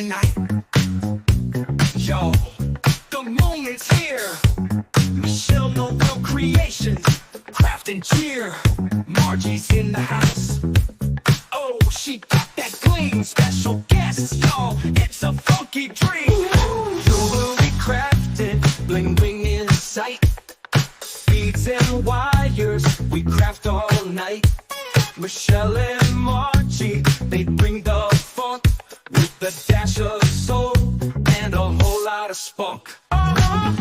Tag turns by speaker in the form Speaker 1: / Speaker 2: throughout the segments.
Speaker 1: tonight. Yo, the moment's here. MichelleNoelCreations, craft and cheer. Margie's in the house. Oh, she got that clean. Special guest, y'all. It's a funky dream. Jewelry crafted, bling bling in sight. Beads and wires, we craft all night. Michelle and Margie, they bring the funk with a dash of soul and a whole lot of spunk.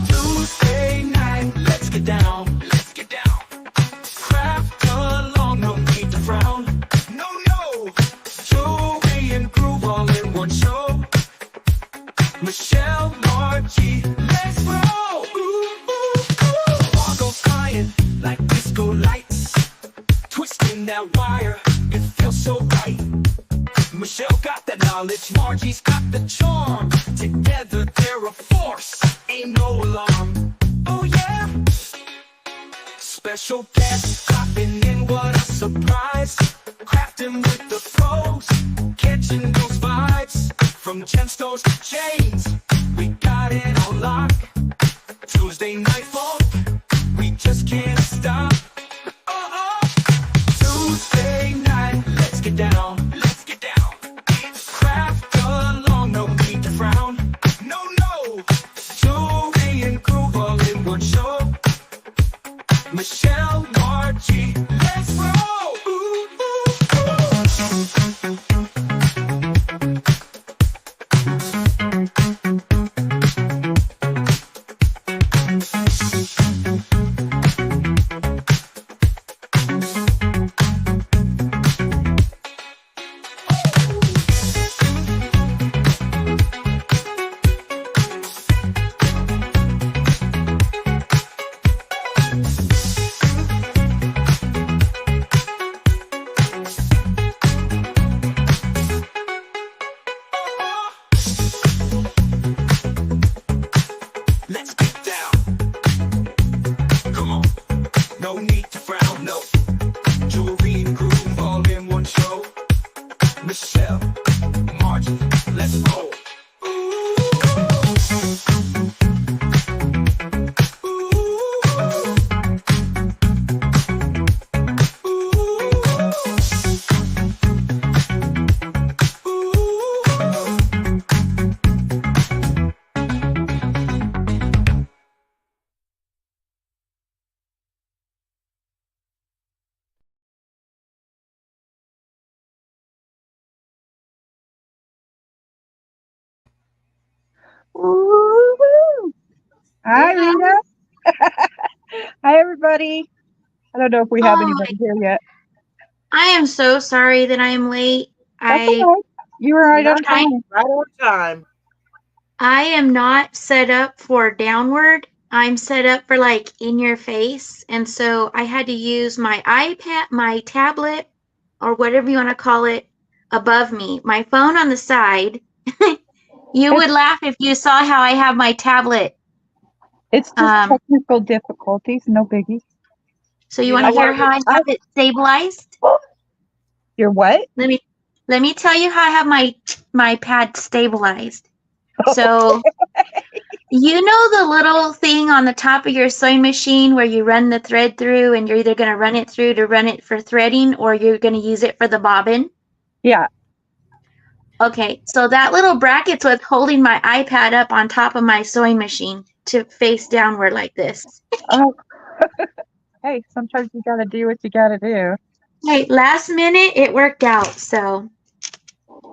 Speaker 1: Tuesday night, let's get down, let's get down. Craft along, no need to frown. No, no, jewelry and groove all in one show. Michelle, Margie, let's roll. Sparkles flying like disco lights. Twisting that wire, it feels so right. Michelle got the knowledge, Margie's got the charm. Together they're a force, ain't no alarm. Oh yeah. Special guest dropping in, what a surprise. Crafting with the pros, catching those vibes. From gemstones to chains, we got it on lock. Tuesday night funk, we just can't stop. Tuesday night, let's get down, let's get down. Craft along, no need to frown. No, no, jewelry and groove all in one show. Michelle, Margie, let's roll. Ooh, ooh, ooh. Let's get down. Come on. No need to frown, no. Jewelry and groove all in one show. Michelle, Margie, let's roll.
Speaker 2: Woo-hoo. Hi, Rita. Hi, everybody. I don't know if we have
Speaker 3: Oh,
Speaker 2: anybody here yet.
Speaker 3: I am so sorry that I'm late.
Speaker 2: That's all right. You were right on time.
Speaker 4: Right on time.
Speaker 3: I am not set up for downward. I'm set up for like in your face. And so I had to use my iPad, my tablet, or whatever you want to call it, above me. My phone on the side. You would laugh if you saw how I have my tablet.
Speaker 2: It's just technical difficulties, no biggie.
Speaker 3: So you want to hear how I have it stabilized?
Speaker 2: Your what?
Speaker 3: Let me tell you how I have my pad stabilized. So you know the little thing on the top of your sewing machine where you run the thread through, and you're either going to run it through to run it for threading, or you're going to use it for the bobbin?
Speaker 2: Yeah.
Speaker 3: Okay, so that little bracket's what's holding my iPad up on top of my sewing machine to face downward like this.
Speaker 2: Oh. Hey, sometimes you got to do what you got to do.
Speaker 3: Hey, last minute, it worked out, so.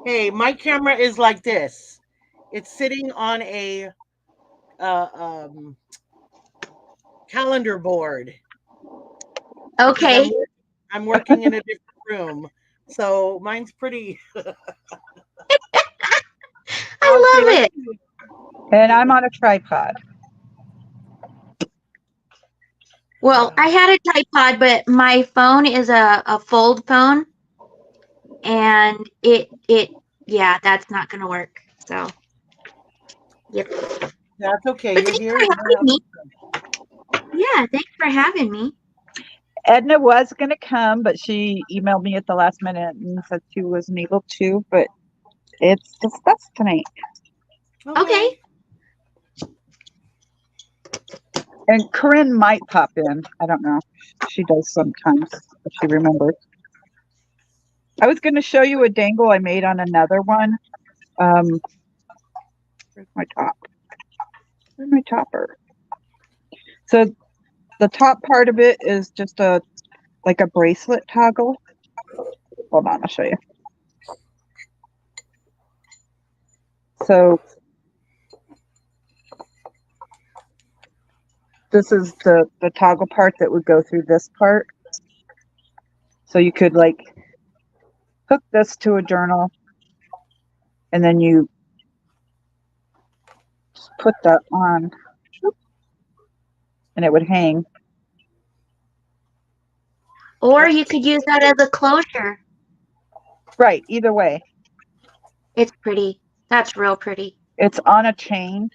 Speaker 4: Hey, my camera is like this. It's sitting on a calendar board.
Speaker 3: Okay.
Speaker 4: I'm working in a different room, so mine's pretty.
Speaker 3: I love it.
Speaker 2: And I'm on a tripod.
Speaker 3: Well, I had a tripod, but my phone is a fold phone, and yeah, that's not gonna work. So, yep.
Speaker 4: That's okay.
Speaker 3: But
Speaker 4: You're here.
Speaker 3: thanks for having me. Yeah, thanks for having me.
Speaker 2: Edna was going to come, but she emailed me at the last minute and said she wasn't able to. But it's discussed tonight.
Speaker 3: Okay.
Speaker 2: And Corinne might pop in. I don't know. She does sometimes if she remembers. I was going to show you a dangle I made on another one. Where's my top? Where's my topper? So the top part of it is just like a bracelet toggle. Hold on, I'll show you. So this is the toggle part that would go through this part. So you could like hook this to a journal and then you just put that on and it would hang.
Speaker 3: Or you could use that as a closure.
Speaker 2: Right, either way.
Speaker 3: It's pretty. That's real pretty.
Speaker 2: It's on a chain.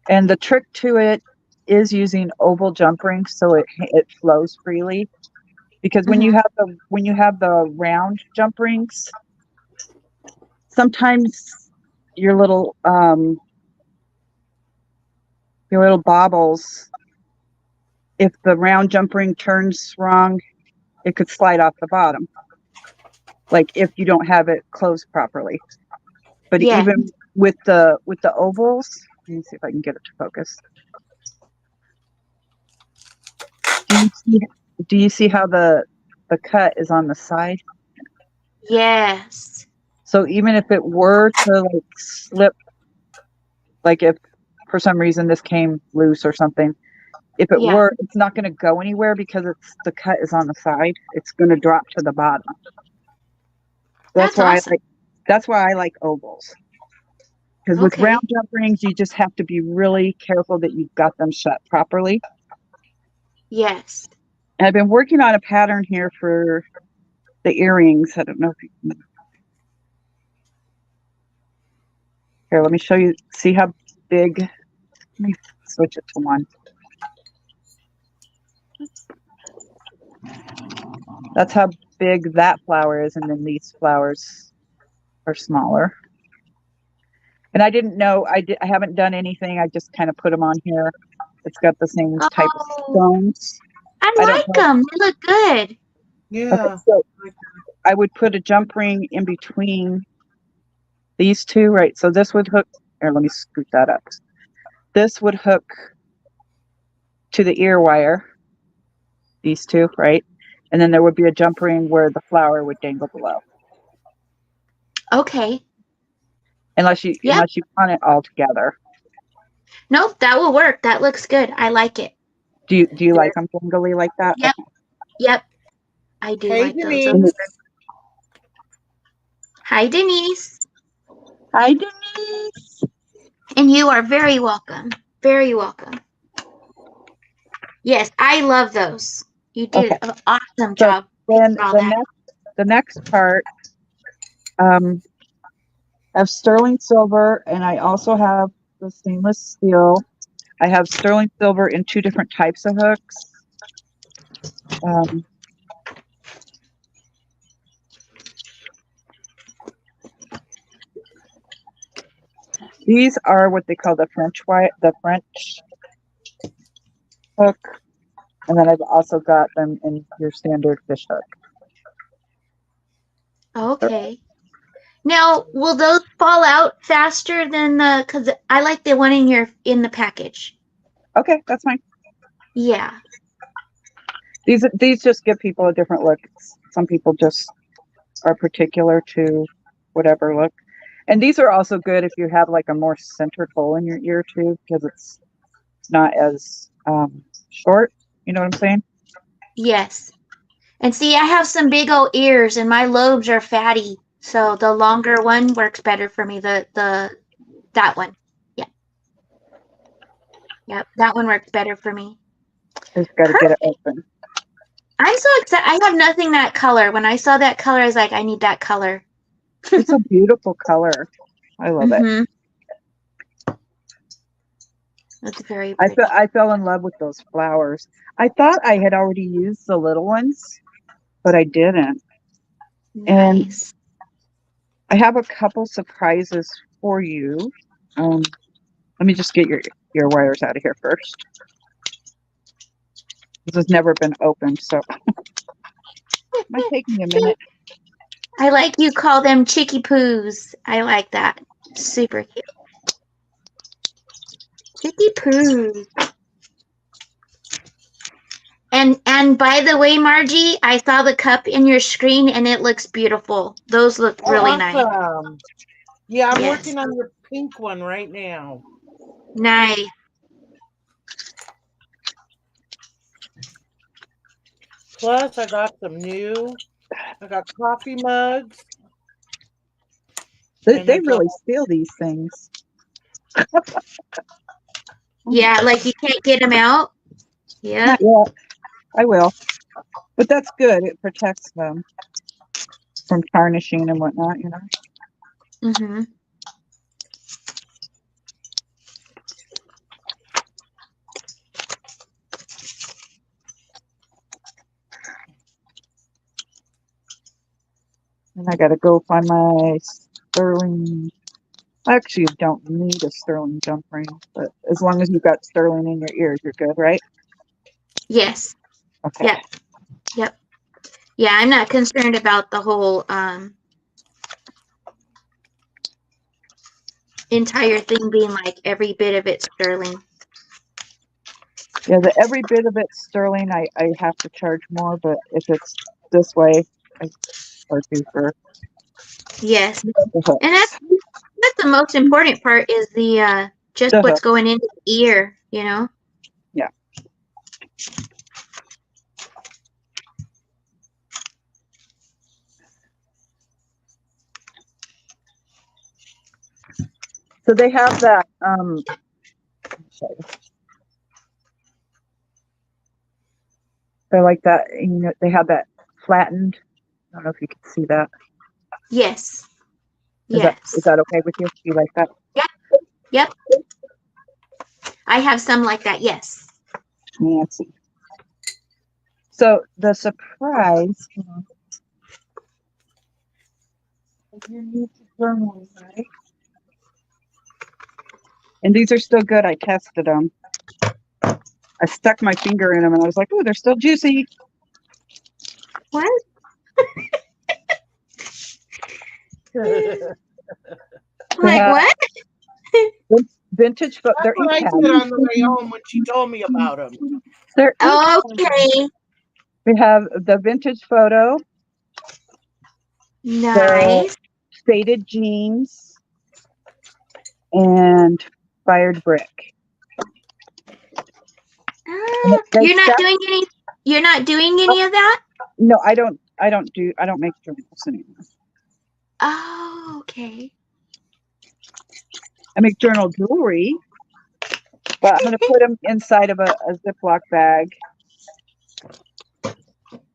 Speaker 2: And the trick to it is using oval jump rings so it flows freely. Because when you have the round jump rings, sometimes your little bobbles, if the round jump ring turns wrong, it could slide off the bottom. Like if you don't have it closed properly. But even with the ovals, let me see if I can get it to focus. Do you see how the cut is on the side?
Speaker 3: Yes.
Speaker 2: So even if it were to like slip, like if for some reason this came loose or something, if it were, it's not going to go anywhere because the cut is on the side. It's going to drop to the bottom. That's why
Speaker 3: awesome.
Speaker 2: That's why I like ovals. Because with round jump rings, you just have to be really careful that you've got them shut properly.
Speaker 3: Yes.
Speaker 2: And I've been working on a pattern here for the earrings. I don't know if you can. Here, let me show you. See how big? Let me switch it to one. That's how big that flower is, and then these flowers are smaller. And I didn't know, I haven't done anything. I just kind of put them on here. It's got the same type of stones.
Speaker 3: I like them. They look good.
Speaker 4: Yeah.
Speaker 2: Okay, so I would put a jump ring in between these two, right? So this would hook, here, let me scoot that up. This would hook to the ear wire, these two, right? And then there would be a jump ring where the flower would dangle below.
Speaker 3: Okay.
Speaker 2: Unless you want it all together.
Speaker 3: Nope, that will work. That looks good. I like it.
Speaker 2: Do you like them dangly like that?
Speaker 3: Yep.
Speaker 2: Okay.
Speaker 3: Yep. I do like
Speaker 4: Denise.
Speaker 3: those. Hi, Denise.
Speaker 2: Hi, Denise.
Speaker 3: And you are very welcome. Very welcome. Yes, I love those. You did an awesome job.
Speaker 2: Then the next part, I have sterling silver, and I also have the stainless steel. I have sterling silver in two different types of hooks. These are what they call the French hook, and then I've also got them in your standard fish hook.
Speaker 3: Okay. Now, will those fall out faster than because I like the one in the package.
Speaker 2: Okay, that's fine.
Speaker 3: Yeah.
Speaker 2: These just give people a different look. Some people just are particular to whatever look. And these are also good if you have like a more centered hole in your ear too, because it's not as short. You know what I'm saying?
Speaker 3: Yes. And see, I have some big old ears and my lobes are fatty. So the longer one works better for me. That one. Yeah. Yep. That one works better for me.
Speaker 2: Just got to get it open.
Speaker 3: I'm so excited. I have nothing that color. When I saw that color, I was like, I need that color.
Speaker 2: It's a beautiful color. I love it.
Speaker 3: That's very pretty.
Speaker 2: I fell in love with those flowers. I thought I had already used the little ones, but I didn't.
Speaker 3: Nice.
Speaker 2: I have a couple surprises for you. Let me just get your wires out of here first. This has never been opened, so it might take me a minute.
Speaker 3: I like you call them chicky poos. I like that. Super cute. Chicky poos. And by the way, Margie, I saw the cup in your screen and it looks beautiful. Those look really nice.
Speaker 4: Awesome. Yeah, I'm
Speaker 3: Yes.
Speaker 4: working on your pink one right now.
Speaker 3: Nice.
Speaker 4: Plus, I got I got coffee mugs.
Speaker 2: They
Speaker 4: And I
Speaker 2: really
Speaker 4: got-
Speaker 2: steal these things.
Speaker 3: Yeah, like you can't get them out. Yeah.
Speaker 2: Not yet. I will. But that's good. It protects them from tarnishing and whatnot, you know.
Speaker 3: Mm-hmm.
Speaker 2: And I got to go find my sterling. Actually, you don't need a sterling jump ring, but as long as you've got sterling in your ears, you're good, right?
Speaker 3: Yes.
Speaker 2: Okay.
Speaker 3: Yep. Yep. Yeah, I'm not concerned about the whole entire thing being like every bit of it sterling.
Speaker 2: Yeah, every bit of it sterling, I have to charge more, but if it's this way, I charge you for
Speaker 3: Yes.
Speaker 2: the hooks.
Speaker 3: And that's the most important part is the just
Speaker 2: The
Speaker 3: what's
Speaker 2: hook.
Speaker 3: going into the ear, you know?
Speaker 2: Yeah. So they have that, they're like that, you know, they have that flattened. I don't know if you can see that.
Speaker 3: Yes.
Speaker 2: Is
Speaker 3: Yes.
Speaker 2: that okay with you? You like that?
Speaker 3: Yep. I have some like that, yes.
Speaker 2: Nancy. So the surprise. You need to burn one, right? And these are still good. I tested them. I stuck my finger in them and I was like, oh, they're still juicy.
Speaker 3: What? Like
Speaker 2: Yeah.
Speaker 3: what?
Speaker 2: Vintage, but they're
Speaker 4: That's what I
Speaker 2: ink
Speaker 4: said on the
Speaker 2: pads.
Speaker 4: way home when she told me about them.
Speaker 2: They're ink pads.
Speaker 3: Okay.
Speaker 2: We have the vintage photo,
Speaker 3: Nice.
Speaker 2: faded jeans, and fired brick.
Speaker 3: Ah,
Speaker 2: They
Speaker 3: you're not
Speaker 2: stack-
Speaker 3: doing any. You're not doing any of that.
Speaker 2: No, I don't make journals anymore.
Speaker 3: Oh, okay.
Speaker 2: I make journal jewelry, but I'm going to put them inside of a Ziploc bag.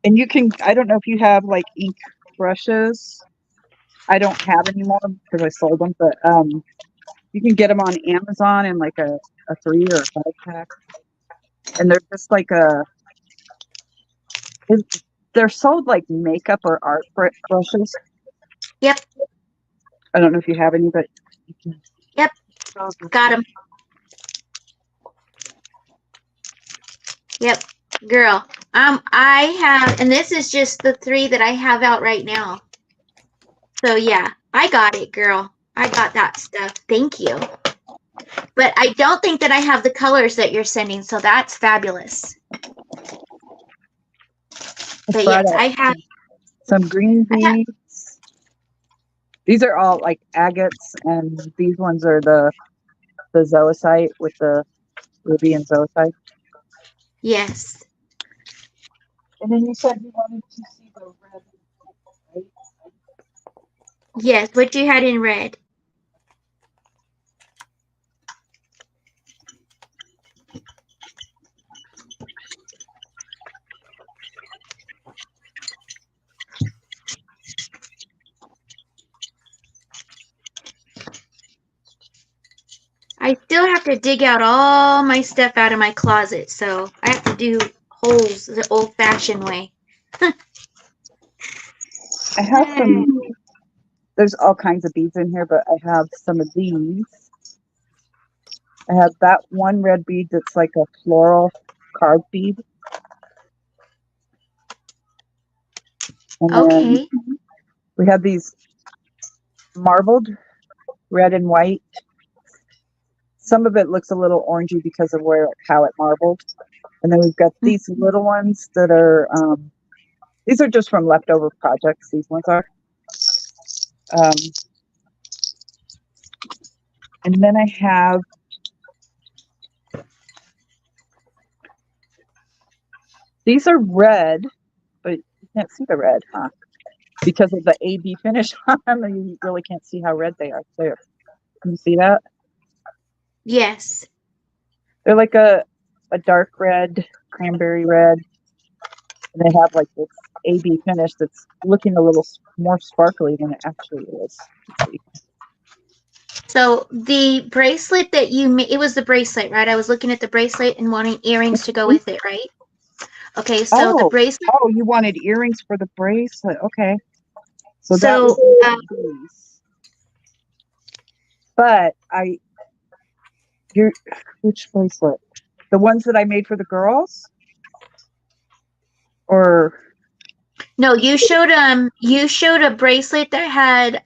Speaker 2: And you can, I don't know if you have like ink brushes. I don't have anymore because I sold them, but you can get them on Amazon in like a 3 or 5 pack. And they're just like they're sold like makeup or art brushes.
Speaker 3: Yep.
Speaker 2: I don't know if you have any, but
Speaker 3: Yep. Got him. Yep. Girl. I have, and this is just the 3 that I have out right now. So yeah, I got it, girl. I got that stuff. Thank you. But I don't think that I have the colors that you're sending, so that's fabulous. But yes, I have
Speaker 2: some green
Speaker 3: I have-
Speaker 2: beads. These are all like agates, and these ones are the zoisite with the ruby and zoisite.
Speaker 3: yes.
Speaker 2: And then you said you wanted to see the red, right?
Speaker 3: Yes, what you had in red. I still have to dig out all my stuff out of my closet, so I have to do holes the old-fashioned way.
Speaker 2: I have some. there's all kinds of beads in here, but I have some of these. I have that one red bead that's like a floral carved bead. And then
Speaker 3: Okay.
Speaker 2: we have these marbled red and white. Some of it looks a little orangey because of how it marbled. And then we've got these little ones that are, these are just from leftover projects. These ones are. And then I have these are red, but you can't see the red, huh? Because of the AB finish on them, you really can't see how red they are. There, can you see that?
Speaker 3: Yes.
Speaker 2: They're like a dark red, cranberry red, and they have like this AB finish that's looking a little more sparkly than it actually is. Let's see.
Speaker 3: So the bracelet that you made, it was the bracelet, right? I was looking at the bracelet and wanting earrings to go with it, right? Okay, so the bracelet.
Speaker 2: Oh, you wanted earrings for the bracelet. Okay. So that
Speaker 3: So,
Speaker 2: would be these. But which bracelet? The ones that I made for the girls? Or
Speaker 3: no, you showed a bracelet that had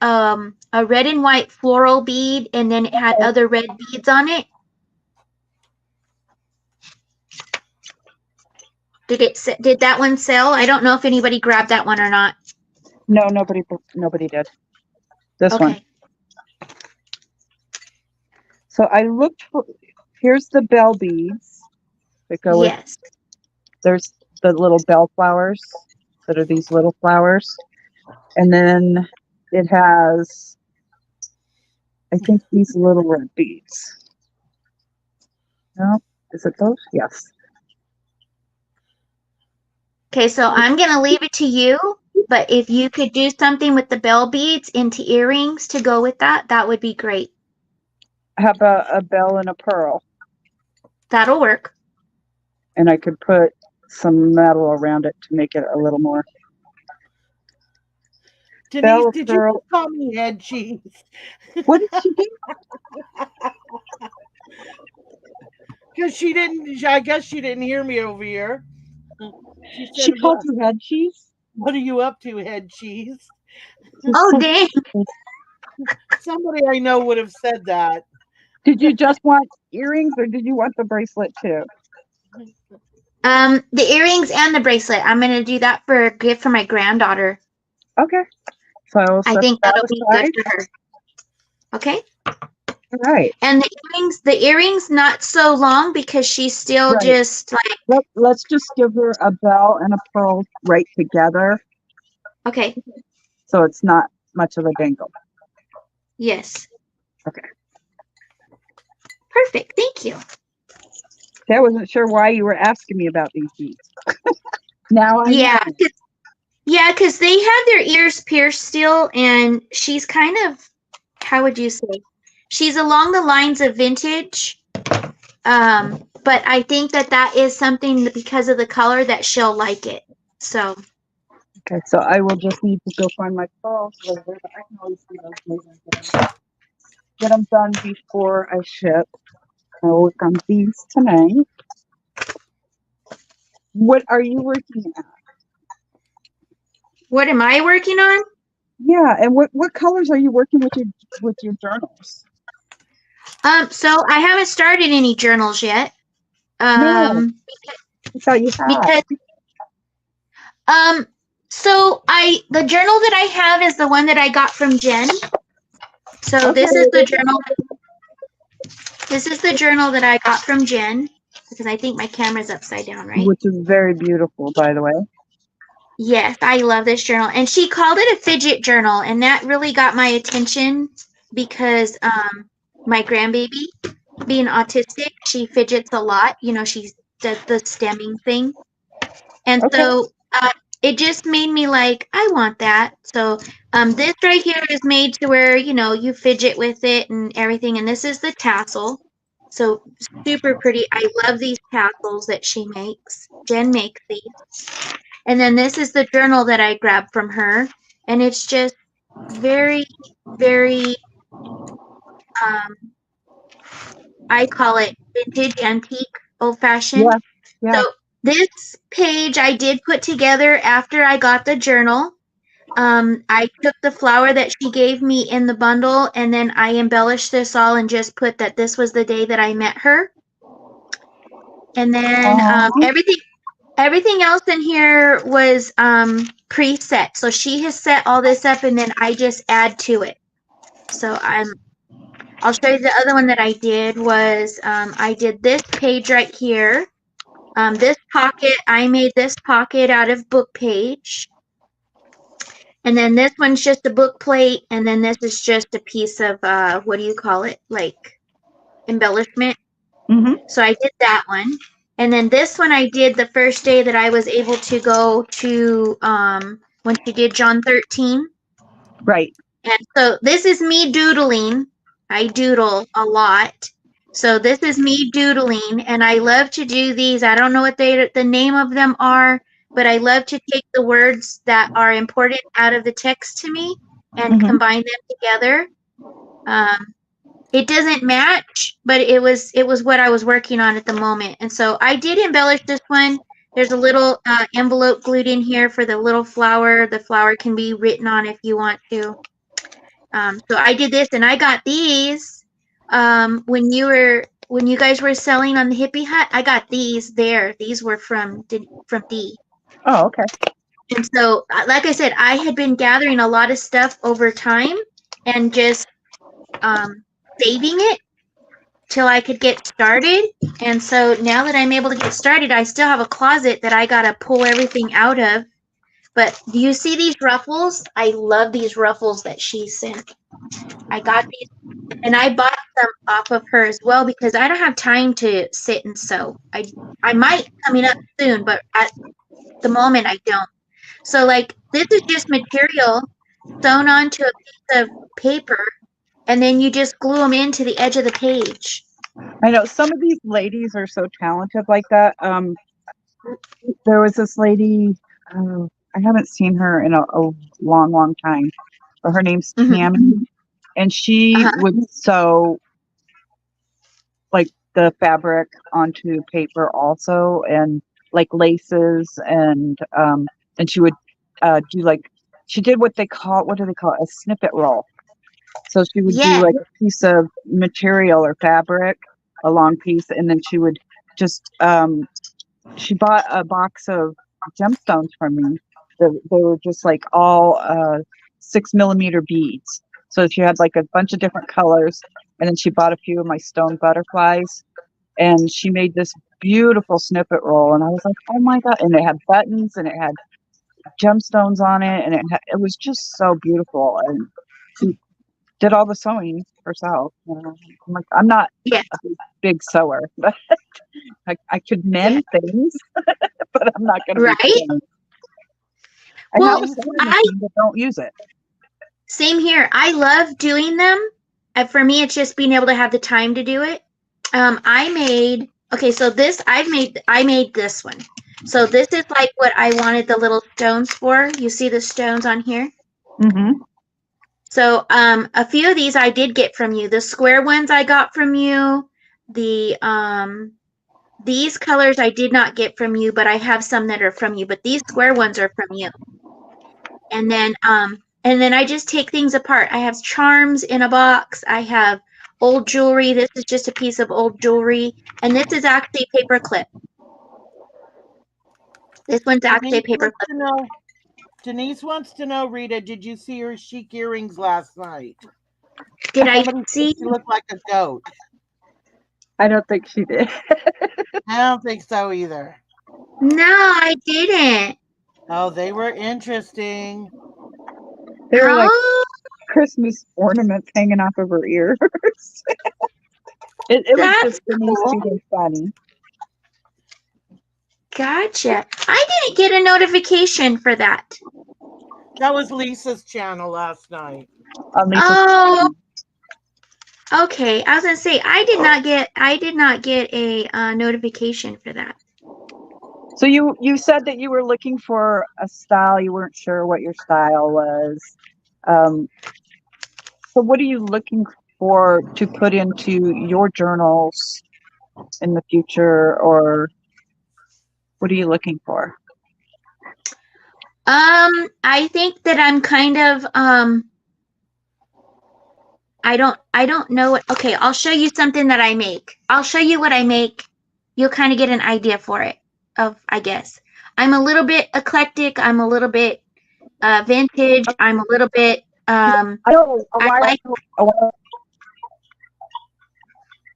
Speaker 3: a red and white floral bead, and then it had other red beads on it. Did that one sell? I don't know if anybody grabbed that one or not.
Speaker 2: no, nobody did. This one. So I looked for, here's the bell beads that go with,
Speaker 3: Yes.
Speaker 2: there's the little bell flowers that are these little flowers. And then it has, I think, these little red beads. No, is it those? Yes.
Speaker 3: Okay, so I'm going to leave it to you, but if you could do something with the bell beads into earrings to go with that, that would be great.
Speaker 2: How about a bell and a pearl?
Speaker 3: That'll work.
Speaker 2: And I could put some metal around it to make it a little more.
Speaker 4: Denise,
Speaker 2: Bell,
Speaker 4: did
Speaker 2: pearl.
Speaker 4: you call me head cheese?
Speaker 2: What did she do?
Speaker 4: Because she didn't. I guess she didn't hear me over here. She said,
Speaker 2: She called you head cheese?
Speaker 4: "What are you up to, head cheese?"
Speaker 3: Oh, dang.
Speaker 4: Somebody I know would have said that.
Speaker 2: Did you just want earrings or did you want the bracelet too?
Speaker 3: The earrings and the bracelet. I'm going to do that for a gift for my granddaughter.
Speaker 2: Okay. So
Speaker 3: I think that'll be good for her. Okay.
Speaker 2: All right.
Speaker 3: And the earrings not so long because she's still just like.
Speaker 2: Let's just give her a bell and a pearl right together.
Speaker 3: Okay.
Speaker 2: So it's not much of a dangle.
Speaker 3: Yes.
Speaker 2: Okay.
Speaker 3: Perfect. Thank you.
Speaker 2: I wasn't sure why you were asking me about these beads. Now I know.
Speaker 3: Yeah, because they have their ears pierced still, and she's kind of, how would you say? She's along the lines of vintage, but I think that is something that because of the color that she'll like it. So.
Speaker 2: Okay, so I will just need to go find my pearls later, but I can always see those later. Get them done before I ship. I'll work on these tonight. What are you working at?
Speaker 3: What am I working on?
Speaker 2: Yeah, and what colors are you working with your journals?
Speaker 3: So I haven't started any journals yet.
Speaker 2: No, I thought you had.
Speaker 3: Because so the journal that I have is the one that I got from Jen. So this is the journal. This is the journal that I got from Jen because I think my camera's upside down, right?
Speaker 2: Which is very beautiful, by the way.
Speaker 3: Yes, I love this journal. And she called it a fidget journal, and that really got my attention because my grandbaby, being autistic, she fidgets a lot. You know, she does the stemming thing. And so it just made me like, I want that. So this right here is made to where, you know, you fidget with it and everything. And this is the tassel. So super pretty. I love these tassels that she makes. Jen makes these. And then this is the journal that I grabbed from her. And it's just, very, very, I call it vintage, antique, old fashioned.
Speaker 2: Yeah. Yeah.
Speaker 3: So this page I did put together after I got the journal. I took the flower that she gave me in the bundle and then I embellished this all and just put that this was the day that I met her. And then
Speaker 2: Aw.
Speaker 3: everything else in here was preset. So she has set all this up and then I just add to it. So I'll show you the other one that I did was I did this page right here. This pocket, I made this pocket out of book page. And then this one's just a book plate. And then this is just a piece of, what do you call it? Like embellishment. So I did that one. And then this one I did the first day that I was able to go to, when she did John 13.
Speaker 2: Right.
Speaker 3: And so this is me doodling. I doodle a lot. So this is me doodling, and I love to do these. I don't know what the name of them are, but I love to take the words that are important out of the text to me and combine them together. It doesn't match, but it was what I was working on at the moment. And so I did embellish this one. There's a little envelope glued in here for the little flower. The flower can be written on if you want to. So I did this, and I got these when you guys were selling on the Hippie Hut. I got these there. These were from D.
Speaker 2: Oh, okay.
Speaker 3: And so, like I said, I had been gathering a lot of stuff over time and just saving it till I could get started. And so now that I'm able to get started, I still have a closet that I gotta pull everything out of. But do you see these ruffles? I love these ruffles that she sent. I got these, and I bought them off of her as well because I don't have time to sit and sew. I might coming up soon, but at the moment I don't. So like this is just material sewn onto a piece of paper, and then you just glue them into the edge of the page.
Speaker 2: I know some of these ladies are so talented like that. There was this lady, I haven't seen her in a long, long time, but her name's Tammy, and she would sew like the fabric onto paper also, and like laces, and she would do like, she did what do they call it, a snippet roll. So she would do like a piece of material or fabric, a long piece, and then she would just she bought a box of gemstones from me. They were just like all 6mm beads. So she had like a bunch of different colors, and then she bought a few of my stone butterflies, and she made this beautiful snippet roll. And I was like, oh my god! And it had buttons, and it had gemstones on it, and it was just so beautiful. And she did all the sewing herself. You know? I'm like, I'm not a big sewer, but I could mend things, but I'm not going to.
Speaker 3: Right.
Speaker 2: I have a sewing machine, but don't use it.
Speaker 3: Same here. I love doing them. For me, it's just being able to have the time to do it. I made this one. So this is like what I wanted the little stones for. You see the stones on here? So a few of these I did get from you. The square ones I got from you. The these colors I did not get from you, but I have some that are from you. But these square ones are from you. And then I just take things apart. I have charms in a box. I have old jewelry. This is just a piece of old jewelry. And this is actually a paper clip. This one's actually a paper clip.
Speaker 4: Denise wants to know, Rita, did you see her chic earrings last night?
Speaker 3: Did I see?
Speaker 4: She looked like a goat.
Speaker 2: I don't think she did.
Speaker 4: I don't think so either.
Speaker 3: No, I didn't.
Speaker 4: Oh, they were interesting.
Speaker 2: They were like Christmas ornaments hanging off of her ears. It was just Denise being funny.
Speaker 3: Gotcha. I didn't get a notification for that.
Speaker 4: That was Lisa's channel last night.
Speaker 3: Oh, okay. I was gonna say I did not get a notification for that.
Speaker 2: So you said that you were looking for a style. You weren't sure what your style was. So what are you looking for to put into your journals in the future, or what are you looking for?
Speaker 3: I think that I'm kind of I don't know what. Okay, I'll show you something that I make. I'll show you what I make. You'll kind of get an idea for it. I guess I'm a little bit eclectic. I'm a little bit vintage. I'm a little bit
Speaker 2: I know a
Speaker 3: I
Speaker 2: while
Speaker 3: like
Speaker 2: a while-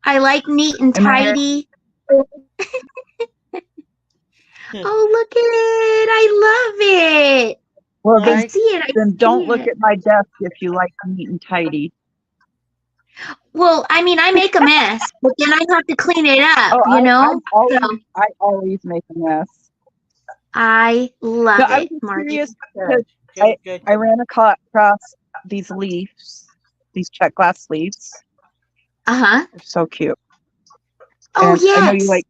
Speaker 3: I like neat and
Speaker 2: am I-
Speaker 3: tidy. Oh, look at it! I love it.
Speaker 2: Well,
Speaker 3: I
Speaker 2: then,
Speaker 3: see it. I
Speaker 2: then
Speaker 3: see
Speaker 2: don't look
Speaker 3: it.
Speaker 2: at my desk if you like neat and tidy.
Speaker 3: Well, I mean, I make a mess, but then I have to clean it up.
Speaker 2: Oh,
Speaker 3: You know.
Speaker 2: I always make a mess.
Speaker 3: I love
Speaker 2: No, I
Speaker 3: it,
Speaker 2: was
Speaker 3: Margie.
Speaker 2: curious
Speaker 4: Good,
Speaker 2: because
Speaker 4: good, good.
Speaker 2: I ran across these leaves, these check glass leaves.
Speaker 3: Uh-huh.
Speaker 2: They're so cute.
Speaker 3: Oh,
Speaker 2: And I know you
Speaker 3: yes.
Speaker 2: like,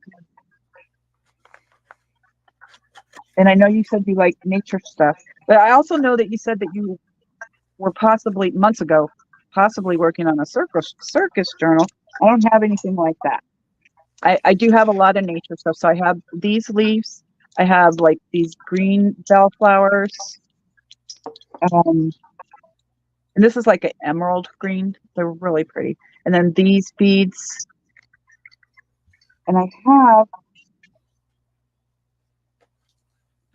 Speaker 2: and I know you said you like nature stuff, but I also know that you said that you were possibly months ago, possibly working on a circus journal. I don't have anything like that. I do have a lot of nature stuff. So I have these leaves. I have like these green bellflowers. And this is like an emerald green. They're really pretty. And then these beads. And I have.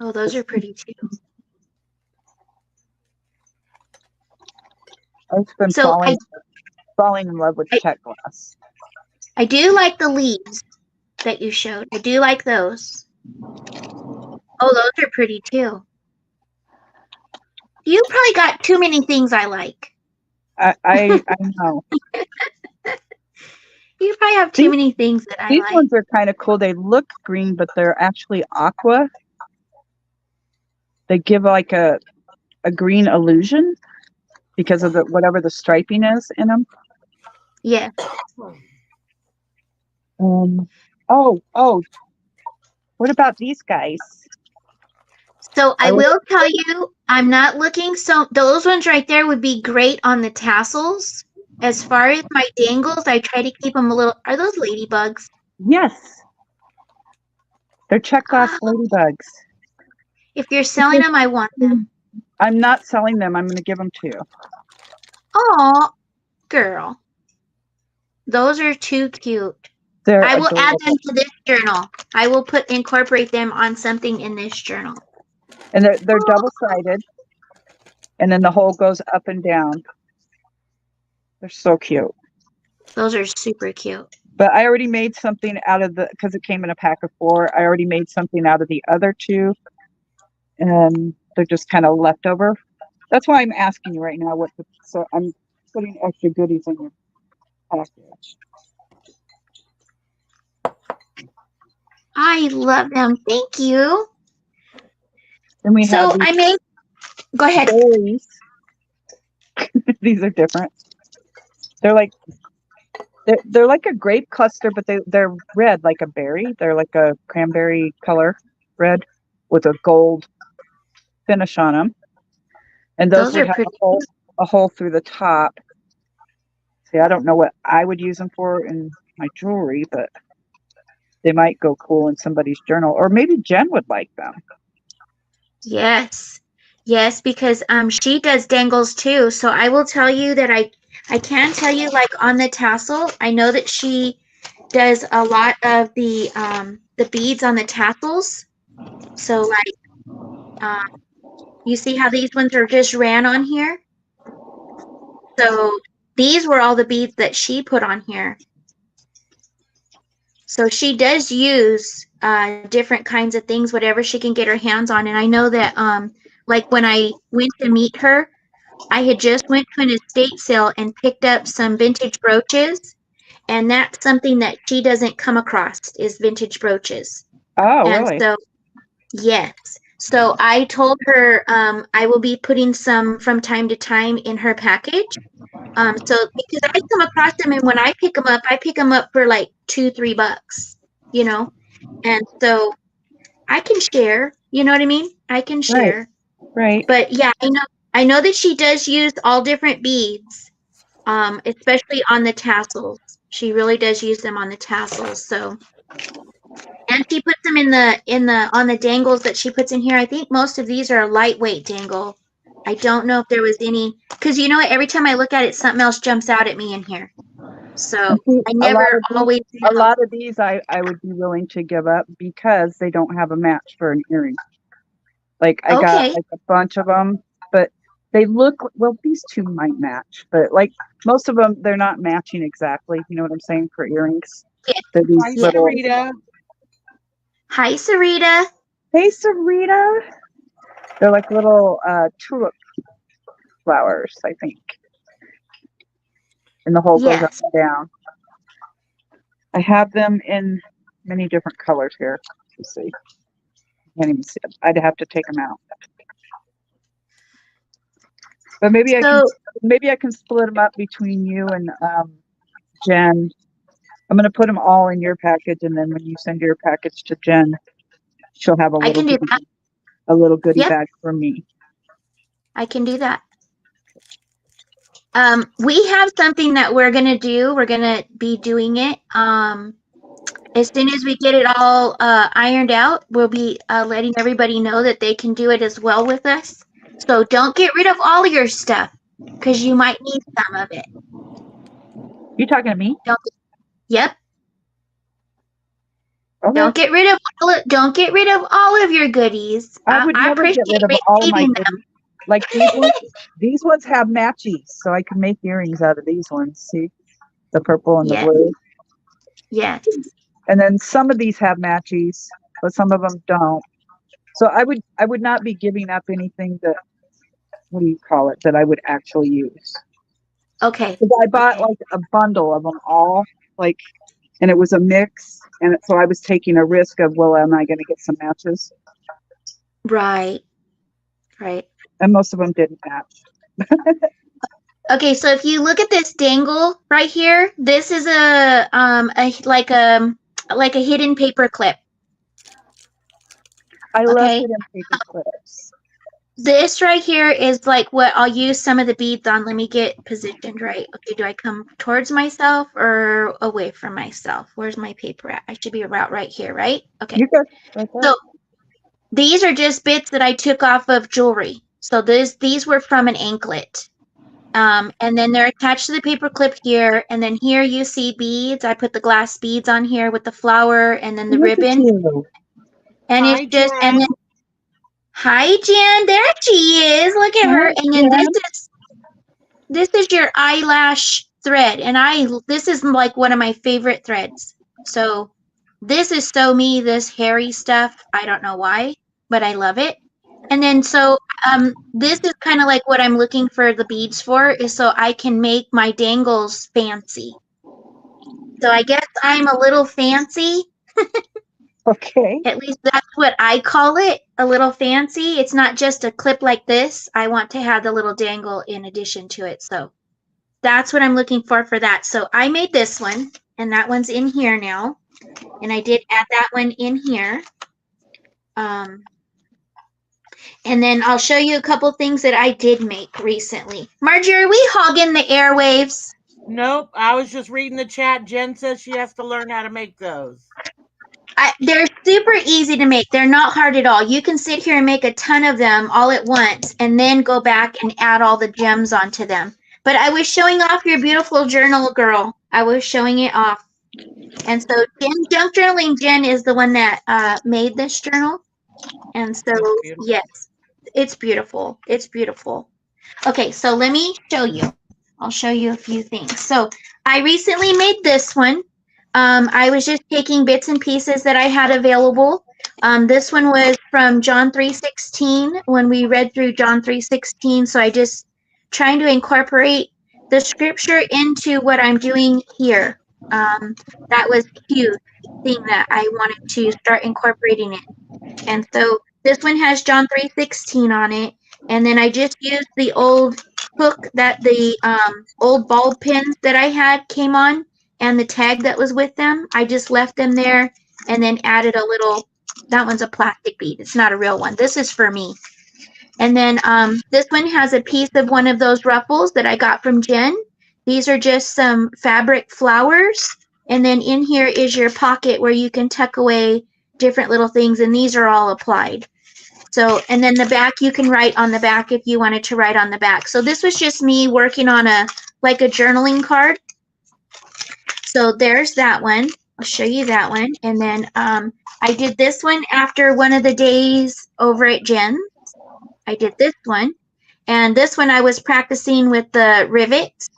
Speaker 3: Oh, those are pretty too.
Speaker 2: I've been
Speaker 3: So
Speaker 2: falling in love with check glass.
Speaker 3: I do like the leaves that you showed. I do like those. Oh, those are pretty too. You probably got too many things I like.
Speaker 2: I know.
Speaker 3: You probably have too many things that I
Speaker 2: These
Speaker 3: like.
Speaker 2: ones are kind of cool. They look green, but they're actually aqua. They give like a green illusion because of whatever the striping is in them.
Speaker 3: Yeah.
Speaker 2: Oh, what about these guys?
Speaker 3: So I will tell you, I'm not looking. So those ones right there would be great on the tassels. As far as my dangles, I try to keep them a little. Are those ladybugs?
Speaker 2: Yes. They're check glass ladybugs.
Speaker 3: If you're selling them, I want them.
Speaker 2: I'm not selling them. I'm going to give them to you.
Speaker 3: Oh, girl. Those are too cute.
Speaker 2: They're
Speaker 3: I will
Speaker 2: adorable.
Speaker 3: add them to this journal. I will incorporate them on something in this journal.
Speaker 2: And they're double-sided. And then the hole goes up and down. They're so cute.
Speaker 3: Those are super cute.
Speaker 2: But I already made something out of because it came in a pack of 4. I already made something out of the other 2. And they're just kind of leftover. That's why I'm asking you right now so I'm putting extra goodies in your package.
Speaker 3: I love them. Thank you.
Speaker 2: Then we
Speaker 3: So
Speaker 2: have
Speaker 3: I made. Go ahead.
Speaker 2: berries. These are different. They're like a grape cluster, but they're red like a berry. They're like a cranberry color red with a gold finish on them. And those would
Speaker 3: are
Speaker 2: have
Speaker 3: pretty.
Speaker 2: a hole through the top. See, I don't know what I would use them for in my jewelry, but they might go cool in somebody's journal. Or maybe Jen would like them.
Speaker 3: Yes. Yes, because she does dangles too. So I will tell you that I can tell you, like, on the tassel, I know that she does a lot of the beads on the tassels. So like you see how these ones are just ran on here? So these were all the beads that she put on here. So she does use different kinds of things, whatever she can get her hands on. And I know that like when I went to meet her, I had just went to an estate sale and picked up some vintage brooches. And that's something that she doesn't come across is vintage brooches.
Speaker 2: Oh,
Speaker 3: And
Speaker 2: really?
Speaker 3: so, yes. So I told her I will be putting some from time to time in her package. So because I come across them and when I pick them up for like $2-3, you know? And so I can share, you know what I mean? I can share.
Speaker 2: Right.
Speaker 3: But yeah, I know that she does use all different beads, especially on the tassels. She really does use them on the tassels. So, and she puts them on the dangles that she puts in here. I think most of these are a lightweight dangle. I don't know if there was any, because you know what? Every time I look at it, something else jumps out at me in here. So
Speaker 2: See,
Speaker 3: I never always
Speaker 2: a
Speaker 3: know.
Speaker 2: lot of these I would be willing to give up because they don't have a match for an earring. Like I got
Speaker 3: Okay.
Speaker 2: like a bunch of them, but they look, well, these two might match, but like most of them, they're not matching exactly. You know what I'm saying, for earrings?
Speaker 3: Yes.
Speaker 2: They're these
Speaker 4: Hi,
Speaker 3: Yeah.
Speaker 2: little,
Speaker 4: Sarita.
Speaker 3: Hi, Sarita.
Speaker 2: hey, Sarita. They're like little tulip flowers, I think. And the hole goes up
Speaker 3: Yes.
Speaker 2: and down. I have them in many different colors here. Let's see. Can't even see it. I'd have to take them out. But maybe
Speaker 3: So
Speaker 2: I can split them up between you and Jen. I'm gonna put them all in your package, and then when you send your package to Jen, she'll have
Speaker 3: I can do that.
Speaker 2: a little goodie
Speaker 3: Yep.
Speaker 2: bag for me.
Speaker 3: I can do that. We have something that we're gonna do. We're gonna be doing it. As soon as we get it all ironed out, we'll be letting everybody know that they can do it as well with us. So don't get rid of all of your stuff because you might need some of it.
Speaker 2: You talking to me?
Speaker 3: Yep.
Speaker 2: Okay.
Speaker 3: Don't get rid of all of your goodies.
Speaker 2: I would never get
Speaker 3: appreciate
Speaker 2: rid of all of my
Speaker 3: receiving
Speaker 2: goodies. Like these ones have matchies, so I can make earrings out of these ones. See, the purple and the
Speaker 3: Yes.
Speaker 2: blue.
Speaker 3: Yes.
Speaker 2: And then some of these have matchies, but some of them don't. So I would not be giving up anything that, what do you call it, that I would actually use.
Speaker 3: Okay.
Speaker 2: Because I bought
Speaker 3: Okay.
Speaker 2: like a bundle of them all, like, and it was a mix, and so I was taking a risk of, well, am I going to get some matches?
Speaker 3: Right. Right.
Speaker 2: And most of them didn't match.
Speaker 3: Okay, so if you look at this dangle right here, this is like a hidden paper clip.
Speaker 2: I love
Speaker 3: Okay.
Speaker 2: hidden paper clips.
Speaker 3: This right here is like what I'll use some of the beads on. Let me get positioned right. Okay, do I come towards myself or away from myself? Where's my paper at? I should be about right here, right? Okay.
Speaker 2: You good? Right there.
Speaker 3: So these are just bits that I took off of jewelry. So these were from an anklet. And then they're attached to the paper clip here. And then here you see beads. I put the glass beads on here with the flower and then the
Speaker 2: Look at
Speaker 3: ribbon.
Speaker 2: you.
Speaker 3: And
Speaker 4: Hi,
Speaker 3: it's just,
Speaker 4: Jen.
Speaker 3: and then, hi, Jen. There she is. Look at her.
Speaker 2: Hi,
Speaker 3: And then
Speaker 2: Jen.
Speaker 3: this is your eyelash thread. And this is like one of my favorite threads. So this is so me, this hairy stuff. I don't know why, but I love it. And then so this is kind of like what I'm looking for the beads for, is so I can make my dangles fancy. So I guess I'm a little fancy.
Speaker 2: Okay.
Speaker 3: At least that's what I call it, a little fancy. It's not just a clip like this. I want to have the little dangle in addition to it. So that's what I'm looking for that. So I made this one, and that one's in here now. And I did add that one in here. And then I'll show you a couple things that I did make recently. Marjorie, are we hogging the airwaves?
Speaker 4: Nope. I was just reading the chat. Jen says she has to learn how to make those.
Speaker 3: They're super easy to make. They're not hard at all. You can sit here and make a ton of them all at once and then go back and add all the gems onto them. But I was showing off your beautiful journal, girl. I was showing it off. And so Junk Journaling Jen is the one that made this journal. And so, yes, it's beautiful. It's beautiful. Okay, so let me show you. I'll show you a few things. So I recently made this one. I was just taking bits and pieces that I had available. This one was from John 3:16 when we read through John 3:16. So I just trying to incorporate the scripture into what I'm doing here. That was a huge thing that I wanted to start incorporating it. And so this one has John 3:16 on it. And then I just used the old hook that the old bulb pins that I had came on, and the tag that was with them. I just left them there and then added a little, that one's a plastic bead. It's not a real one. This is for me. And then this one has a piece of one of those ruffles that I got from Jen. These are just some fabric flowers. And then in here is your pocket where you can tuck away different little things. And these are all applied. So, and then the back, you can write on the back if you wanted to write on the back. So this was just me working on like a journaling card. So there's that one. I'll show you that one. And then I did this one after one of the days over at Jen's. I did this one. And this one I was practicing with the rivets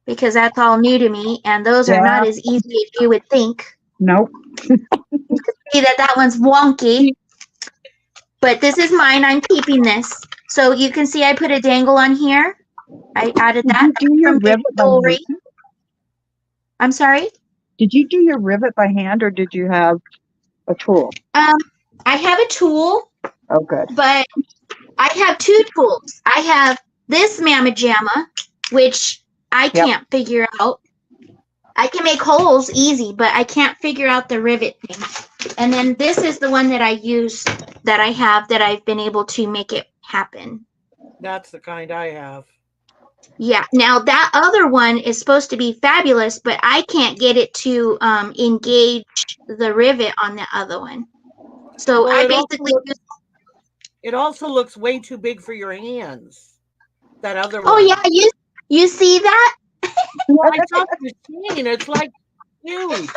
Speaker 3: because that's all new to me. And those are not as easy as you would think.
Speaker 2: Nope.
Speaker 3: You can see that one's wonky. But this is mine. I'm keeping this. So you can see I put a dangle on here. I added that.
Speaker 2: Did you do your rivet by hand?
Speaker 3: I'm sorry?
Speaker 2: Did you do your rivet by hand or did you have a tool?
Speaker 3: I have a tool.
Speaker 2: Oh, good.
Speaker 3: But I have two tools. I have this Mama Jamma, which I can't figure out. I can make holes easy, but I can't figure out the rivet thing. And then this is the one that I use, that I have, that I've been able to make it happen.
Speaker 4: That's the kind I have.
Speaker 3: Yeah. Now that other one is supposed to be fabulous, but I can't get it to engage the rivet on the other one. So
Speaker 4: Well,
Speaker 3: I basically just...
Speaker 4: It also looks way too big for your hands. That other one.
Speaker 3: Oh yeah, you see that?
Speaker 4: Well, I saw the machine. It's like huge.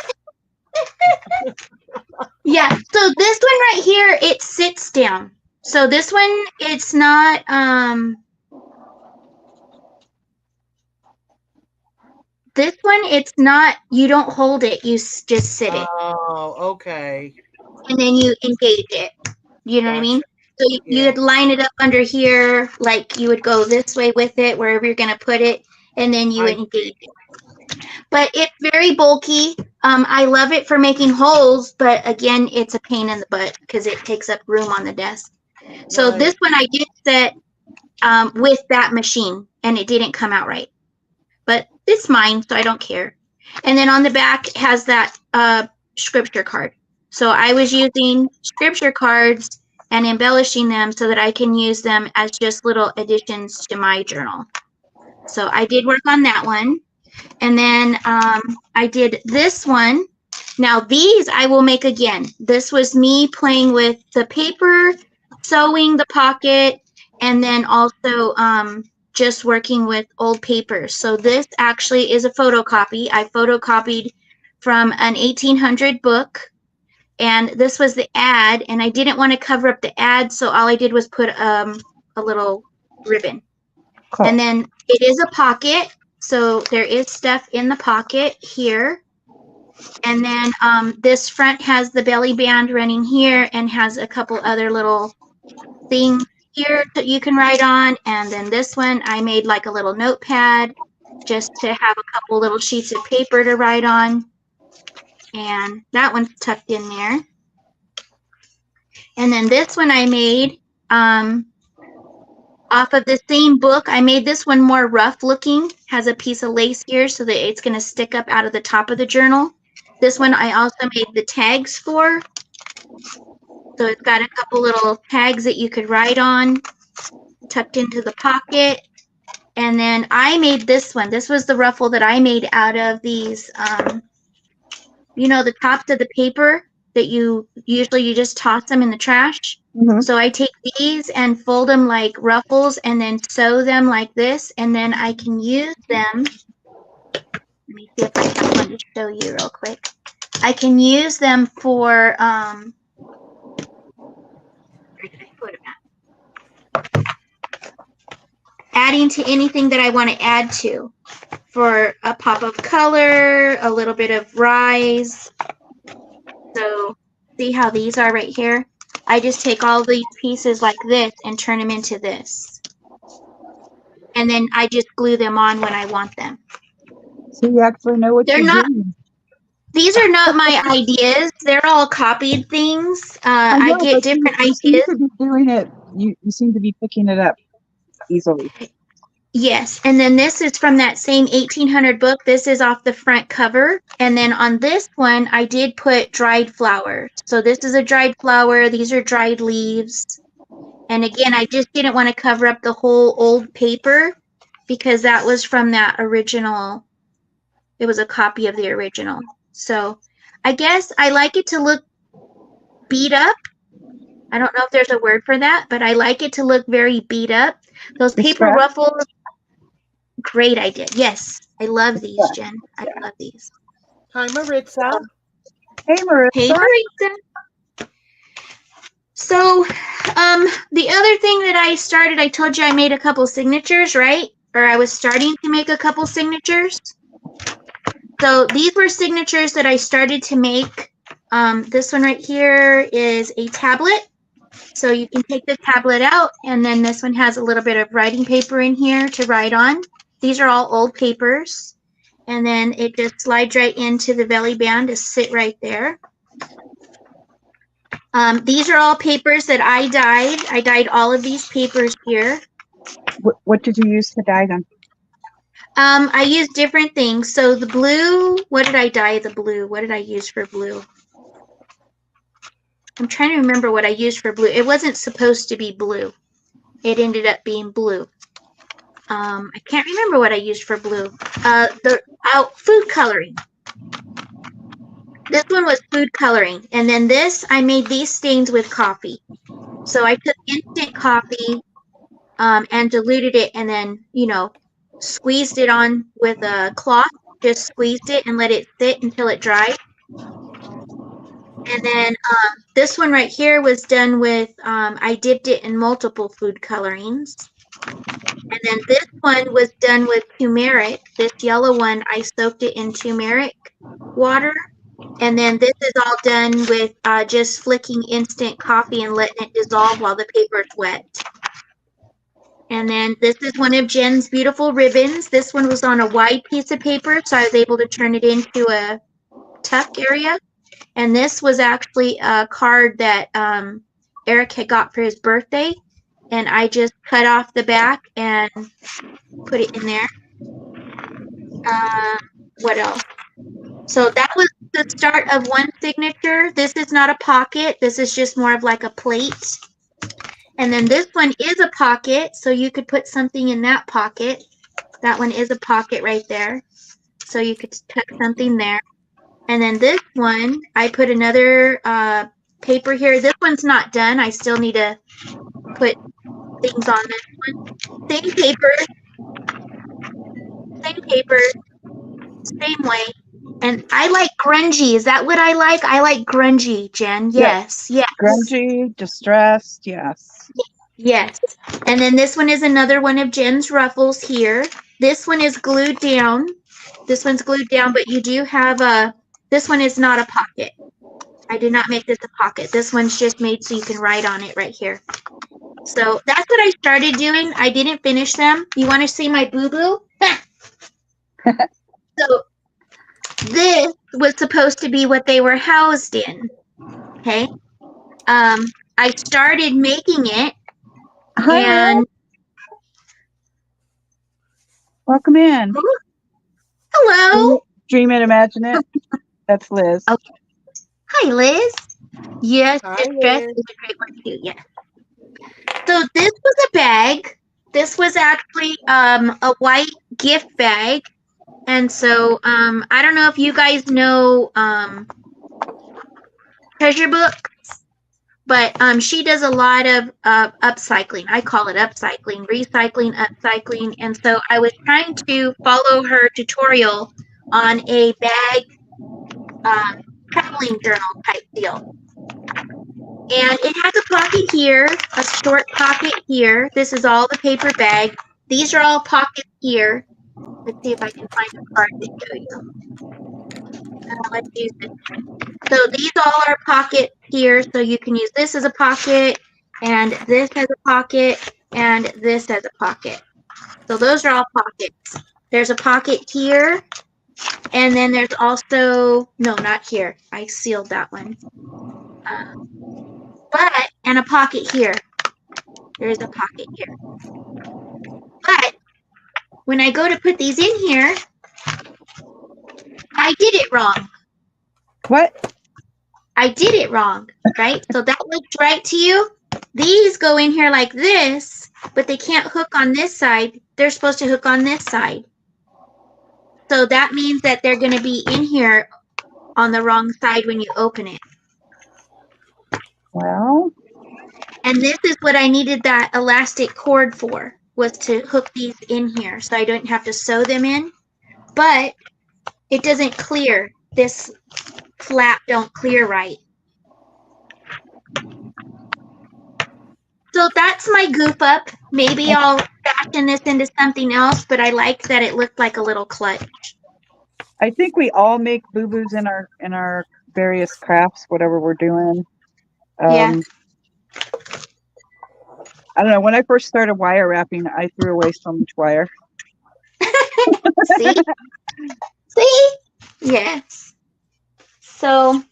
Speaker 3: Yeah. So this one right here, it sits down. So this one, it's not this one, it's not, you don't hold it, you just sit it.
Speaker 4: Oh, okay.
Speaker 3: And then you engage it. You know what I mean? So you would line it up under here, like you would go this way with it, wherever you're going to put it, and then you would engage it. But it's very bulky. I love it for making holes, but again, it's a pain in the butt because it takes up room on the desk. So this one I did set with that machine, and it didn't come out right. But it's mine, so I don't care. And then on the back has that scripture card. So I was using scripture cards and embellishing them so that I can use them as just little additions to my journal. So I did work on that one. And then I did this one. Now these I will make again. This was me playing with the paper, sewing the pocket, and then also just working with old papers. So this actually is a photocopy. I photocopied from an 1800 book. And this was the ad, and I didn't want to cover up the ad, so all I did was put a little ribbon. Cool. And then it is a pocket, so there is stuff in the pocket here. And then this front has the belly band running here and has a couple other little things here that you can write on. And then this one, I made like a little notepad just to have a couple little sheets of paper to write on. And that one's tucked in there. And then this one I made off of the same book. I made this one more rough looking, has a piece of lace here so that it's going to stick up out of the top of the journal. This one I also made the tags for. So it's got a couple little tags that you could write on, tucked into the pocket. And then I made this one. This was the ruffle that I made out of these you know, the tops of the paper that you just toss them in the trash. Mm-hmm. So I take these and fold them like ruffles and then sew them like this. And then I can use them. Let me see if I have one to show you real quick. I can use them for, where did I put them at? Adding to anything that I want to add to. For a pop of color, a little bit of rise. So see how these are right here? I just take all these pieces like this and turn them into this. And then I just glue them on when I want them.
Speaker 2: So you actually know what you're doing.
Speaker 3: These are not my ideas. They're all copied things. I get different ideas. You seem to be
Speaker 2: doing it. You seem to be picking it up easily.
Speaker 3: Yes, and then this is from that same 1800 book. This is off the front cover. And then on this one, I did put dried flowers. So this is a dried flower. These are dried leaves. And again, I just didn't want to cover up the whole old paper because that was from that original. It was a copy of the original. So I guess I like it to look beat up. I don't know if there's a word for that, but I like it to look very beat up. Those paper ruffles, great idea. Yes, I love these, Jen. I love these.
Speaker 4: Hi, Maritza.
Speaker 2: Hey, Marissa.
Speaker 3: Hey, Marissa. So, the other thing that I started, I told you I made a couple signatures, right? Or I was starting to make a couple signatures. So these were signatures that I started to make. This one right here is a tablet. So you can take the tablet out, and then this one has a little bit of writing paper in here to write on. These are all old papers. And then it just slides right into the belly band to sit right there. These are all papers that I dyed. I dyed all of these papers here.
Speaker 2: What did you use to dye them?
Speaker 3: I used different things. So the blue, what did I dye the blue? What did I use for blue? I'm trying to remember what I used for blue. It wasn't supposed to be blue. It ended up being blue. I can't remember what I used for blue. Food coloring. This one was food coloring. And then this, I made these stains with coffee. So I took instant coffee and diluted it and then, you know, squeezed it on with a cloth. Just squeezed it and let it sit until it dried. And then this one right here was done with, I dipped it in multiple food colorings. And then this one was done with turmeric. This yellow one, I soaked it in turmeric water. And then this is all done with just flicking instant coffee and letting it dissolve while the paper is wet. And then this is one of Jen's beautiful ribbons. This one was on a wide piece of paper, so I was able to turn it into a tuck area. And this was actually a card that Eric had got for his birthday. And I just cut off the back and put it in there. What else? So that was the start of one signature. This is not a pocket. This is just more of like a plate. And then this one is a pocket, so you could put something in that pocket. That one is a pocket right there. So you could tuck something there. And then this one, I put another paper here. This one's not done. I still need to put things on this one. Same paper. Same paper. Same way. And I like grungy. Is that what I like? I like grungy, Jen. Yes. Yes.
Speaker 2: Grungy, distressed, yes.
Speaker 3: Yes. And then this one is another one of Jen's ruffles here. This one is glued down. This one's glued down, but you do have a, this one is not a pocket. I did not make this a pocket. This one's just made so you can write on it right here. So that's what I started doing. I didn't finish them. You want to see my boo-boo? So this was supposed to be what they were housed in. Okay. I started making it.
Speaker 2: Hi,
Speaker 3: And
Speaker 2: welcome in.
Speaker 3: hello.
Speaker 2: Dream it, imagine it. That's Liz.
Speaker 3: Okay. Hi, Liz. Yes,
Speaker 4: Hi,
Speaker 3: this dress
Speaker 4: Liz.
Speaker 3: is a great one too. Yes. So this was a bag. This was actually a white gift bag. And so I don't know if you guys know Treasure Book, but she does a lot of upcycling. I call it upcycling, recycling, upcycling. And so I was trying to follow her tutorial on a bag traveling journal type deal. And it has a pocket here, a short pocket here. This is all the paper bag. These are all pockets here. Let's see if I can find a card to show you. Let's use this. So these all are pockets here. So you can use this as a pocket, and this as a pocket, and this as a pocket. So those are all pockets. There's a pocket here, and then there's also, no, not here. I sealed that one. And a pocket here. There's a pocket here. But when I go to put these in here, I did it wrong.
Speaker 2: What?
Speaker 3: I did it wrong, right? So that looks right to you. these go in here like this, but they can't hook on this side. They're supposed to hook on this side. So that means that they're going to be in here on the wrong side when you open it.
Speaker 2: Well,
Speaker 3: And this is what I needed that elastic cord for, was to hook these in here so I don't have to sew them in. But it doesn't clear. This flap don't clear right. So that's my goof up. Maybe I'll fashion this into something else, but I like that it looked like a little clutch.
Speaker 2: I think we all make boo-boos in our various crafts, whatever we're doing.
Speaker 3: Yeah.
Speaker 2: I don't know. When I first started wire wrapping, I threw away so much wire.
Speaker 3: See? See? Yes. So,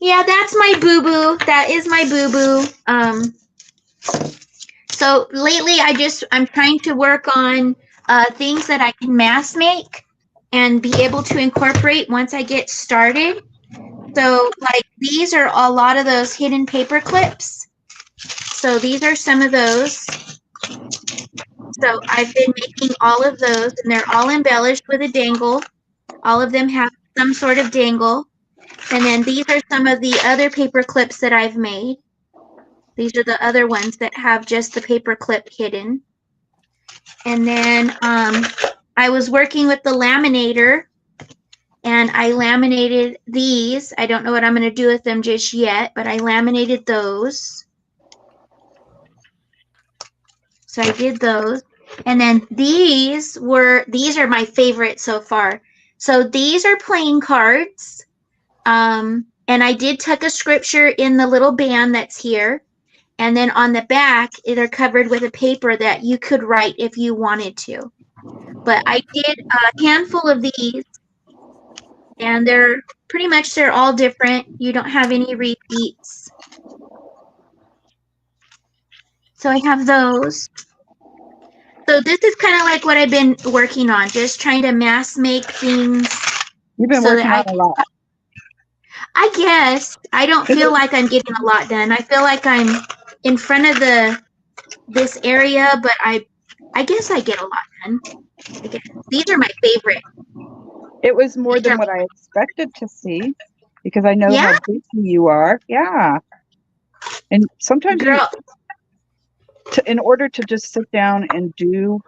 Speaker 3: yeah, that's my boo-boo. That is my boo-boo. So lately I'm trying to work on things that I can mass make and be able to incorporate once I get started. So like these are a lot of those hidden paper clips. So these are some of those. So I've been making all of those and they're all embellished with a dangle. All of them have some sort of dangle. And then these are some of the other paper clips that I've made. These are the other ones that have just the paper clip hidden. And then I was working with the laminator and I laminated these. I don't know what I'm going to do with them just yet, but I laminated those. So I did those. And then these are my favorite so far. So these are playing cards. And I did tuck a scripture in the little band that's here. And then on the back, they're covered with a paper that you could write if you wanted to. But I did a handful of these. And they're all different. You don't have any repeats. So I have those. So this is kind of like what I've been working on, just trying to mass make things.
Speaker 2: You've been working on a lot.
Speaker 3: I guess I don't feel like I'm getting a lot done. I feel like I'm in front of this area, but I guess I get a lot done. These are my favorite.
Speaker 2: It was more than what I expected to see because I know how busy you are. Yeah. And sometimes in order to just sit down and do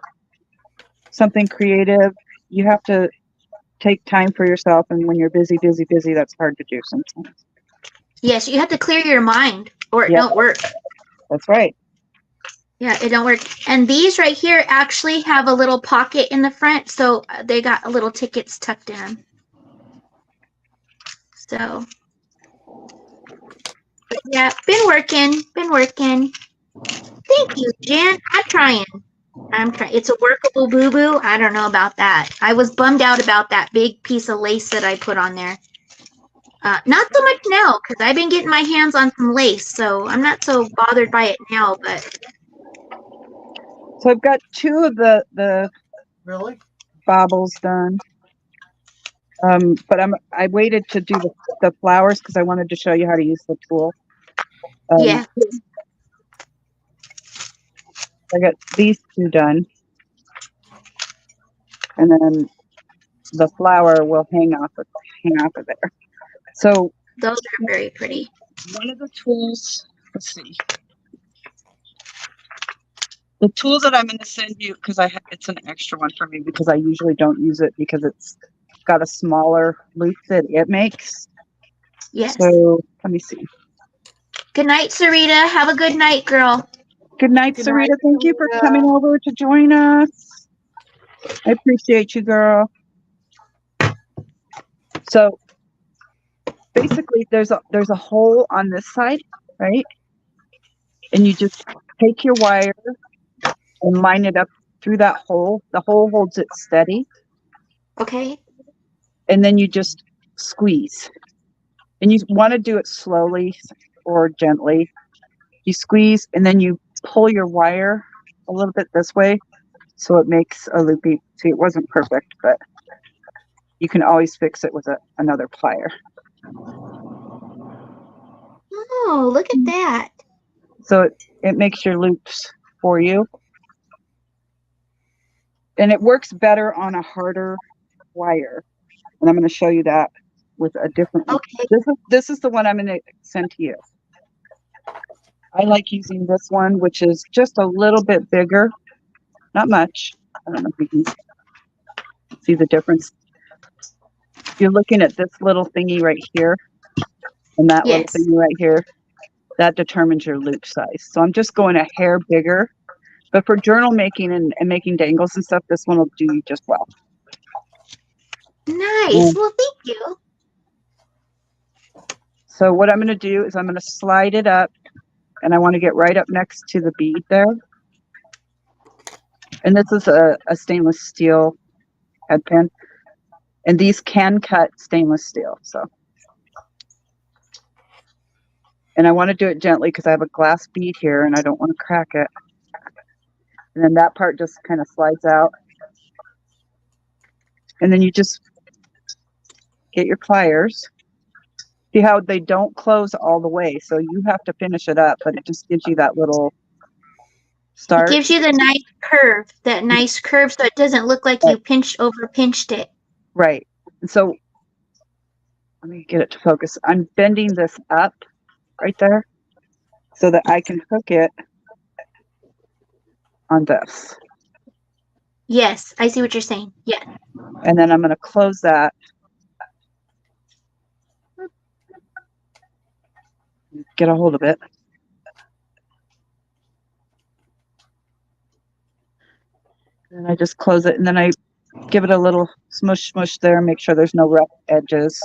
Speaker 2: something creative, you have to take time for yourself. And when you're busy, that's hard to do sometimes.
Speaker 3: Yes, you have to clear your mind or it don't work.
Speaker 2: That's right.
Speaker 3: Yeah, it don't work. And these right here actually have a little pocket in the front, so they got little tickets tucked in them. So, but yeah, been working. Thank you, Jen. I'm trying. It's a workable boo-boo. I don't know about that. I was bummed out about that big piece of lace that I put on there. Not so much now, because I've been getting my hands on some lace, so I'm not so bothered by it now, but...
Speaker 2: So I've got two of the baubles done. But I waited to do the flowers because I wanted to show you how to use the tool.
Speaker 3: Yeah.
Speaker 2: I got these two done. And then the flower will hang off of there. So
Speaker 3: those are very pretty.
Speaker 2: One of the tools, let's see. The tools that I'm going to send you, because it's an extra one for me because I usually don't use it because it's got a smaller loop that it makes.
Speaker 3: Yes.
Speaker 2: So let me see.
Speaker 3: Good night, Sarita. Have a good night, girl.
Speaker 2: Good night, Sarita. Thank you for coming over to join us. I appreciate you, girl. So basically, there's a hole on this side, right? And you just take your wire and line it up through that hole. The hole holds it steady.
Speaker 3: Okay.
Speaker 2: And then you just squeeze. And you want to do it slowly or gently. You squeeze and then you pull your wire a little bit this way so it makes a loopy. See, it wasn't perfect, but you can always fix it with another plier.
Speaker 3: Oh, look at that.
Speaker 2: So it makes your loops for you. And it works better on a harder wire. And I'm going to show you that with a different one.
Speaker 3: Okay.
Speaker 2: This is the one I'm going to send to you. I like using this one, which is just a little bit bigger. Not much. I don't know if you can see the difference. You're looking at this little thingy right here and that little
Speaker 3: Yes.
Speaker 2: thingy right here. That determines your loop size. So I'm just going a hair bigger. But for journal making and making dangles and stuff, this one will do you just well.
Speaker 3: Nice. Well, thank you.
Speaker 2: So what I'm going to do is I'm going to slide it up, and I want to get right up next to the bead there. And this is a stainless steel head pin. And these can cut stainless steel. So, and I want to do it gently because I have a glass bead here and I don't want to crack it. And then that part just kind of slides out. And then you just get your pliers. See how they don't close all the way. So you have to finish it up, but it just gives you that little start.
Speaker 3: It gives you the nice curve, that nice curve, so it doesn't look like you pinched it.
Speaker 2: Right. And so let me get it to focus. I'm bending this up right there so that I can hook it on this.
Speaker 3: Yes, I see what you're saying. Yeah.
Speaker 2: And then I'm going to close that. Get a hold of it. And I just close it, and then I give it a little smush there, make sure there's no rough edges.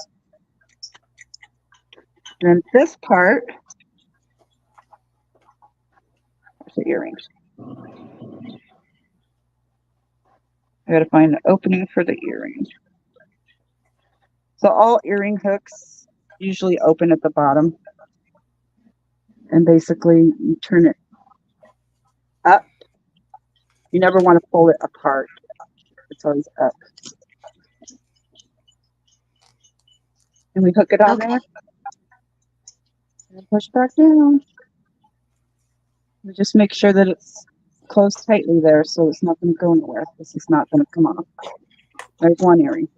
Speaker 2: And then this part, there's the earrings. I gotta find the opening for the earring. So all earring hooks usually open at the bottom. And basically you turn it up. You never want to pull it apart. It's always up. And we hook it on there. And push back down. We just make sure that it's closed tightly there so it's not going to go anywhere. This is not going to come off. There's one earring.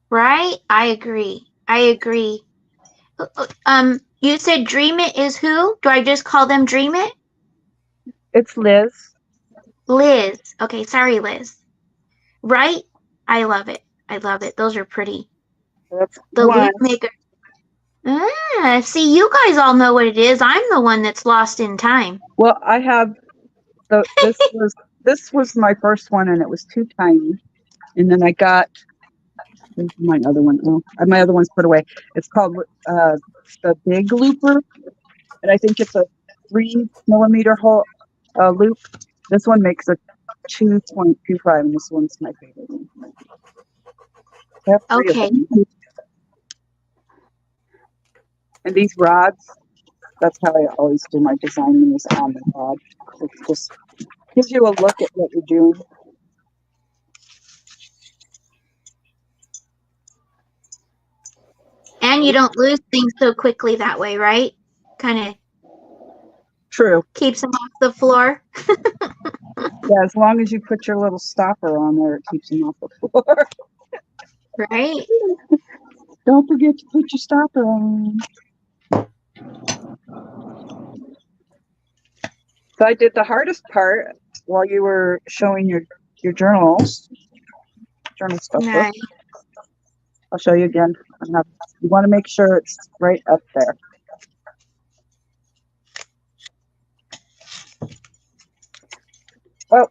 Speaker 3: Right? I agree. I agree. You said Dream It is who? Do I just call them Dream It?
Speaker 2: It's Liz.
Speaker 3: Liz. Okay, sorry, Liz. Right? I love it. I love it. Those are pretty.
Speaker 2: That's
Speaker 3: The
Speaker 2: one.
Speaker 3: loop maker. Ah, see, you guys all know what it is. I'm the one that's lost in time.
Speaker 2: Well, I have this was my first one, and it was too tiny. And then I got my other one. Oh, my other one's put away. It's called the Big Looper, and I think it's a 3mm hole loop. This one makes a 2.25, and this one's my favorite one. I have three of
Speaker 3: Okay.
Speaker 2: them. And these rods, that's how I always do my designing, is on the rod. It just gives you a look at what you're doing.
Speaker 3: And you don't lose things so quickly that way, right? Kind of
Speaker 2: True.
Speaker 3: keeps them off the floor.
Speaker 2: Yeah, as long as you put your little stopper on there, it keeps them off the floor.
Speaker 3: Right?
Speaker 2: Don't forget to put your stopper on. So I did the hardest part while you were showing your journal stuff.
Speaker 3: Nice.
Speaker 2: I'll show you again. You want to make sure it's right up there. Oh,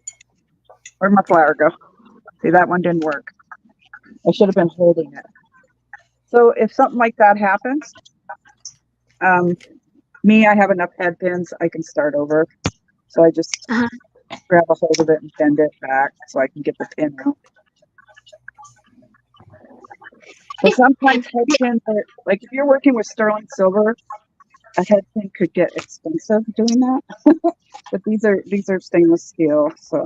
Speaker 2: where'd my flower go? See, that one didn't work. I should have been holding it. So if something like that happens, I have enough head pins, I can start over. So I just grab a hold of it and bend it back so I can get the pin out. But sometimes head pins are, like if you're working with sterling silver, a head pin could get expensive doing that. But these are stainless steel, so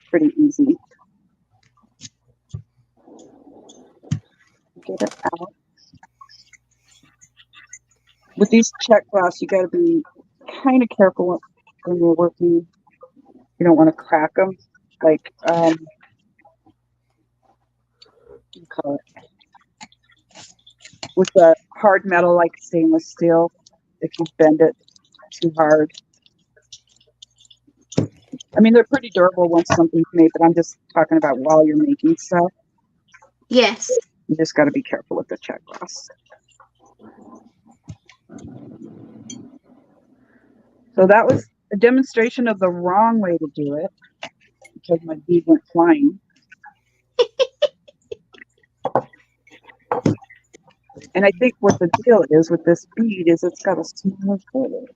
Speaker 2: pretty easy. Get it out. With these check glass, you got to be kind of careful when you're working. You don't want to crack them. Like, what do you call it? With the hard metal, like stainless steel, if you bend it too hard. I mean, they're pretty durable once something's made, but I'm just talking about while you're making stuff.
Speaker 3: Yes.
Speaker 2: You just got to be careful with the check glass. So that was a demonstration of the wrong way to do it because my bead went flying. And I think what the deal is with this bead is it's got a smaller hole.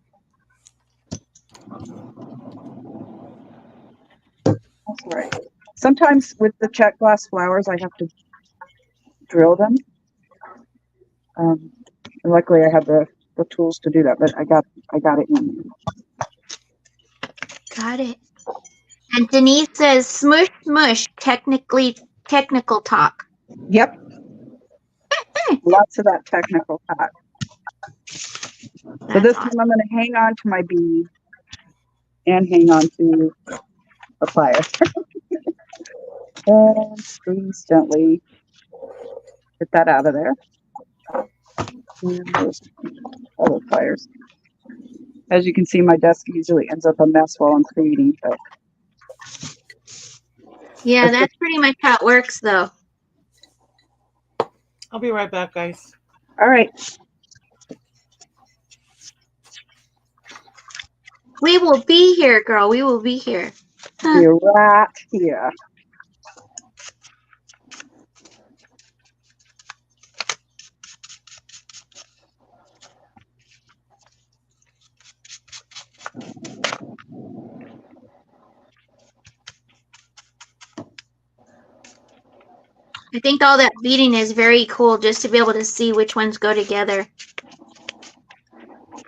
Speaker 2: That's right. Sometimes with the check glass flowers, I have to drill them. And luckily, I have the tools to do that, but I got it in.
Speaker 3: Got it. And Denise says, smush, smush, technical talk.
Speaker 2: Yep. Lots of that technical talk. So this time I'm going to hang on to my bead and hang on to a plier. And squeeze gently. Get that out of there. And those other pliers. As you can see, my desk usually ends up a mess while I'm creating. But
Speaker 3: yeah, that's pretty much how it works, though.
Speaker 4: I'll be right back, guys.
Speaker 2: All right.
Speaker 3: We will be here, girl. We will be here.
Speaker 2: You're right here.
Speaker 3: I think all that beading is very cool just to be able to see which ones go together.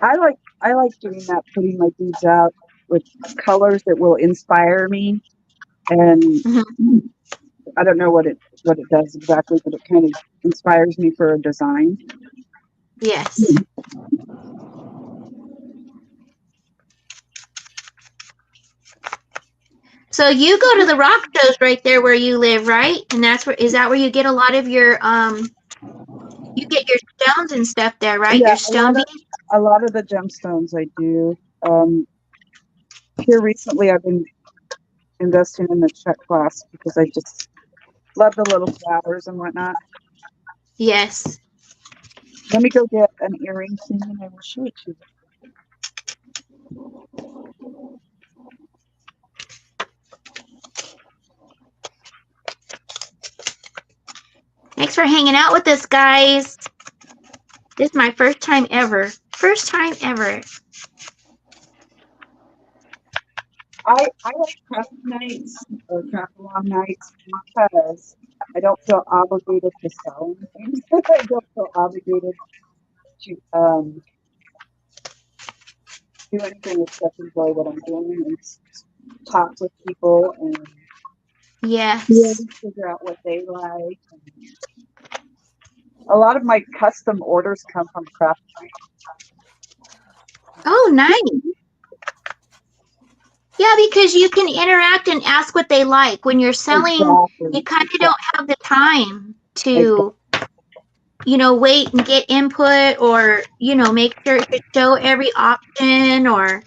Speaker 2: I like doing that, putting my beads out with colors that will inspire me. And I don't know what it does exactly, but it kind of inspires me for a design.
Speaker 3: Yes. So you go to the rock shows right there where you live, right? And is that where you get a lot of your you get your stones and stuff there, right?
Speaker 2: Yeah,
Speaker 3: Your stone beads?
Speaker 2: a lot of the gemstones I do. Here recently I've been investing in the check glass because I just love the little flowers and whatnot.
Speaker 3: Yes.
Speaker 2: Let me go get an earring thing and I will show it to you.
Speaker 3: Thanks for hanging out with us, guys. This is my first time ever. First time ever.
Speaker 2: I like craft nights or craft along nights because I don't feel obligated to sell anything. I don't feel obligated to do anything except enjoy what I'm doing and talk with people and
Speaker 3: Yes.
Speaker 2: figure out what they like. A lot of my custom orders come from craft nights.
Speaker 3: Oh, nice. Yeah, because you can interact and ask what they like. When you're selling, you kind of don't have the time to, wait and get input or, make sure to show every option or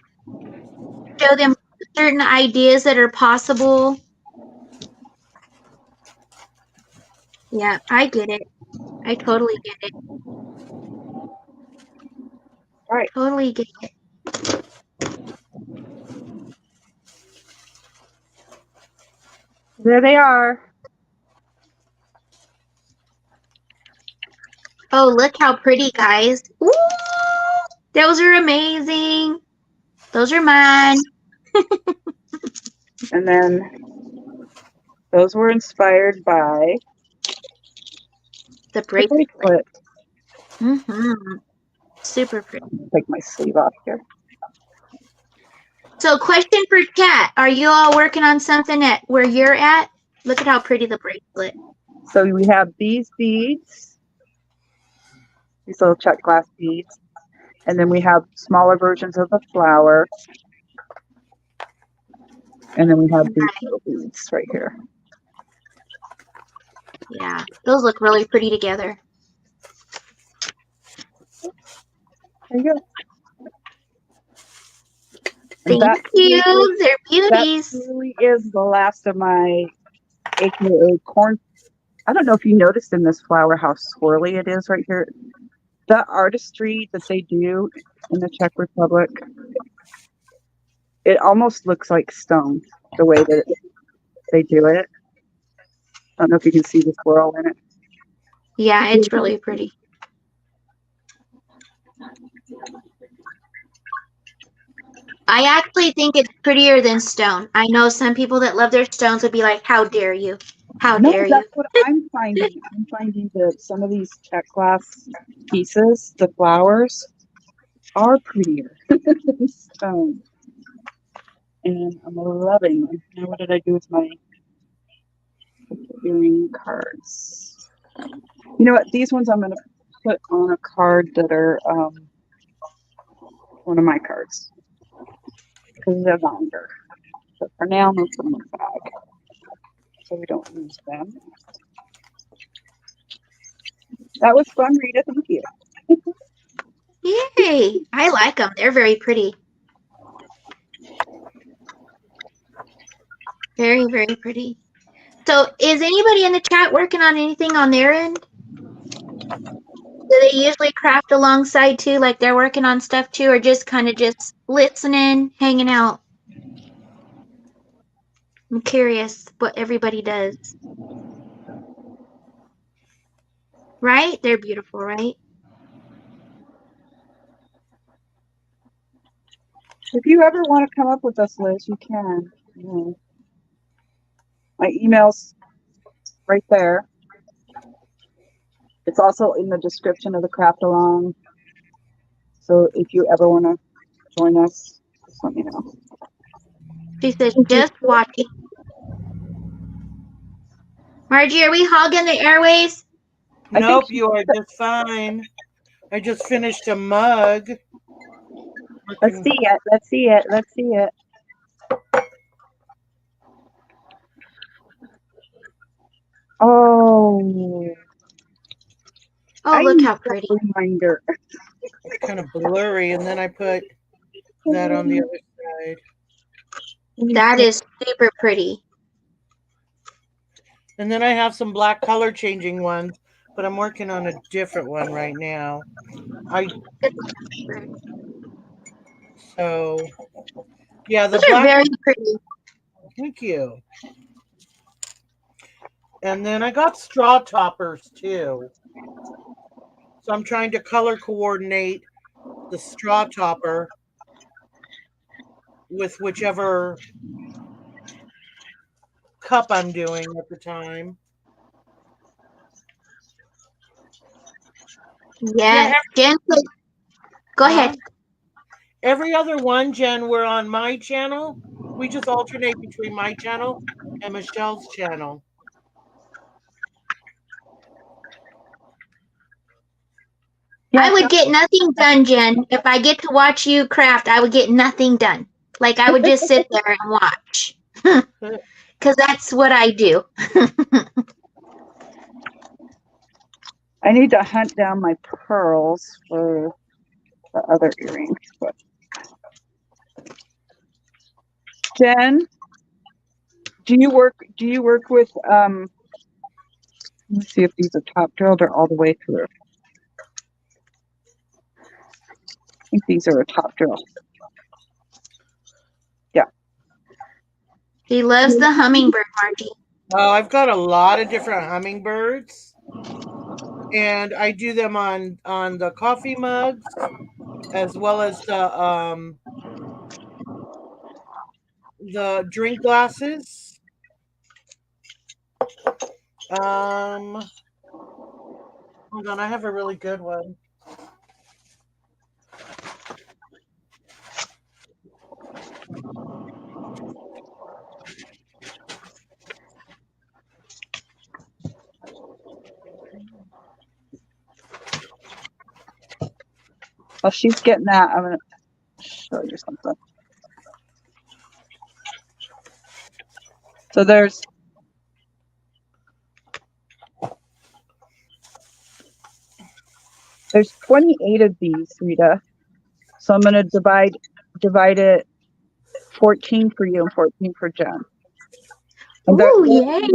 Speaker 3: show them certain ideas that are possible. Yeah, I get it. I totally get it.
Speaker 2: All right.
Speaker 3: Totally get it.
Speaker 2: There they are.
Speaker 3: Oh, look how pretty, guys. Ooh, those are amazing. Those are mine.
Speaker 2: And then those were inspired by
Speaker 3: The bracelet.
Speaker 2: bracelet.
Speaker 3: Super pretty.
Speaker 2: Take my sleeve off here.
Speaker 3: So, question for chat. Are you all working on something at where you're at? Look at how pretty the bracelet.
Speaker 2: So we have these beads, these little check glass beads. And then we have smaller versions of the flower. And then we have these little beads right here.
Speaker 3: Yeah, those look really pretty together.
Speaker 2: There you go. And
Speaker 3: Thank you. They're beauties.
Speaker 2: that really is the last of my AKA corn. I don't know if you noticed in this flower how swirly it is right here. The artistry that they do in the Czech Republic, it almost looks like stone, the way that they do it. I don't know if you can see the swirl in it.
Speaker 3: Yeah, it's really pretty. I actually think it's prettier than stone. I know some people that love their stones would be like, how dare you? How
Speaker 2: No,
Speaker 3: dare you?
Speaker 2: that's what I'm finding. I'm finding that some of these Czech glass pieces, the flowers, are prettier than stone. And I'm loving them. Now, what did I do with my earring cards? You know what? These ones I'm going to put on a card that are one of my cards because they're longer. But for now, I'm going to put them in the bag so we don't lose them. That was fun, Rita. Thank you.
Speaker 3: Yay! I like them. They're very pretty. Very, very pretty. So, is anybody in the chat working on anything on their end? Do they usually craft alongside too, like they're working on stuff too, or just kind of just listening, hanging out? I'm curious what everybody does. Right? They're beautiful, right?
Speaker 2: If you ever want to come up with us, Liz, you can. Yeah. My email's right there. It's also in the description of the craft along. So if you ever want to join us, just let me know.
Speaker 3: She says, just watching. Margie, are we hogging the airways?
Speaker 4: Nope, you are just fine. I just finished a mug.
Speaker 2: Let's see it. Let's see it. Let's see it. Oh.
Speaker 3: Oh, look how pretty.
Speaker 2: Reminder.
Speaker 4: It's kind of blurry, and then I put that on the other side.
Speaker 3: That is super pretty.
Speaker 4: And then I have some black color changing ones, but I'm working on a different one right now. So yeah, the
Speaker 3: Those are
Speaker 4: black.
Speaker 3: very pretty.
Speaker 4: Thank you. And then I got straw toppers too. So I'm trying to color coordinate the straw topper with whichever cup I'm doing at the time.
Speaker 3: Yes. Jen, go ahead.
Speaker 4: Every other one, Jen, we're on my channel. We just alternate between my channel and Michelle's channel.
Speaker 3: I would get nothing done, Jen. If I get to watch you craft, I would get nothing done. Like I would just sit there and watch. Because that's what I do.
Speaker 2: I need to hunt down my pearls for the other earrings. But Jen, do you work with let's see if these are top drilled or all the way through. I think these are a top drill. Yeah.
Speaker 3: He loves the hummingbird, Margie.
Speaker 4: Oh, I've got a lot of different hummingbirds. And I do them on the coffee mugs as well as the drink glasses. Hold on, I have a really good one.
Speaker 2: While she's getting that, I'm going to show you something. So there's 28 of these, Rita. So I'm going to divide it 14 for you and 14 for Jen. And
Speaker 3: Ooh, yay.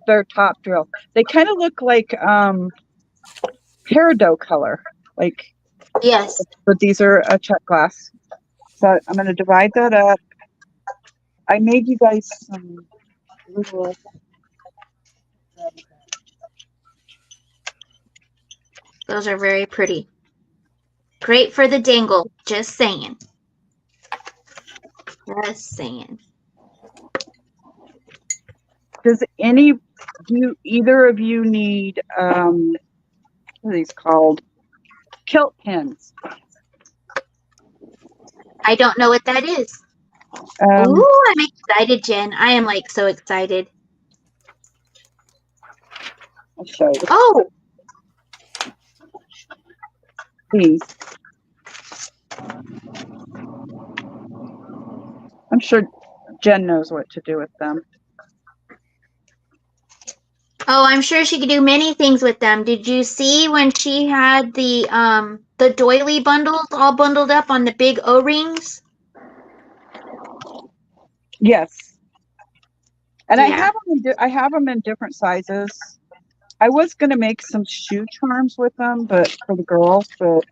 Speaker 2: they're top drill. They kind of look like peridot color, like,
Speaker 3: Yes.
Speaker 2: but these are a check glass. So I'm going to divide that up. I made you guys some little.
Speaker 3: Those are very pretty. Great for the dangle. Just saying. Just saying.
Speaker 2: Does either of you need what are these called? Kilt pins.
Speaker 3: I don't know what that is. Ooh, I'm excited, Jen. I am like so excited.
Speaker 2: I'll show you.
Speaker 3: Oh,
Speaker 2: These. I'm sure Jen knows what to do with them.
Speaker 3: I'm sure she could do many things with them. Did you see when she had the doily bundles all bundled up on the big O-rings?
Speaker 2: Yes. And
Speaker 3: Yeah.
Speaker 2: I have them in different sizes. I was going to make some shoe charms with them, but for the girls, but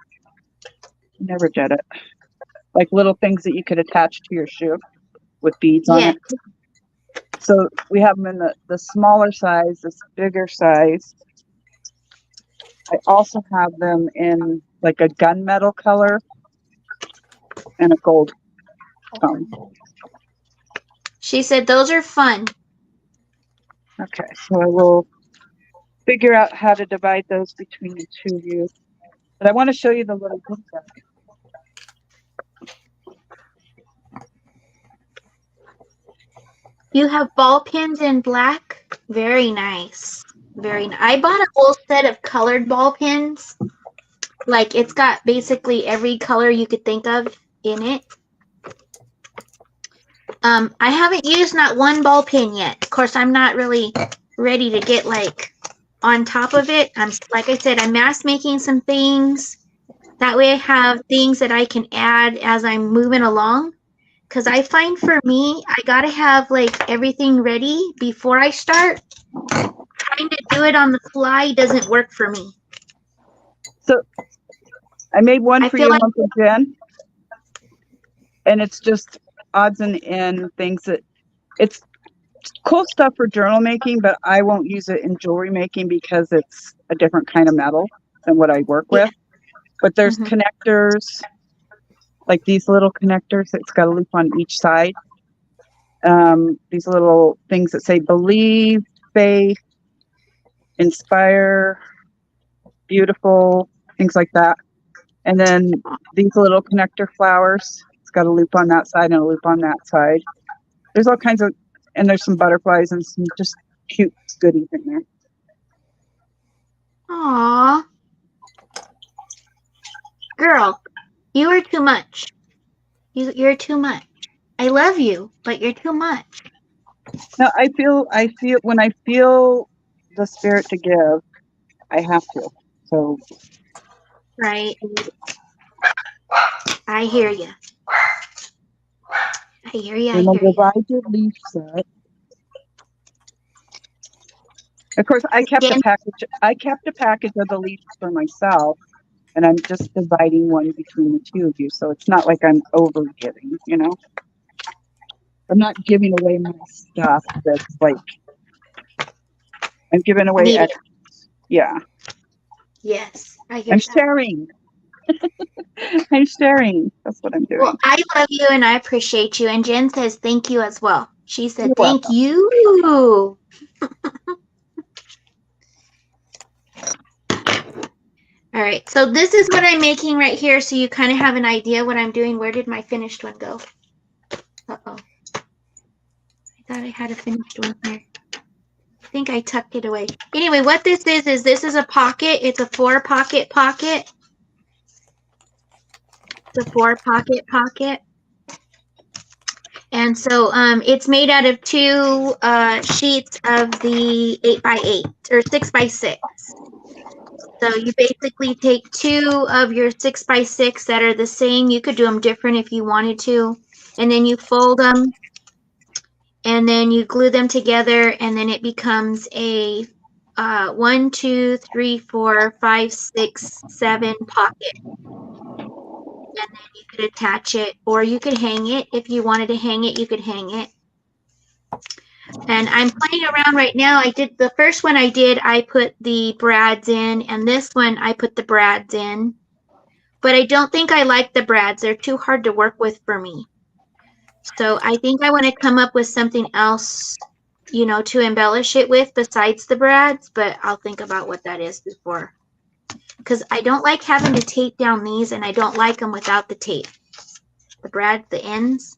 Speaker 2: I never did it. Like little things that you could attach to your shoe with beads on it. So we have them in the smaller size, this bigger size. I also have them in like a gunmetal color and a gold tone.
Speaker 3: She said those are fun.
Speaker 2: Okay, so I will figure out how to divide those between the two of you. But I want to show you the little book.
Speaker 3: You have ball pins in black? Very nice. Very nice. I bought a whole set of colored ball pins. Like it's got basically every color you could think of in it. I haven't used not one ball pin yet. Of course, I'm not really ready to get like on top of it. Like I said, I'm mass making some things. That way I have things that I can add as I'm moving along. Because I find for me, I got to have like everything ready before I start. Trying to do it on the fly doesn't work for me.
Speaker 2: So I made one for you, one for Jen. And it's just odds and ends, things that it's cool stuff for journal making, but I won't use it in jewelry making because it's a different kind of metal than what I work with. But there's connectors, like these little connectors. It's got a loop on each side. These little things that say believe, faith, inspire, beautiful, things like that. And then these little connector flowers. It's got a loop on that side and a loop on that side. There's all kinds of, and there's some butterflies and some just cute goodies in there.
Speaker 3: Aww. Girl, you are too much. You're too much. I love you, but you're too much.
Speaker 2: No, I feel when I feel the spirit to give, I have to. So.
Speaker 3: Right. I hear you. I hear you.
Speaker 2: And I'll divide your leaf set. Of course, I kept a package. I kept a package of the leaves for myself, and I'm just dividing one between the two of you. So it's not like I'm over giving, you know. I'm not giving away my stuff. That's like I'm giving away. Yeah.
Speaker 3: Yes, I hear
Speaker 2: I'm
Speaker 3: that.
Speaker 2: sharing. I'm sharing. That's what I'm doing.
Speaker 3: Well, I love you and I appreciate you. And Jen says thank you as well. She said
Speaker 2: You're
Speaker 3: thank
Speaker 2: welcome.
Speaker 3: you. All right, so this is what I'm making right here, so you kind of have an idea what I'm doing. Where did my finished one go? Uh-oh. I thought I had a finished one here. I think I tucked it away. Anyway, what this is this is a pocket. It's a 4-pocket pocket. the 4 pocket. And so it's made out of 2 sheets of the 8x8 or 6x6. So you basically take 2 of your 6x6 that are the same. You could do them different if you wanted to. And then you fold them and then you glue them together and then it becomes a 1, 2, 3, 4, 5, 6, 7 pocket. And then you could attach it or you could hang it. If you wanted to hang it, you could hang it. And I'm playing around right now. I did the first one I put the brads in, and this one I put the brads in. But I don't think I like the brads. They're too hard to work with for me. So I think I want to come up with something else, you know, to embellish it with besides the brads, but I'll think about what that is before. Because I don't like having to tape down these, and I don't like them without the tape. The brad, the ends.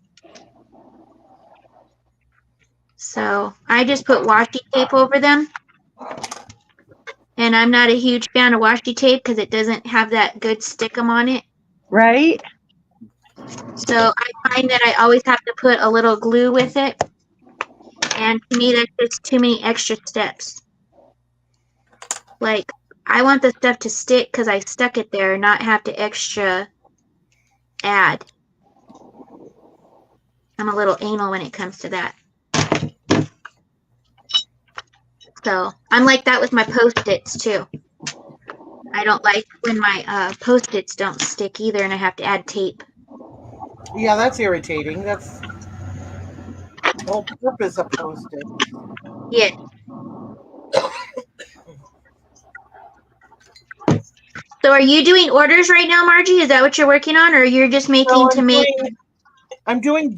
Speaker 3: So I just put washi tape over them. And I'm not a huge fan of washi tape because it doesn't have that good stickum on it.
Speaker 2: Right?
Speaker 3: So I find that I always have to put a little glue with it. And to me, that's just too many extra steps. Like, I want the stuff to stick because I stuck it there, not have to extra add. I'm a little anal when it comes to that. So I'm like that with my Post-its too. I don't like when my Post-its don't stick either and I have to add tape.
Speaker 4: Yeah, that's irritating. That's the whole purpose of Post-it.
Speaker 3: Yeah. So are you doing orders right now, Margie? Is that what you're working on, or you're just making
Speaker 4: No,
Speaker 3: to make?
Speaker 4: I'm doing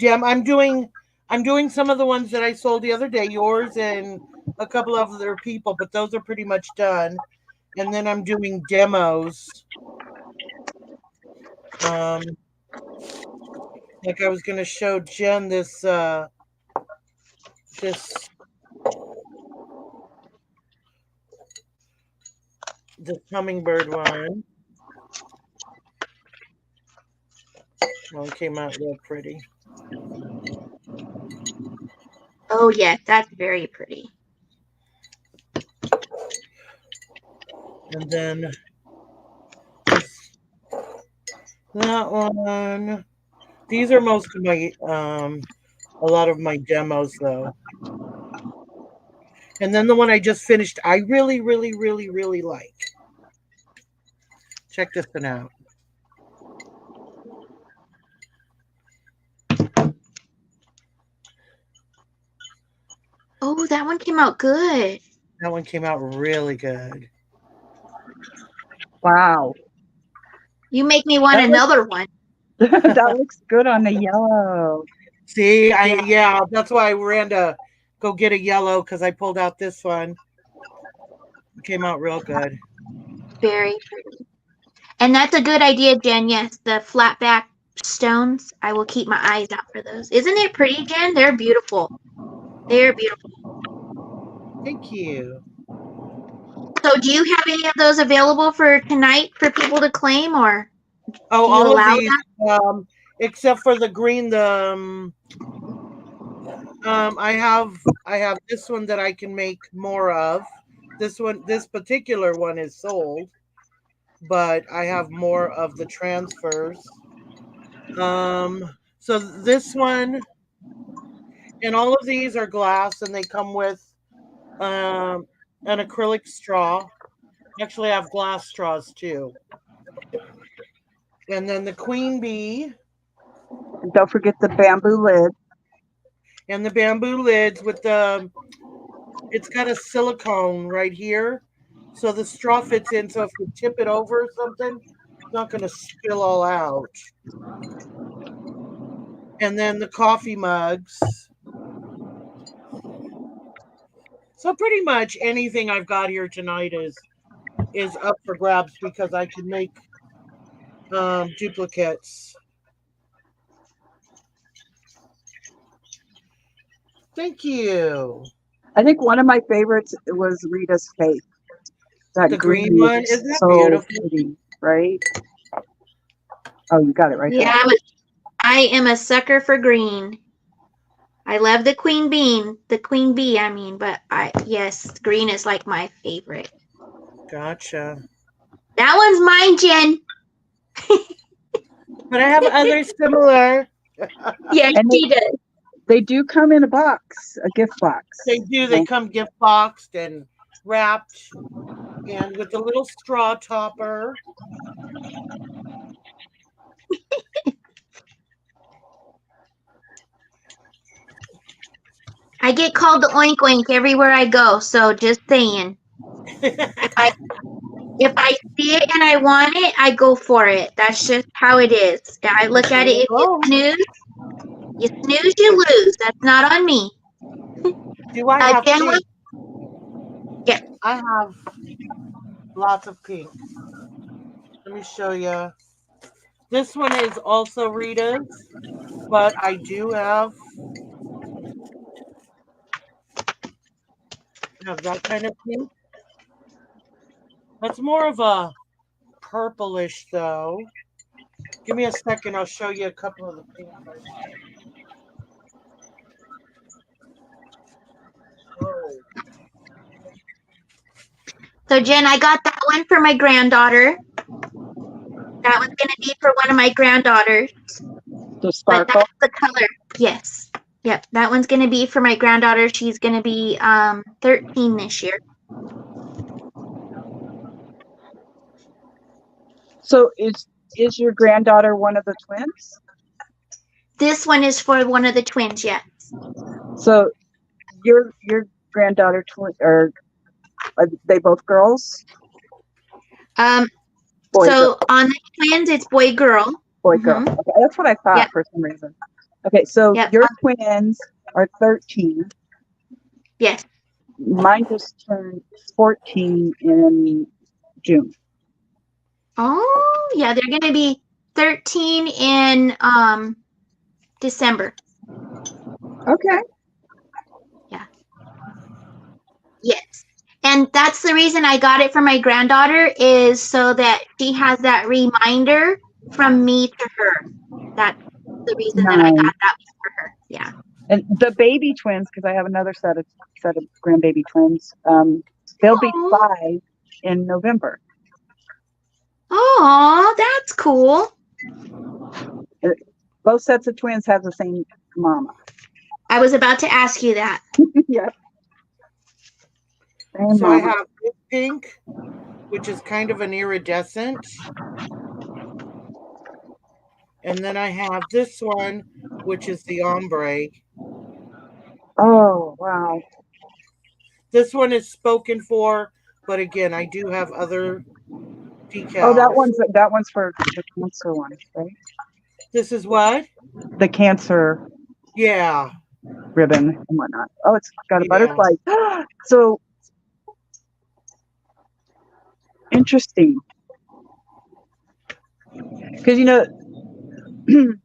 Speaker 4: some of the ones that I sold the other day, yours and a couple of other people, but those are pretty much done. And then I'm doing demos. Like I was going to show Jen this hummingbird one. Well, it came out real pretty.
Speaker 3: Oh yes, that's very pretty.
Speaker 4: And then that one. These are most of my a lot of my demos though. And then the one I just finished, I really, really, really, really like. Check this one out.
Speaker 3: Oh, that one came out good.
Speaker 4: That one came out really good.
Speaker 2: Wow.
Speaker 3: You make me want another one.
Speaker 2: That looks good on the yellow.
Speaker 4: See, yeah, that's why I ran to go get a yellow because I pulled out this one. It came out real good.
Speaker 3: Very pretty. And that's a good idea, Jen. Yes, the flat back stones. I will keep my eyes out for those. Isn't it pretty, Jen? They're beautiful. They're beautiful.
Speaker 4: Thank you.
Speaker 3: So do you have any of those available for tonight for people to claim, or
Speaker 4: Oh,
Speaker 3: do you
Speaker 4: all
Speaker 3: allow
Speaker 4: of these,
Speaker 3: that?
Speaker 4: except for the green, I have this one that I can make more of. This particular one is sold, but I have more of the transfers. So this one and all of these are glass, and they come with an acrylic straw. Actually, I have glass straws too. And then the queen bee.
Speaker 2: And don't forget the bamboo lid.
Speaker 4: And the bamboo lids with it's got a silicone right here. So the straw fits in. So if you tip it over or something, it's not going to spill all out. And then the coffee mugs. So pretty much anything I've got here tonight is up for grabs because I can make duplicates. Thank you.
Speaker 2: I think one of my favorites was Rita's cake. That
Speaker 4: The green one,
Speaker 2: is
Speaker 4: isn't that
Speaker 2: so
Speaker 4: beautiful?
Speaker 2: pretty, right? Oh, you got it right
Speaker 3: Yeah, I am a sucker for green. I love the queen bean, the queen bee, I mean, but yes, green is like my favorite.
Speaker 4: Gotcha.
Speaker 3: That one's mine, Jen.
Speaker 4: But I have others similar.
Speaker 3: Yes,
Speaker 2: And
Speaker 3: she does.
Speaker 2: they do come in a box, a gift box.
Speaker 4: They do. They come gift boxed and wrapped, and with a little straw topper.
Speaker 3: I get called the oink oink everywhere I go, so just saying. If I see it and I want it, I go for it. That's just how it is. I look at it. If you snooze, you lose. That's not on me.
Speaker 4: Do I have
Speaker 3: Jen,
Speaker 4: pink?
Speaker 3: yeah.
Speaker 4: I have lots of pink. Let me show you. This one is also Rita's, but I do have that kind of pink. That's more of a purplish, though. Give me a second. I'll show you a couple of the pink. Oh.
Speaker 3: So Jen, I got that one for my granddaughter. That one's gonna be for one of my granddaughters.
Speaker 2: The
Speaker 3: But
Speaker 2: sparkle.
Speaker 3: that's the color. Yes. Yep. That one's gonna be for my granddaughter. She's gonna be 13 this year.
Speaker 2: So is your granddaughter one of the twins?
Speaker 3: This one is for one of the twins, yes.
Speaker 2: So your granddaughter twin, or are they both girls? Boy,
Speaker 3: So
Speaker 2: girl.
Speaker 3: on the twins, it's boy girl.
Speaker 2: Boy, girl.
Speaker 3: Mhm.
Speaker 2: Okay, that's what I thought
Speaker 3: Yep.
Speaker 2: for some reason. Okay, so
Speaker 3: Yep.
Speaker 2: your twins are 13.
Speaker 3: Yes.
Speaker 2: Mine just turned 14 in June.
Speaker 3: Oh, yeah, they're gonna be 13 in December.
Speaker 2: Okay.
Speaker 3: Yes. And that's the reason I got it for my granddaughter, is so that she has that reminder from me to her. That's the reason that I got
Speaker 2: Nice.
Speaker 3: that one for her. Yeah.
Speaker 2: And the baby twins, because I have another set of grandbaby twins. They'll be
Speaker 3: Aw.
Speaker 2: 5 in November.
Speaker 3: Oh, that's cool.
Speaker 2: Both sets of twins have the same mama.
Speaker 3: I was about to ask you that.
Speaker 2: Yep. Same
Speaker 4: So I
Speaker 2: mama.
Speaker 4: have this pink, which is kind of an iridescent. And then I have this one, which is the ombre.
Speaker 2: Oh, wow.
Speaker 4: This one is spoken for, but again, I do have other decals.
Speaker 2: Oh, that one's for the cancer one, right?
Speaker 4: This is what?
Speaker 2: The cancer
Speaker 4: Yeah.
Speaker 2: ribbon and whatnot. Oh, it's got a
Speaker 4: Yeah.
Speaker 2: butterfly. So interesting. Because
Speaker 4: And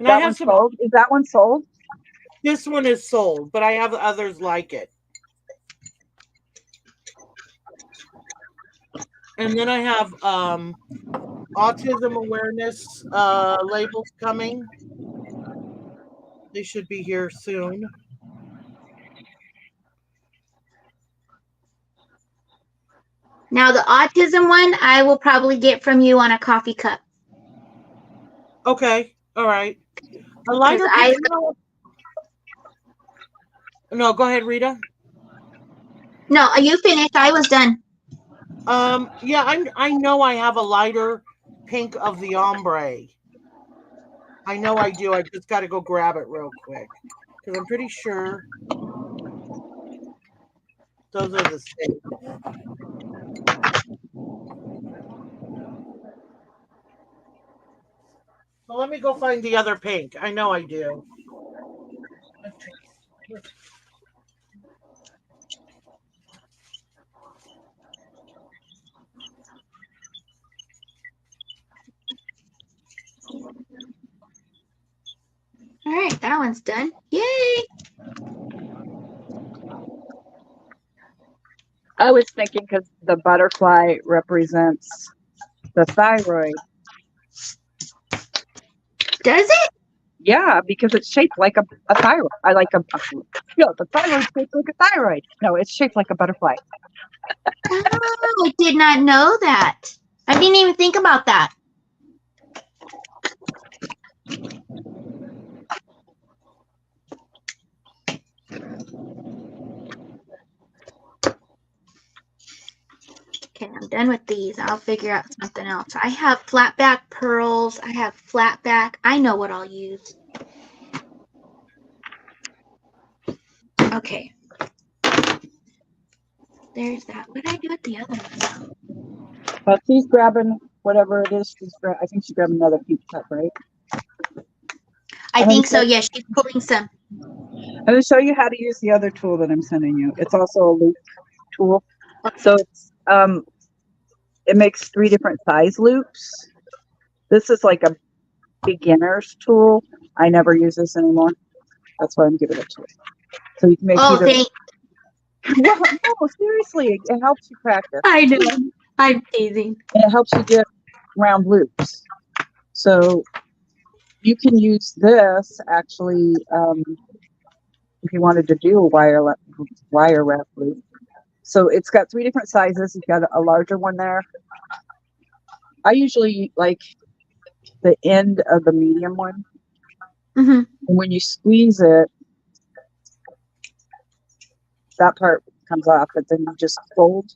Speaker 4: I
Speaker 2: that
Speaker 4: have
Speaker 2: one's
Speaker 4: some.
Speaker 2: sold. Is that one sold?
Speaker 4: This one is sold, but I have others like it. And then I have autism awareness labels coming. They should be here soon.
Speaker 3: Now, the autism one, I will probably get from you on a coffee cup.
Speaker 4: Okay. All right. A lighter pink. No, go ahead, Rita.
Speaker 3: No, you finished. I was done.
Speaker 4: Yeah, I know I have a lighter pink of the ombre. I know I do. I just got to go grab it real quick because I'm pretty sure those are the same. So let me go find the other pink. I know I do.
Speaker 3: All right, that one's done. Yay!
Speaker 2: I was thinking because the butterfly represents the thyroid,
Speaker 3: Does it?
Speaker 2: Yeah, because it's shaped like a thyroid. I like the thyroid shaped like a thyroid. No, it's shaped like a butterfly.
Speaker 3: Oh, I did not know that. I didn't even think about that. Okay, I'm done with these. I'll figure out something else. I have flat back pearls. I have flat back. I know what I'll use. Okay. There's that. What did I do with the other one?
Speaker 2: But she's grabbing whatever it is. I think she's grabbing another peach cup, right?
Speaker 3: I think so. Yeah, she's pulling some.
Speaker 2: I'm going to show you how to use the other tool that I'm sending you. It's also a loop tool. So it's, it makes 3 different size loops. This is like a beginner's tool. I never use this anymore. That's why I'm giving it to you. So you can make
Speaker 3: Oh,
Speaker 2: either.
Speaker 3: thank.
Speaker 2: No, seriously, it helps you practice.
Speaker 3: I know. I'm teasing.
Speaker 2: And it helps you get round loops. So you can use this actually if you wanted to do a wire wrap loop. So it's got 3 different sizes. You've got a larger one there. I usually like the end of the medium one.
Speaker 3: Mm-hmm.
Speaker 2: And when you squeeze it, that part comes off, but then you just fold.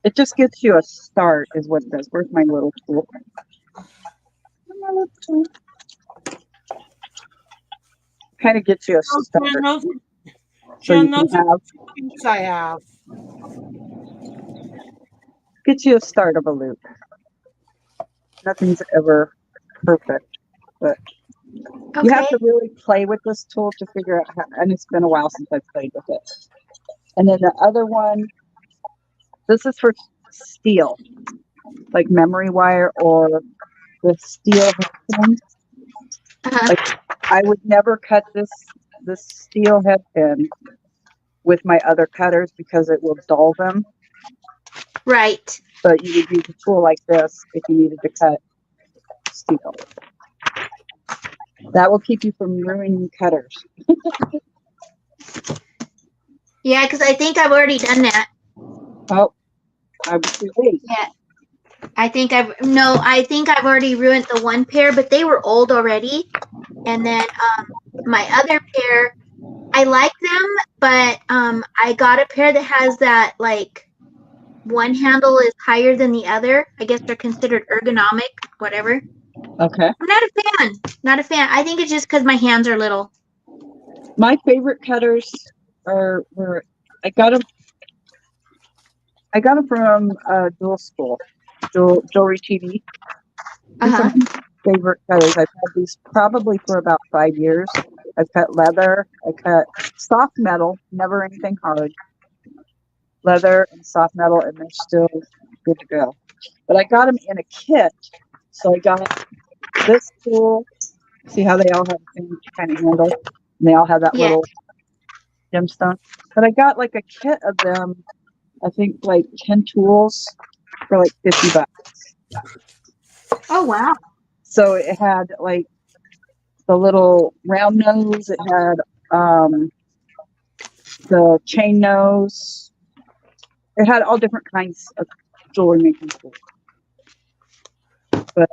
Speaker 2: It just gets you a start, is what it does. Where's my little tool? Kind of gets you a start. So you can have,
Speaker 4: I have.
Speaker 2: gets you a start of a loop. Nothing's ever perfect, but
Speaker 3: Okay.
Speaker 2: you have to really play with this tool to figure out how, and it's been a while since I've played with it. And then the other one, this is for steel, like memory wire or the steel head pin. Like I would never cut this steel head pin with my other cutters because it will dull them.
Speaker 3: Right.
Speaker 2: But you would use a tool like this if you needed to cut steel. That will keep you from ruining cutters.
Speaker 3: Yeah, because I think I've already done that.
Speaker 2: Oh, I was too late.
Speaker 3: Yeah. I think I've already ruined the one pair, but they were old already. And then my other pair, I like them, but I got a pair that has that like one handle is higher than the other. I guess they're considered ergonomic, whatever.
Speaker 2: Okay.
Speaker 3: I'm not a fan. Not a fan. I think it's just because my hands are little.
Speaker 2: My favorite cutters were I got them from Jewel School, Jewelry TV. These are my favorite cutters. I've had these probably for about 5 years. I've cut leather. I cut soft metal, never anything hard. Leather and soft metal, and they're still good to go. But I got them in a kit. So I got this tool. See how they all have the same kind of handle? And they all have that little gemstone. But I got like a kit of them, I think like 10 tools for like $50.
Speaker 3: Oh, wow.
Speaker 2: So it had like the little round nose. It had the chain nose. It had all different kinds of jewelry making tools. But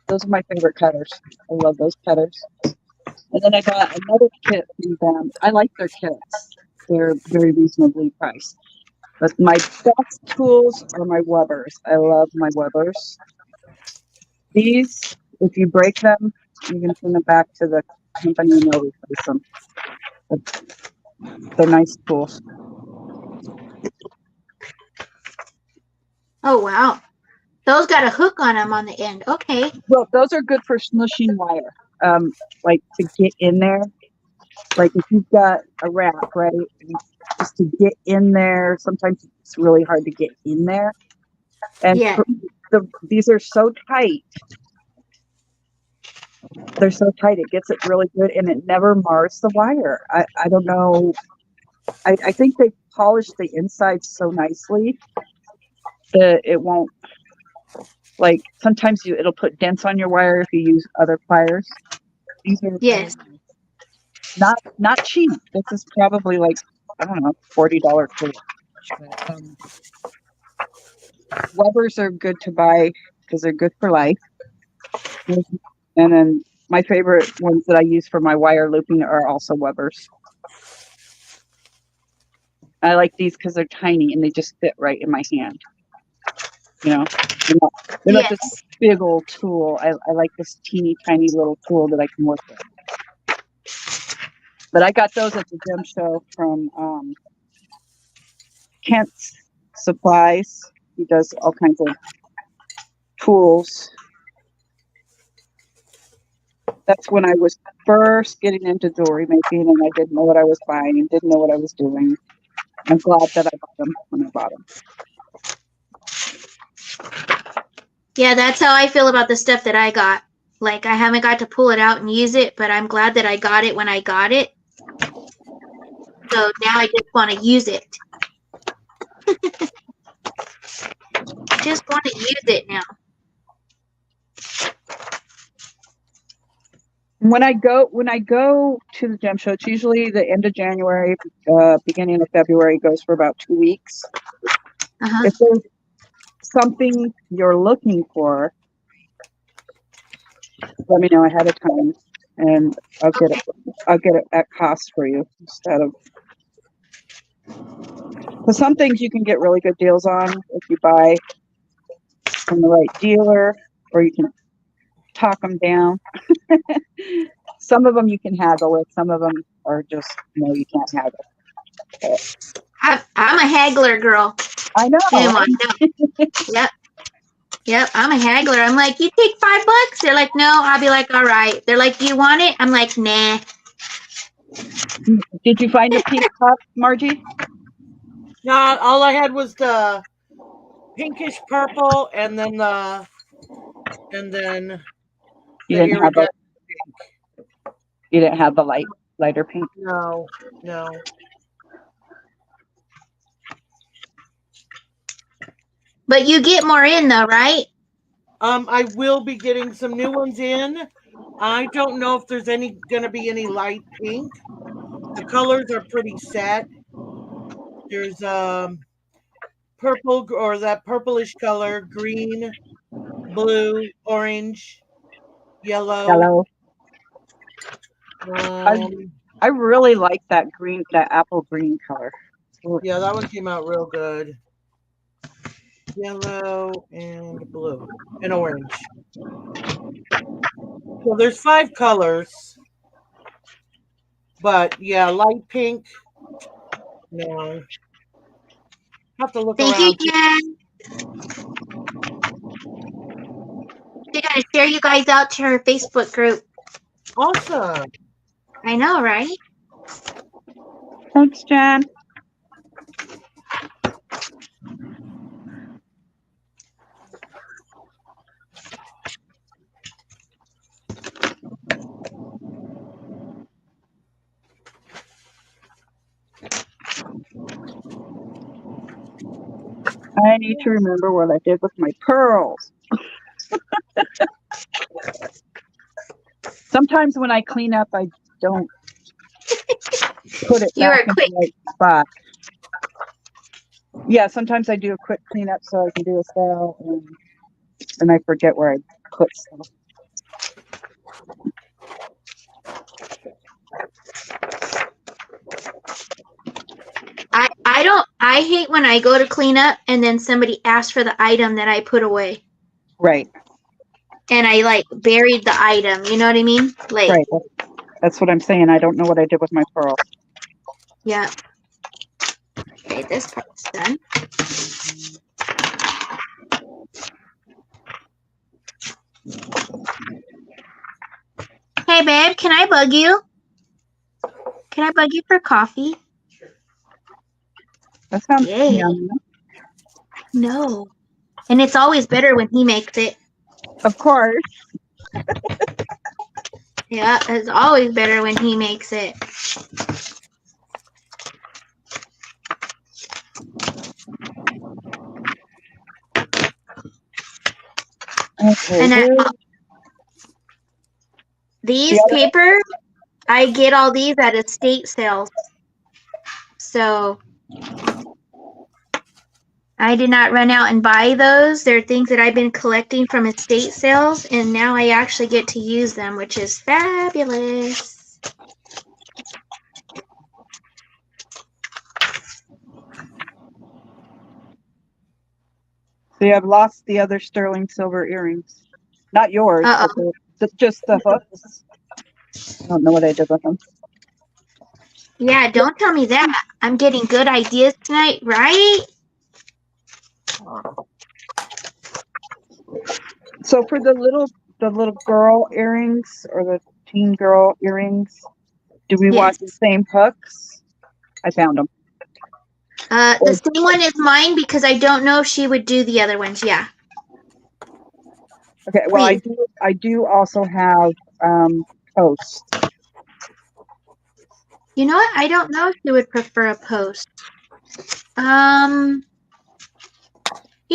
Speaker 2: those are my favorite cutters. I love those cutters. And then I got another kit from them. I like their kits. They're very reasonably priced. But my best tools are my Webbers. I love my Webbers. These, if you break them, you can send them back to the company and they'll replace them. But they're nice tools.
Speaker 3: Oh, wow. Those got a hook on them on the end. Okay.
Speaker 2: Well, those are good for smushing wire. Like to get in there. Like if you've got a wrap, right? Just to get in there. Sometimes it's really hard to get in there. And these are so tight. They're so tight. It gets it really good, and it never mars the wire. I don't know. I think they polish the inside so nicely that it won't like sometimes it'll put dents on your wire if you use other pliers. These are
Speaker 3: Yes.
Speaker 2: not cheap. This is probably like, I don't know, $40 tool. But, Webbers are good to buy because they're good for life. And then my favorite ones that I use for my wire looping are also Webbers. I like these because they're tiny and they just fit right in my hand. You know, they're not this
Speaker 3: Yes.
Speaker 2: big old tool. I like this teeny tiny little tool that I can work with. But I got those at the gem show from Kent's Supplies. He does all kinds of tools. That's when I was first getting into jewelry making, and I didn't know what I was buying and didn't know what I was doing. I'm glad that I bought them when I bought them.
Speaker 3: Yeah, that's how I feel about the stuff that I got. Like, I haven't got to pull it out and use it, but I'm glad that I got it when I got it. So now I just want to use it. Just want to use it now.
Speaker 2: When I go to the gem show, it's usually the end of January, beginning of February. It goes for about 2 weeks.
Speaker 3: Uh-huh.
Speaker 2: If there's something you're looking for, let me know ahead of time, and I'll get it. I'll get it at cost for you instead of. Because some things you can get really good deals on if you buy from the right dealer, or you can talk them down. Some of them you can haggle with. Some of them are just, no, you can't haggle.
Speaker 3: I'm a haggler girl.
Speaker 2: I know.
Speaker 3: Come
Speaker 2: Right?
Speaker 3: on. Yep. Yep. I'm a haggler. I'm like, you take $5? They're like, no. I'll be like, all right. They're like, do you want it? I'm like, nah.
Speaker 2: Did you find a pink cup, Margie?
Speaker 4: No, all I had was the pinkish purple, and then the
Speaker 2: You didn't have
Speaker 4: iridescent.
Speaker 2: you didn't have the lighter pink.
Speaker 4: No.
Speaker 3: But you get more in though, right?
Speaker 4: I will be getting some new ones in. I don't know if there's gonna be any light pink. The colors are pretty set. There's purple, or that purplish color, green, blue, orange, yellow.
Speaker 2: I really like that green, that apple green color.
Speaker 4: Yeah, that one came out real good. Yellow and blue and orange. So there's 5 colors. But yeah, light pink. No. Have to look
Speaker 3: Thank you,
Speaker 4: around.
Speaker 3: Jen. She's gonna share you guys out to her Facebook group.
Speaker 4: Awesome.
Speaker 3: I know, right?
Speaker 2: Thanks, Jen. I need to remember what I did with my pearls. Sometimes when I clean up, I don't put it
Speaker 3: You
Speaker 2: back
Speaker 3: are
Speaker 2: in
Speaker 3: quick.
Speaker 2: the right spot. Yeah, sometimes I do a quick cleanup so I can do a sale, and I forget where I put stuff.
Speaker 3: I hate when I go to clean up and then somebody asks for the item that I put away.
Speaker 2: Right.
Speaker 3: And I like buried the item. You know what I mean? Like,
Speaker 2: Right. That's what I'm saying. I don't know what I did with my pearls.
Speaker 3: yeah. Okay, this part's done. Hey, babe, can I bug you? Can I bug you for coffee?
Speaker 2: That sounds
Speaker 3: Yay.
Speaker 2: yummy.
Speaker 3: No. And it's always better when he makes it.
Speaker 2: Of course.
Speaker 3: Yeah, it's always better when he makes it.
Speaker 2: Okay,
Speaker 3: And
Speaker 2: where
Speaker 3: these
Speaker 2: the other?
Speaker 3: paper, I get all these at estate sales. So I did not run out and buy those. They're things that I've been collecting from estate sales, and now I actually get to use them, which is fabulous.
Speaker 2: See, I've lost the other sterling silver earrings. Not yours, but
Speaker 3: Uh-oh.
Speaker 2: just the hooks. I don't know what I did with them.
Speaker 3: Yeah, don't tell me that. I'm getting good ideas tonight, right?
Speaker 2: So for the little girl earrings or the teen girl earrings, do we want
Speaker 3: Yes.
Speaker 2: the same hooks? I found them.
Speaker 3: The same one is mine because I don't know if she would do the other ones. Yeah.
Speaker 2: Okay, well
Speaker 3: Please.
Speaker 2: I do also have toast.
Speaker 3: You know what? I don't know if she would prefer a post. You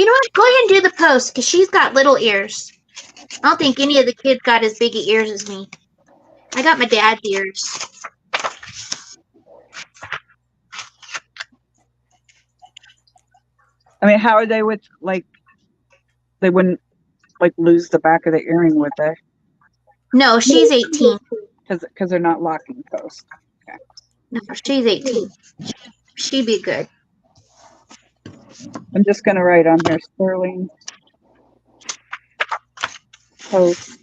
Speaker 3: know what? Go ahead and do the post because she's got little ears. I don't think any of the kids got as big ears as me. I got my dad's ears.
Speaker 2: I mean, how are they with like they wouldn't like lose the back of the earring, would they?
Speaker 3: No, she's 18.
Speaker 2: Because they're not locking toast. Okay.
Speaker 3: No, she's 18. She'd be good.
Speaker 2: I'm just gonna write on here sterling toast.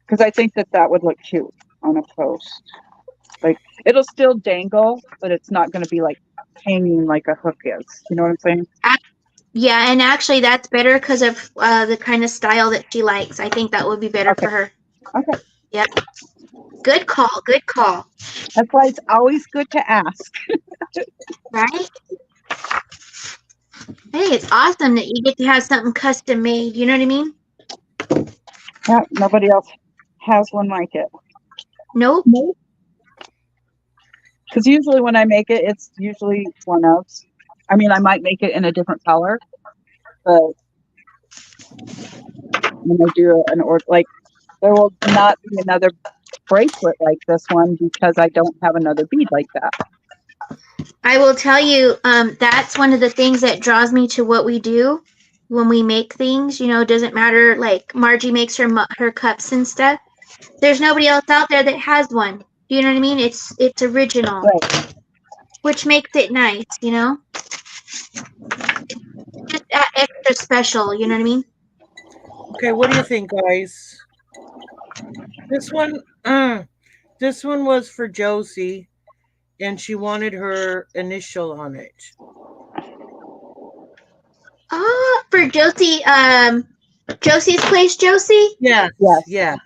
Speaker 2: Because I think that would look cute on a post. Like it'll still dangle, but it's not going to be like hanging like a hook is. You know what I'm saying?
Speaker 3: Yeah, and actually that's better because of the kind of style that she likes. I think that would be better for her.
Speaker 2: Okay.
Speaker 3: Yep. Good call. Good call.
Speaker 2: That's why it's always good to ask.
Speaker 3: Right? I think it's awesome that you get to have something custom made. You know what I mean?
Speaker 2: Yeah, nobody else has one like it.
Speaker 3: Nope.
Speaker 2: Because usually when I make it, it's usually one of. I mean, I might make it in a different color, but when I do an order, like there will not be another bracelet like this one because I don't have another bead like that.
Speaker 3: I will tell you, that's one of the things that draws me to what we do when we make things. You know, it doesn't matter. Like Margie makes her cups and stuff. There's nobody else out there that has one. You know what I mean? It's original,
Speaker 2: Right.
Speaker 3: which makes it nice. You know, just extra special. You know what I mean?
Speaker 4: Okay, what do you think, guys? This one, was for Josie, and she wanted her initial on it.
Speaker 3: Oh, for Josie, Josie's place, Josie?
Speaker 4: Yes.
Speaker 2: Yes.
Speaker 4: Yes.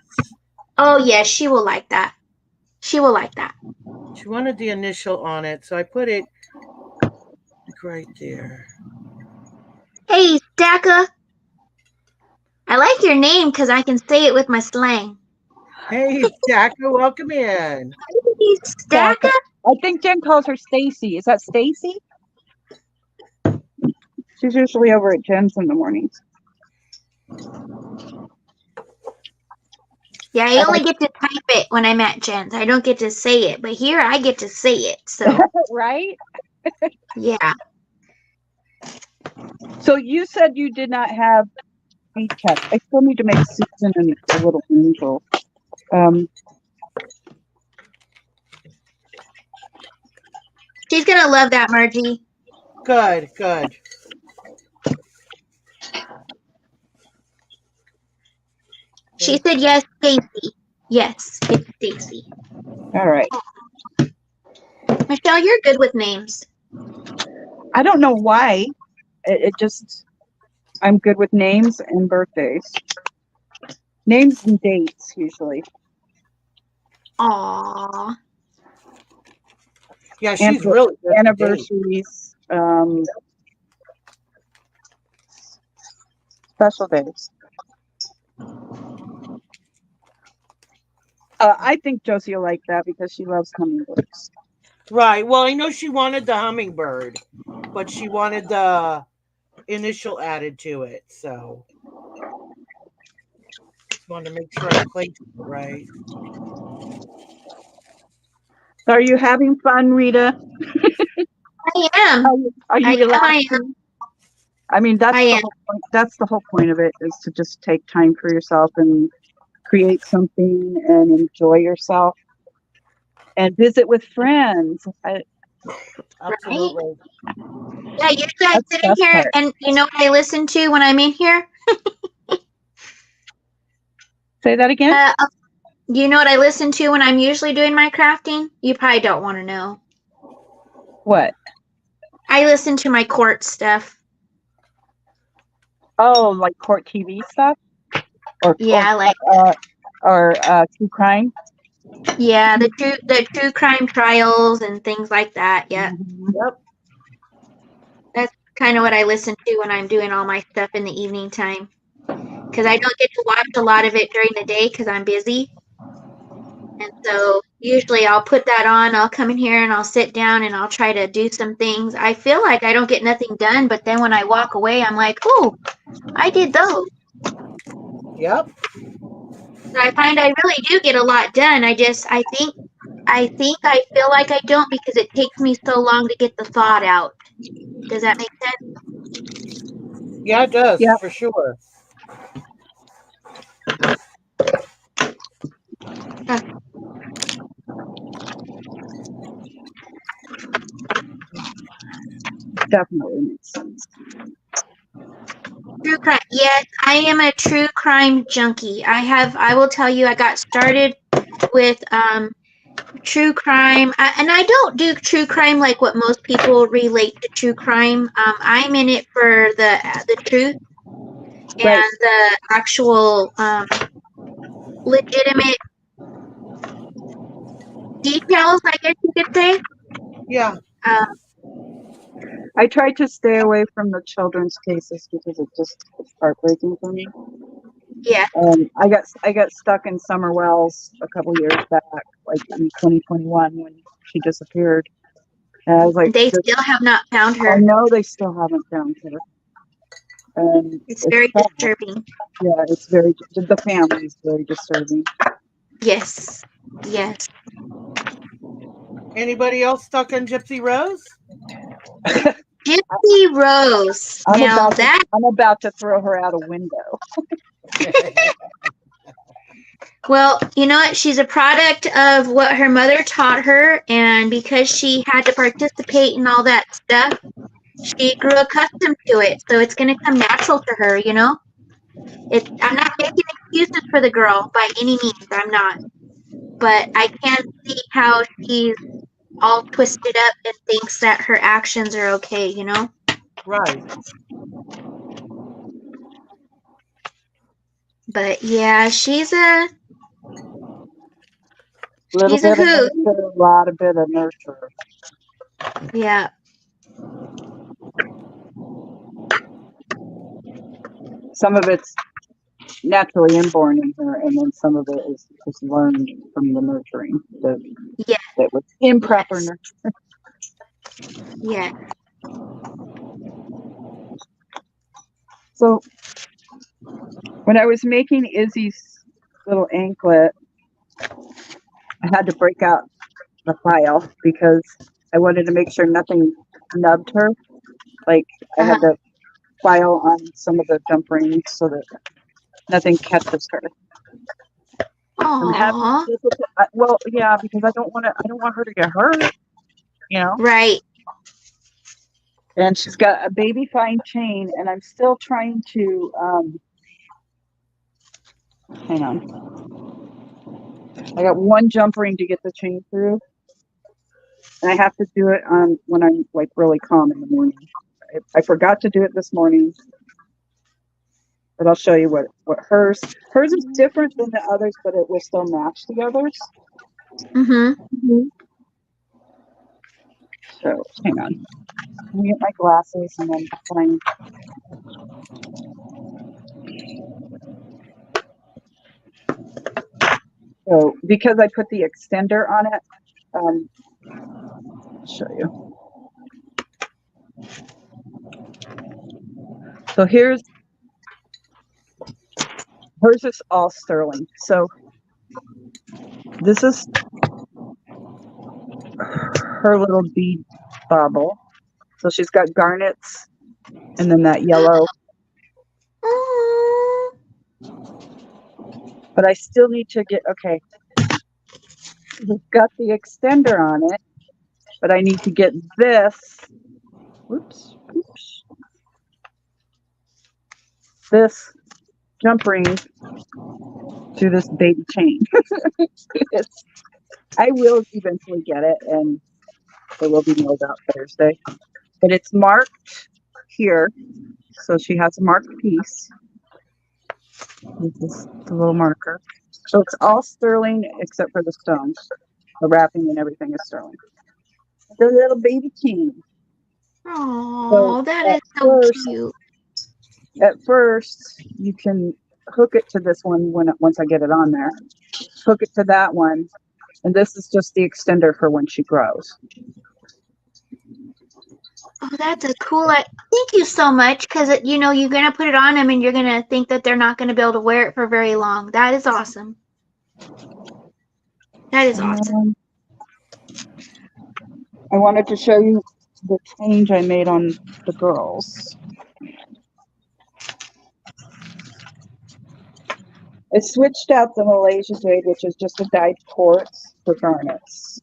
Speaker 3: Oh, yes, she will like that. She will like that.
Speaker 4: She wanted the initial on it, so I put it like right there.
Speaker 3: Hey, Stacka. I like your name because I can say it with my slang.
Speaker 4: Hey, Stacka, welcome in.
Speaker 3: Hey, Stacka?
Speaker 2: I think Jen calls her Stacy. Is that Stacy? She's usually over at Jen's in the mornings.
Speaker 3: Yeah, I only get to type it when I'm at Jen's. I don't get to say it, but here I get to say it. So,
Speaker 2: Right?
Speaker 3: yeah.
Speaker 2: So you said you did not have bead checks. I still need to make Susan and a little angel.
Speaker 3: She's going to love that, Margie.
Speaker 4: Good, good.
Speaker 3: She said yes, Stacy. Yes, it's Stacy.
Speaker 2: All right.
Speaker 3: Michelle, you're good with names.
Speaker 2: I don't know why. It just, I'm good with names and birthdays. Names and dates, usually.
Speaker 3: Aww.
Speaker 4: Yeah, she's really good.
Speaker 2: Anniversaries, special days. I think Josie will like that because she loves hummingbirds.
Speaker 4: Right. Well, I know she wanted the hummingbird, but she wanted the initial added to it. So just wanted to make sure I placed it right.
Speaker 2: So are you having fun, Rita?
Speaker 3: I am.
Speaker 2: Are you
Speaker 3: I am. I am.
Speaker 2: relaxing? I mean, that's
Speaker 3: I
Speaker 2: the
Speaker 3: am.
Speaker 2: whole point. That's the whole point of it, is to just take time for yourself and create something and enjoy yourself and visit with friends.
Speaker 3: Right?
Speaker 4: Absolutely.
Speaker 3: Yeah, usually I
Speaker 2: That's
Speaker 3: sit
Speaker 2: the
Speaker 3: in
Speaker 2: best
Speaker 3: here
Speaker 2: part.
Speaker 3: and you know what I listen to when I'm in here?
Speaker 2: Say that again.
Speaker 3: You know what I listen to when I'm usually doing my crafting? You probably don't want to know.
Speaker 2: What?
Speaker 3: I listen to my court stuff.
Speaker 2: Oh, like court TV stuff, or
Speaker 3: Yeah, I like
Speaker 2: true crime.
Speaker 3: the true crime trials and things like that. Yeah,
Speaker 2: Mhm.
Speaker 4: Yep.
Speaker 3: that's kind of what I listen to when I'm doing all my stuff in the evening time. Because I don't get to watch a lot of it during the day because I'm busy. And so usually I'll put that on, I'll come in here and I'll sit down and I'll try to do some things. I feel like I don't get nothing done, but then when I walk away, I'm like, oh, I did those.
Speaker 4: Yep.
Speaker 3: So I find I really do get a lot done. I think I feel like I don't because it takes me so long to get the thought out. Does that make
Speaker 4: Yeah, it does
Speaker 2: Yeah,
Speaker 4: for sure.
Speaker 3: sense?
Speaker 2: definitely makes sense.
Speaker 3: True crime. Yes, I am a true crime junkie. I will tell you, I got started with true crime, and I don't do true crime like what most people relate to true crime. I'm in it for the truth
Speaker 2: Right.
Speaker 3: and the actual legitimate details, I guess you could say.
Speaker 4: Yeah.
Speaker 3: Um,
Speaker 2: I try to stay away from the children's cases because it's heartbreaking for me.
Speaker 3: yeah,
Speaker 2: I got stuck in Summer Wells a couple years back, like in 2021 when she disappeared. And I was like,
Speaker 3: they still have not found
Speaker 2: I
Speaker 3: her.
Speaker 2: know they still haven't found her, and
Speaker 3: It's
Speaker 2: it's
Speaker 3: very
Speaker 2: sad.
Speaker 3: disturbing.
Speaker 2: Yeah, it's very the family is very disturbing.
Speaker 3: Yes, yes.
Speaker 4: Anybody else stuck on Gypsy Rose?
Speaker 3: Gypsy Rose.
Speaker 2: I'm
Speaker 3: Now
Speaker 2: about to
Speaker 3: that,
Speaker 2: I'm about to throw her out a window.
Speaker 3: well, you know what? She's a product of what her mother taught her, and because she had to participate in all that stuff, she grew accustomed to it. So it's going to come natural to her, you know? I'm not making excuses for the girl by any means. I'm not. But I can see how she's all twisted up and thinks that her actions are okay, you know?
Speaker 4: Right.
Speaker 3: But yeah,
Speaker 2: Little
Speaker 3: she's a
Speaker 2: bit of
Speaker 3: hoot.
Speaker 2: nurture, a lot of bit of nurture.
Speaker 3: Yeah.
Speaker 2: Some of it's naturally inborn in her, and then some of it is just learned from the nurturing
Speaker 3: Yeah.
Speaker 2: that was improper
Speaker 3: Yes.
Speaker 2: nurture.
Speaker 3: Yeah.
Speaker 2: So when I was making Izzy's little anklet, I had to break out the file because I wanted to make sure nothing nubbed her. Like I
Speaker 3: Uh-huh.
Speaker 2: had the file on some of the jump rings so that nothing catches her. I'm having
Speaker 3: Aww.
Speaker 2: well, yeah, because I don't want her to get hurt, you know.
Speaker 3: Right.
Speaker 2: And she's got a baby fine chain, and I'm still trying to hang on. I got one jump ring to get the chain through, and I have to do it on when I'm like really calm in the morning. I forgot to do it this morning, but I'll show you what hers is different than the others, but it will still match the others.
Speaker 3: Mm-hmm.
Speaker 2: So hang on. Let me get my glasses and then find. So because I put the extender on it, I'll show you. So hers is all sterling. So this is her little bead bauble. So she's got garnets and then that yellow.
Speaker 3: Oh,
Speaker 2: But I still need to get, okay, we've got the extender on it, but I need to get this, whoops, oops, this jump ring to this baby chain. It's, I will eventually get it, and it will be mailed out Thursday. But it's marked here, so she has a marked piece. This is the little marker. So it's all sterling except for the stones. The wrapping and everything is sterling. The little baby chain. So
Speaker 3: that
Speaker 2: at
Speaker 3: is so
Speaker 2: first,
Speaker 3: cute.
Speaker 2: you can hook it to this one once I get it on there. Hook it to that one, and this is just the extender for when she grows.
Speaker 3: Oh, that's a cool. Thank you so much, because you're gonna put it on them, and you're gonna think that they're not gonna be able to wear it for very long. That is awesome. That is awesome.
Speaker 2: I wanted to show you the change I made on the girls. I switched out the Malaysia jade, which is just a dyed quartz, for garnets.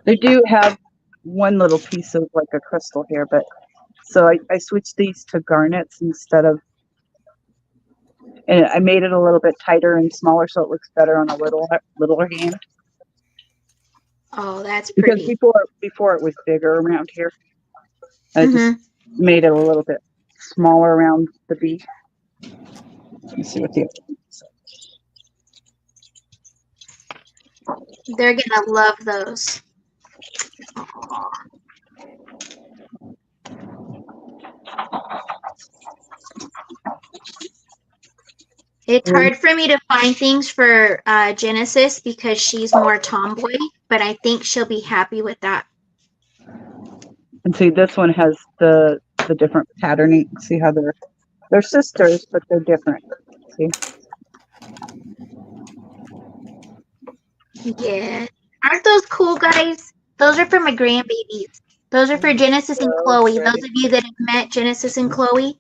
Speaker 2: They do have one little piece of like a crystal here, but so I switched these to garnets instead of, and I made it a little bit tighter and smaller so it looks better on a littler hand.
Speaker 3: Oh, that's
Speaker 2: Because
Speaker 3: pretty.
Speaker 2: before it was bigger around here. I just made it a little bit smaller around the bead. Let's see what the other one is.
Speaker 3: They're gonna love those. Aw. It's hard for me to find things for Genesis because she's more tomboy, but I think she'll be happy with that.
Speaker 2: And see, this one has the different patterning. See how they're sisters, but they're different. See?
Speaker 3: Yeah. Aren't those cool, guys? Those are for my grandbabies. Those are for Genesis and Chloe. Those of you that have met Genesis and Chloe.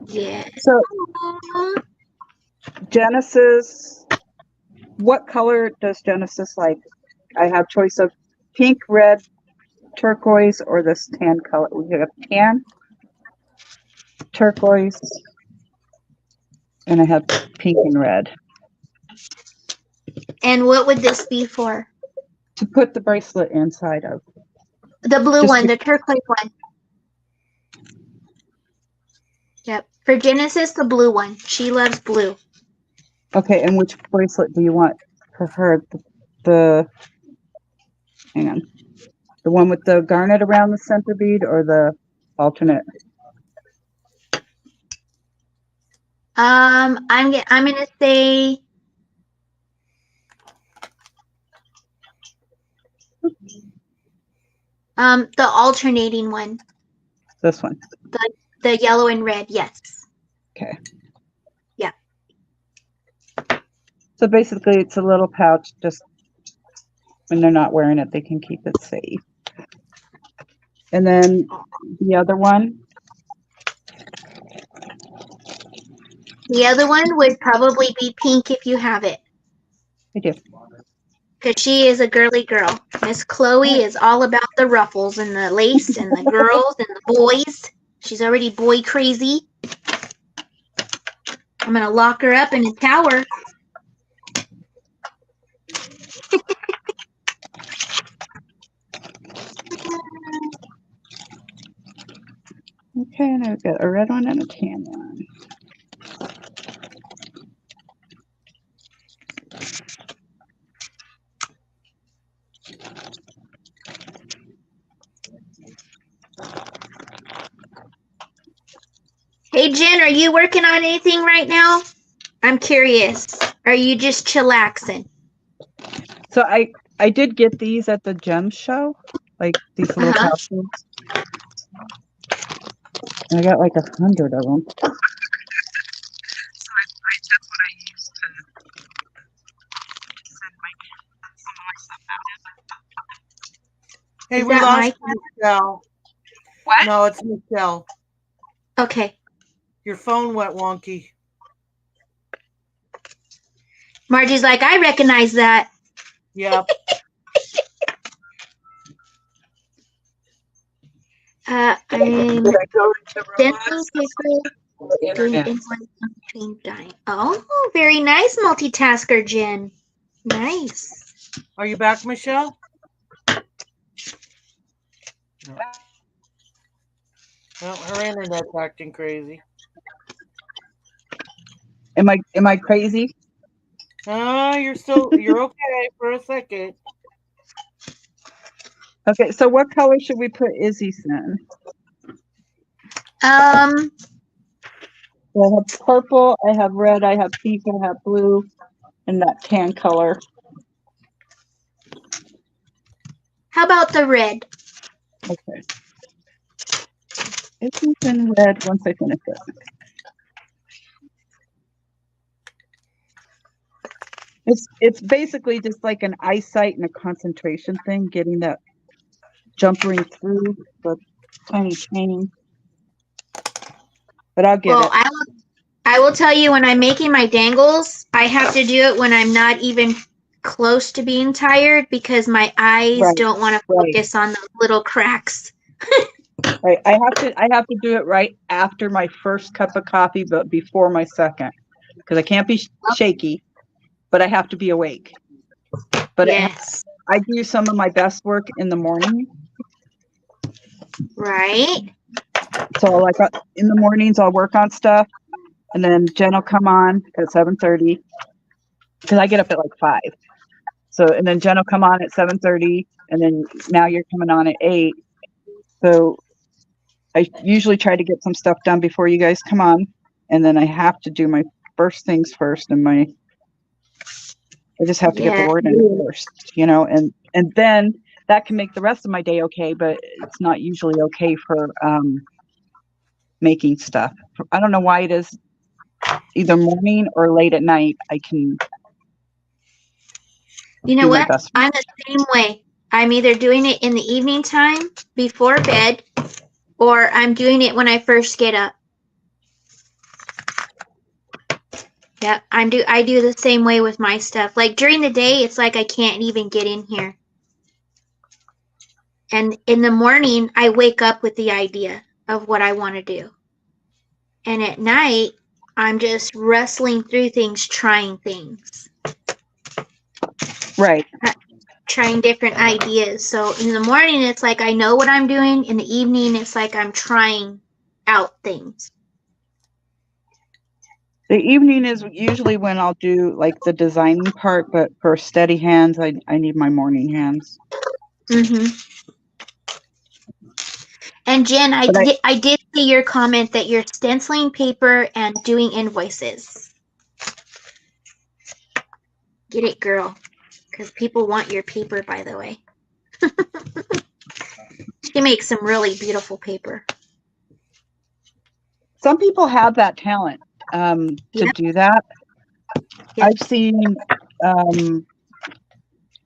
Speaker 3: Yeah.
Speaker 2: So
Speaker 3: Aww.
Speaker 2: Genesis, what color does Genesis like? I have choice of pink, red, turquoise, or this tan color. We have tan, turquoise, and I have pink and red.
Speaker 3: And what would this be for?
Speaker 2: To put the bracelet inside of.
Speaker 3: The blue one, the turquoise one. Yep. For Genesis, the blue one. She loves blue.
Speaker 2: Okay, and which bracelet do you want for her? The hang on. The one with the garnet around the center bead or the alternate?
Speaker 3: I'm gonna say the alternating one.
Speaker 2: This one.
Speaker 3: The yellow and red, yes.
Speaker 2: Okay.
Speaker 3: Yeah.
Speaker 2: So basically it's a little pouch, just when they're not wearing it, they can keep it safe. And then the other one.
Speaker 3: The other one would probably be pink if you have it.
Speaker 2: I do.
Speaker 3: Because she is a girly girl. Miss Chloe is all about the ruffles and the lace and the girls and the boys. She's already boy crazy. I'm going to lock her up in a tower.
Speaker 2: Okay, and I've got a red one and a tan one.
Speaker 3: Hey, Jen, are you working on anything right now? I'm curious. Are you just chillaxing?
Speaker 2: So I did get these at the gem show, like these little
Speaker 3: Uh-huh.
Speaker 2: pouches. And I got like 100 of them.
Speaker 4: Hey,
Speaker 3: Is
Speaker 4: we
Speaker 3: that
Speaker 4: lost
Speaker 3: Mike?
Speaker 4: Michelle.
Speaker 2: What?
Speaker 4: No, it's Michelle.
Speaker 3: Okay.
Speaker 4: Your phone went wonky.
Speaker 3: Margie's like, I recognize that.
Speaker 4: Yep.
Speaker 3: I'm
Speaker 2: Did I go into
Speaker 3: stenciling paper,
Speaker 2: the
Speaker 3: doing
Speaker 2: internet?
Speaker 3: invoice between dying. Oh, very nice multitasker, Jen. Nice.
Speaker 4: Are you back, Michelle? No. Well, her internet's acting crazy.
Speaker 2: Am I crazy?
Speaker 4: You're okay for a second.
Speaker 2: Okay, so what color should we put Izzy's in? So I have purple, I have red, I have pink, I have blue, and that tan color.
Speaker 3: How about the red?
Speaker 2: Okay. Izzy's in red once I finish it. It's basically just like an eyesight and a concentration thing, getting that jump ring through the tiny painting. But I'll get
Speaker 3: Well,
Speaker 2: it.
Speaker 3: I will tell you, when I'm making my dangles, I have to do it when I'm not even close to being tired because my eyes
Speaker 2: Right,
Speaker 3: don't want to
Speaker 2: right.
Speaker 3: focus on the little cracks.
Speaker 2: Right. I have to do it right after my first cup of coffee, but before my second, because I can't be shaky, but I have to be awake. But
Speaker 3: Yes.
Speaker 2: I do some of my best work in the morning.
Speaker 3: Right.
Speaker 2: So like in the mornings, I'll work on stuff, and then Jen will come on at 7:30 because I get up at like 5. So and then Jen will come on at 7:30, and then now you're coming on at 8. So I usually try to get some stuff done before you guys come on, and then I have to do my first things first, and I just have to get the
Speaker 3: Yeah.
Speaker 2: word in first, and then that can make the rest of my day okay, but it's not usually okay for making stuff. I don't know why it is either morning or late at night. I can
Speaker 3: You know
Speaker 2: do my
Speaker 3: what?
Speaker 2: best.
Speaker 3: I'm the same way. I'm either doing it in the evening time before bed, or I'm doing it when I first get up. Yeah, I do the same way with my stuff. Like during the day, it's like I can't even get in here. And in the morning, I wake up with the idea of what I want to do. And at night, I'm just wrestling through things, trying things.
Speaker 2: Right.
Speaker 3: Trying different ideas. So in the morning, it's like I know what I'm doing. In the evening, it's like I'm trying out things.
Speaker 2: The evening is usually when I'll do like the designing part, but for steady hands, I need my morning hands.
Speaker 3: Mm-hmm. And Jen, I did see your comment that you're stenciling paper and doing invoices. Get it, girl. Because people want your paper, by the way. She makes some really beautiful paper.
Speaker 2: Some people have that talent to
Speaker 3: Yep.
Speaker 2: do that.
Speaker 3: Yep.
Speaker 2: I've seen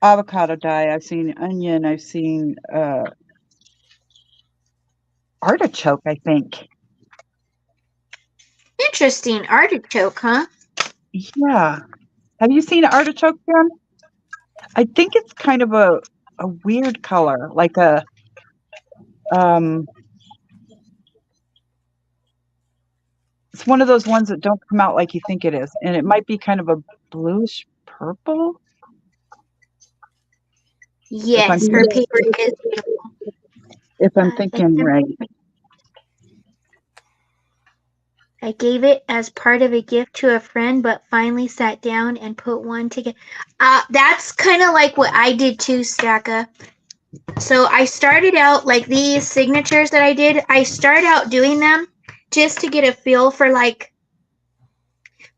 Speaker 2: avocado dye. I've seen onion. I've seen artichoke, I think.
Speaker 3: Interesting. Artichoke, huh?
Speaker 2: Yeah. Have you seen artichoke, Jen? I think it's kind of a weird color, like a it's one of those ones that don't come out like you think it is, and it might be kind of a bluish purple.
Speaker 3: Yes, her paper is beautiful.
Speaker 2: If I'm thinking right.
Speaker 3: I gave it as part of a gift to a friend, but finally sat down and put one together. That's kind of like what I did too, Stacka. So I started out like these signatures that I did. I started out doing them just to get a feel for like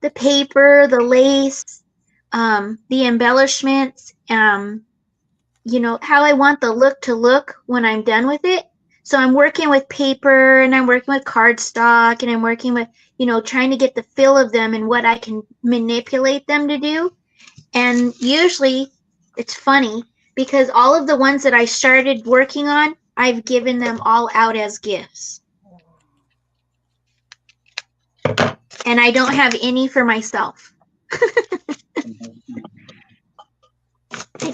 Speaker 3: the paper, the lace, the embellishments, you know, how I want the look to look when I'm done with it. So I'm working with paper and I'm working with cardstock and I'm working with, you know, trying to get the feel of them and what I can manipulate them to do. And usually it's funny because all of the ones that I started working on, I've given them all out as gifts. And I don't have any for myself.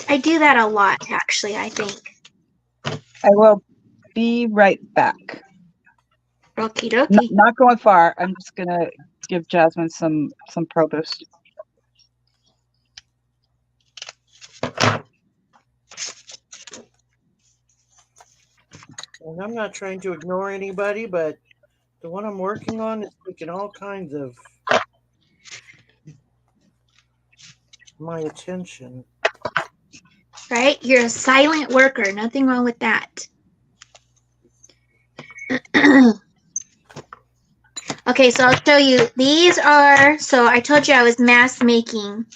Speaker 3: I do that a lot, actually, I think.
Speaker 2: I will be right back.
Speaker 3: Okie dokie.
Speaker 2: Not going far. I'm just gonna give Jasmine some Pro Boost.
Speaker 4: And I'm not trying to ignore anybody, but the one I'm working on is taking all kinds of my attention.
Speaker 3: Right? You're a silent worker. Nothing wrong with that. Okay, so I'll show you. These are, so I told you I was mass making.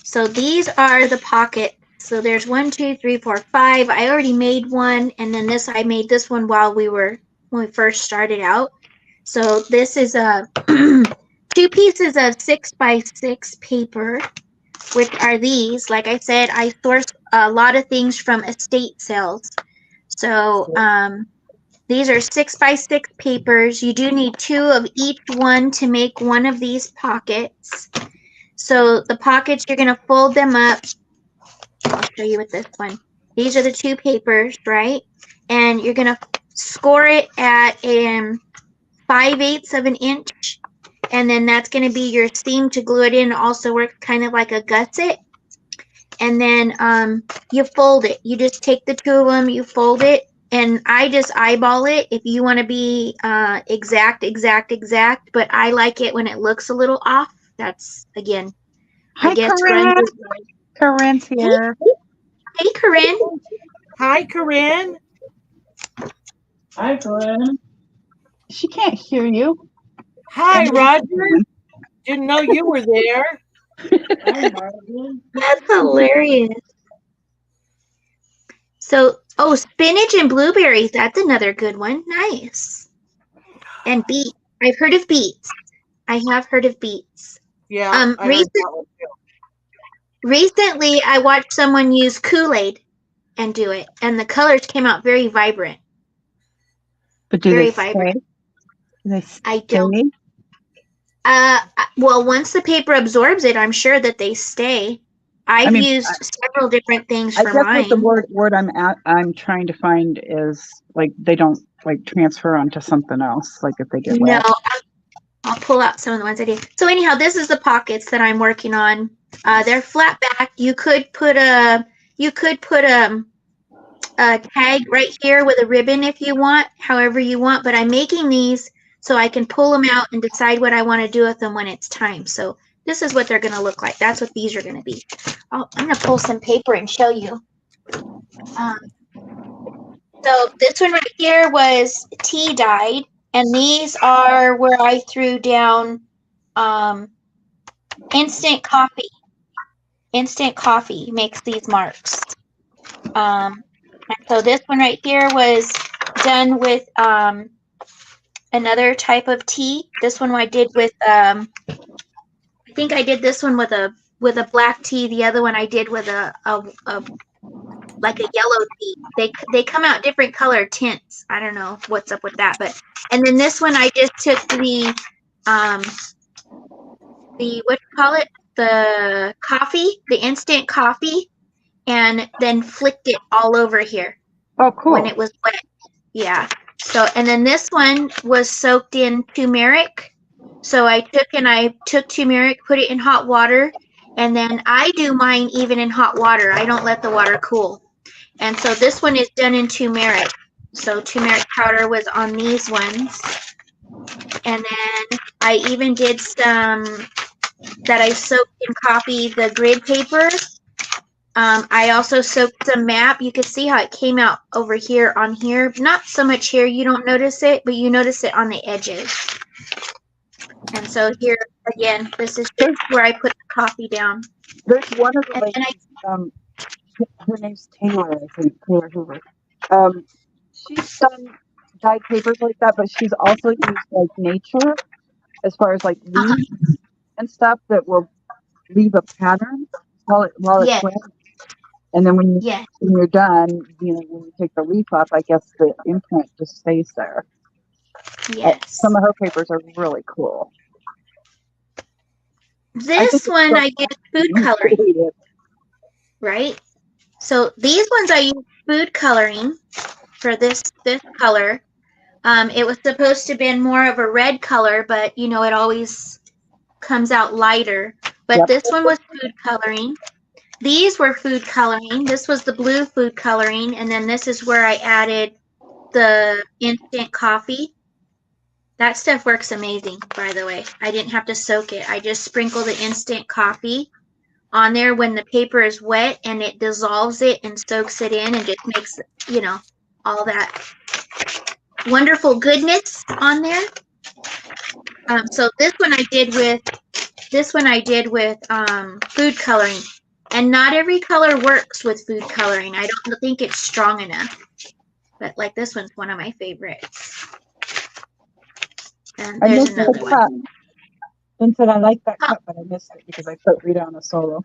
Speaker 3: So these are the pockets. So there's 1, 2, 3, 4, 5. I already made one, and then this, I made this one while when we first started out. So this is a 2 pieces of 6x6 paper, which are these. Like I said, I source a lot of things from estate sales. So these are 6x6 papers. You do need 2 of each one to make one of these pockets. So the pockets, you're going to fold them up. I'll show you with this one. These are the 2 papers, right? And you're going to score it at 5/8 of an inch. And then that's going to be your seam to glue it in. Also works kind of like a gusset. And then you fold it. You just take the 2 of them, you fold it. And I just eyeball it. If you want to be exact, but I like it when it looks a little off. That's, again,
Speaker 2: Hi,
Speaker 3: I guess.
Speaker 2: Corinne. Corinne's here.
Speaker 3: Hey, Corinne.
Speaker 4: Hi, Corinne.
Speaker 2: Hi, Corinne. She can't hear you.
Speaker 4: Hi, Roger. Didn't know you were there.
Speaker 3: That's hilarious. So, oh, spinach and blueberries. That's another good one. Nice. And beets. I've heard of beets. I have heard of beets.
Speaker 4: Yeah. I heard that one too.
Speaker 3: Recently, I watched someone use Kool-Aid and do it, and the colors came out very vibrant.
Speaker 2: But do
Speaker 3: Very
Speaker 2: they
Speaker 3: vibrant.
Speaker 2: stay? Do they stay?
Speaker 3: I don't. Well, once the paper absorbs it, I'm sure that they stay. I've used several different things
Speaker 2: I
Speaker 3: for
Speaker 2: guess
Speaker 3: mine.
Speaker 2: what the word I'm trying to find is like they don't like transfer onto something else. Like if they get wet.
Speaker 3: No, I'll pull out some of the ones I did. So anyhow, this is the pockets that I'm working on. They're flat back. You could put a tag right here with a ribbon if you want, however you want. But I'm making these so I can pull them out and decide what I want to do with them when it's time. So this is what they're going to look like. That's what these are going to be. I'm going to pull some paper and show you. So this one right here was tea dyed, and these are where I threw down instant coffee. Instant coffee makes these marks. And so this one right here was done with another type of tea. This one I did with I think I did this one with a black tea. The other one I did with a like a yellow tea. They come out different color tints. I don't know what's up with that, but and then this one I just took the what you call it, the coffee, the instant coffee, and then flicked it all over here.
Speaker 2: Oh, cool.
Speaker 3: When it was wet. Yeah. So, and then this one was soaked in turmeric. So I took turmeric, put it in hot water, and then I do mine even in hot water. I don't let the water cool. And so this one is done in turmeric. So turmeric powder was on these ones. And then I even did some that I soaked in coffee, the grid paper. I also soaked some map. You can see how it came out over here on here. Not so much here. You don't notice it, but you notice it on the edges. And so here again, this is just where I put the coffee down.
Speaker 2: There's one of the
Speaker 3: And then
Speaker 2: ladies, her name's Taylor, I think, Taylor Hoover. She's done dyed papers like that, but she's also used like nature as far as like leaves and stuff that will leave a pattern while it's
Speaker 3: Yes.
Speaker 2: wet. And then when
Speaker 3: Yes.
Speaker 2: you're done, you know, when you take the leaf off, I guess the imprint just stays there.
Speaker 3: Yes.
Speaker 2: Some of her papers are really cool.
Speaker 3: This one I use food coloring, right? So these ones I use food coloring for this color. It was supposed to be more of a red color, but you know, it always comes out lighter. But
Speaker 2: Yep.
Speaker 3: this one was food coloring. These were food coloring. This was the blue food coloring. And then this is where I added the instant coffee. That stuff works amazing, by the way. I didn't have to soak it. I just sprinkle the instant coffee on there when the paper is wet, and it dissolves it and soaks it in and just makes, you know, all that wonderful goodness on there. So this one I did with food coloring, and not every color works with food coloring. I don't think it's strong enough, but like this one's one of my favorites. And there's another one.
Speaker 2: Vincent, I like that cup, but I missed it because I put Rita on a solo.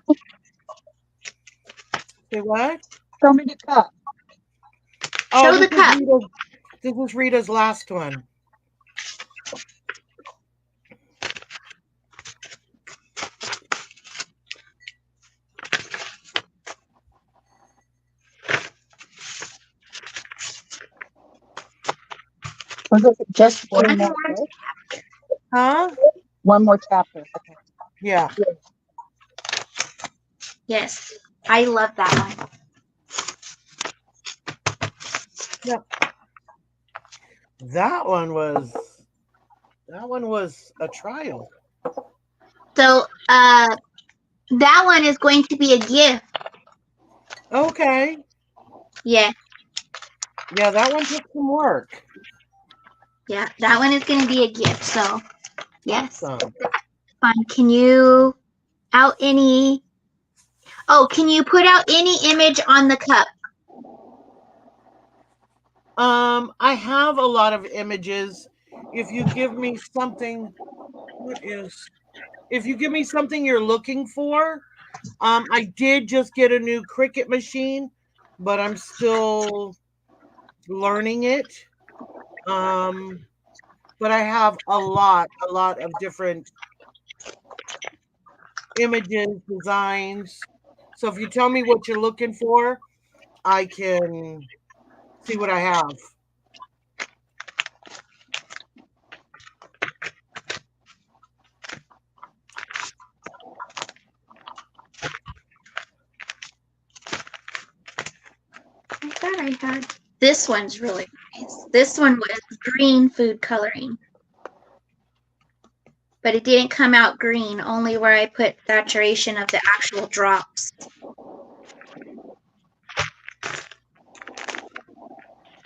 Speaker 4: Say what?
Speaker 2: Show me the cup.
Speaker 4: Oh,
Speaker 3: Show the cup.
Speaker 4: This was Rita's last one.
Speaker 2: Was it just one more?
Speaker 4: Huh?
Speaker 2: One more chapter. Okay.
Speaker 4: Yeah.
Speaker 3: Yes, I love that one.
Speaker 4: Yep. That one was a trial.
Speaker 3: So that one is going to be a gift.
Speaker 4: Okay.
Speaker 3: Yeah.
Speaker 4: Yeah, that one took some work.
Speaker 3: Yeah, that one is going to be a gift. So, yes.
Speaker 4: Awesome.
Speaker 3: Fun. Can you can you put out any image on the cup?
Speaker 4: I have a lot of images. If you give me something, if you give me something you're looking for, I did just get a new Cricut machine, but I'm still learning it. But I have a lot of different images, designs. So if you tell me what you're looking for, I can see what I have.
Speaker 3: I thought I had. This one's really nice. This one was green food coloring. But it didn't come out green, only where I put saturation of the actual drops.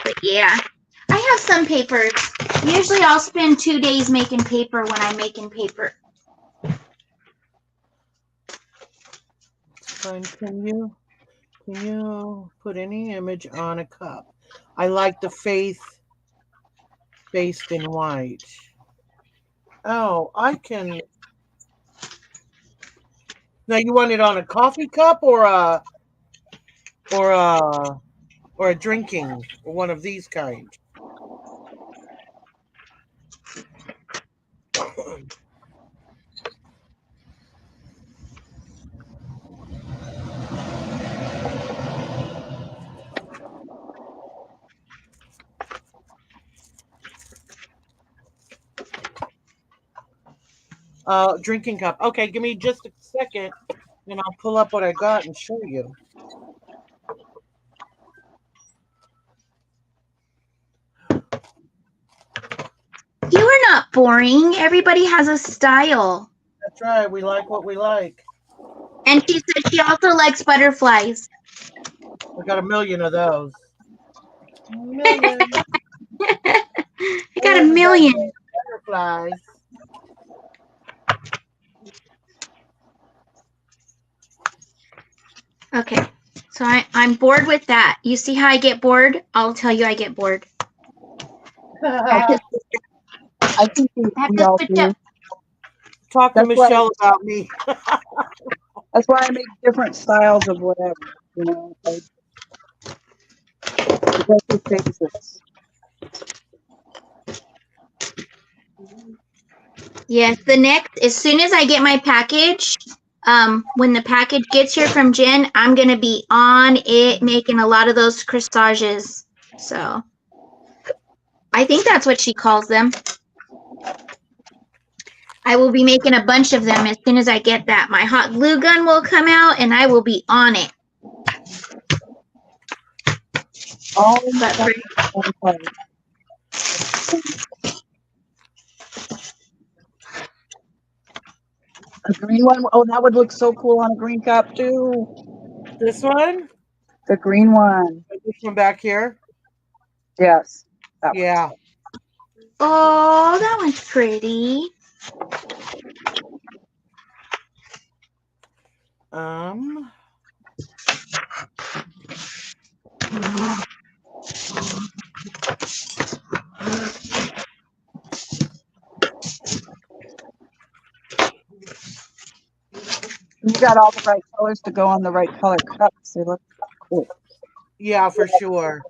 Speaker 3: But yeah, I have some papers. Usually I'll spend 2 days making paper when I'm making paper.
Speaker 4: Fine. Can you put any image on a cup? I like the faith based in white. Oh, I can. Now you want it on a coffee cup or a drinking, or one of these kinds. Drinking cup. Okay, give me just a second, and I'll pull up what I got and show you.
Speaker 3: You are not boring. Everybody has a style.
Speaker 4: That's right. We like what we like.
Speaker 3: And she said she also likes butterflies.
Speaker 4: I got a million of those. I
Speaker 3: got a million.
Speaker 4: butterflies.
Speaker 3: Okay. So I'm bored with that. You see how I get bored? I'll tell you I get bored. I have to,
Speaker 2: I think we,
Speaker 3: I have
Speaker 2: we
Speaker 3: to
Speaker 2: all
Speaker 3: switch
Speaker 2: do.
Speaker 3: up.
Speaker 4: Talk to
Speaker 2: That's why
Speaker 4: Michelle about me.
Speaker 2: that's why I make different styles of whatever, you know. Like, you go through phases.
Speaker 3: Yes, the next, as soon as I get my package, when the package gets here from Jen, I'm gonna be on it making a lot of those corsages. So I think that's what she calls them. I will be making a bunch of them as soon as I get that. My hot glue gun will come out and I will be on it.
Speaker 2: All
Speaker 3: But for,
Speaker 2: one part. A green one. Oh, that would look so cool on a green cup too.
Speaker 4: This one?
Speaker 2: The green one.
Speaker 4: This one back here?
Speaker 2: Yes. That one.
Speaker 4: Yeah.
Speaker 3: oh, that one's pretty.
Speaker 4: Um,
Speaker 2: You got all the right colors to go on the right color cups. They look cool.
Speaker 4: yeah, for sure.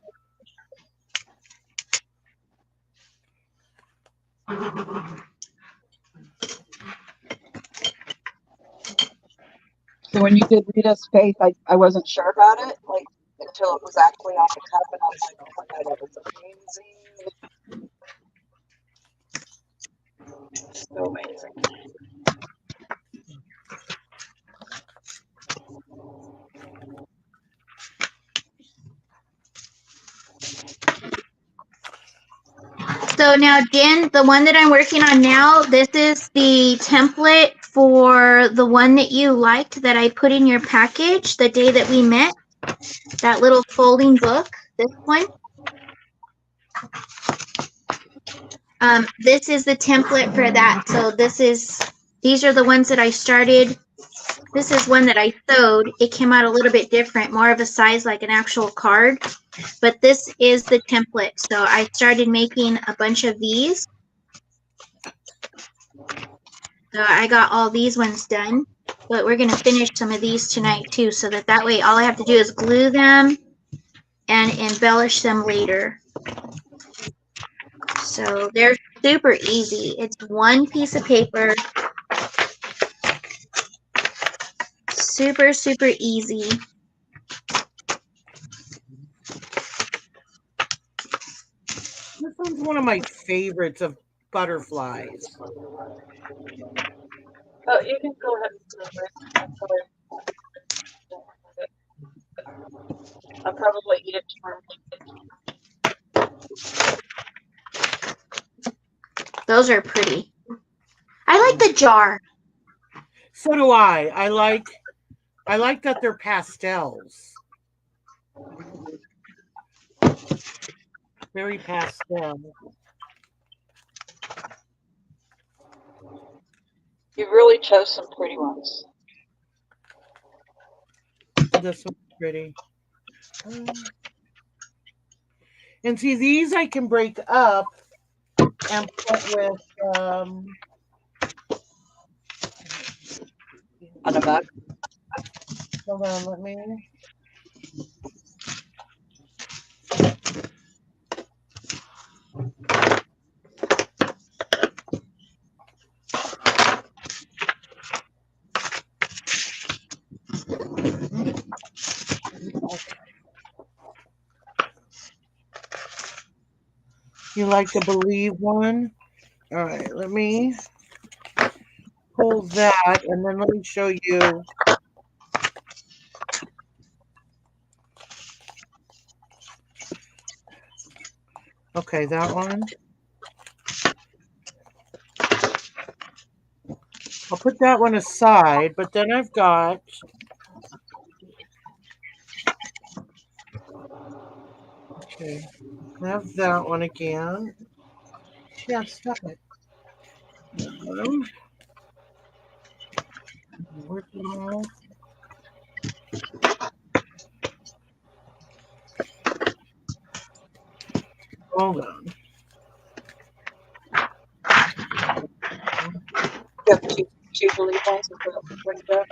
Speaker 2: So when you did Rita's face, I wasn't sure about it, like until it was actually on the cup, and I was like, oh my god, that was amazing. So amazing.
Speaker 3: So now, Jen, the one that I'm working on now, this is the template for the one that you liked that I put in your package the day that we met. That little folding book, this one. This is the template for that. So these are the ones that I started. This is one that I sewed. It came out a little bit different, more of a size like an actual card. But this is the template. So I started making a bunch of these. So I got all these ones done. But we're going to finish some of these tonight too. So that way all I have to do is glue them and embellish them later. So they're super easy. It's one piece of paper. Super, super easy.
Speaker 4: This one's one of my favorites of butterflies.
Speaker 2: Oh, you can go ahead and I'll probably eat it tomorrow.
Speaker 3: Those are pretty. I like the jar.
Speaker 4: So do I. I like that they're pastels. Very pastel.
Speaker 2: You really chose some pretty ones.
Speaker 4: This one's pretty. And see, these I can break up and put with
Speaker 2: On the back.
Speaker 4: hold on, let me. You like the Believe one? All right, let me pull that and then let me show you. Okay, that one. I'll put that one aside, but then I've got okay. I have that one again. Yeah, stop it. Where's it all? Hold on.
Speaker 2: You have two believe ones. What is that?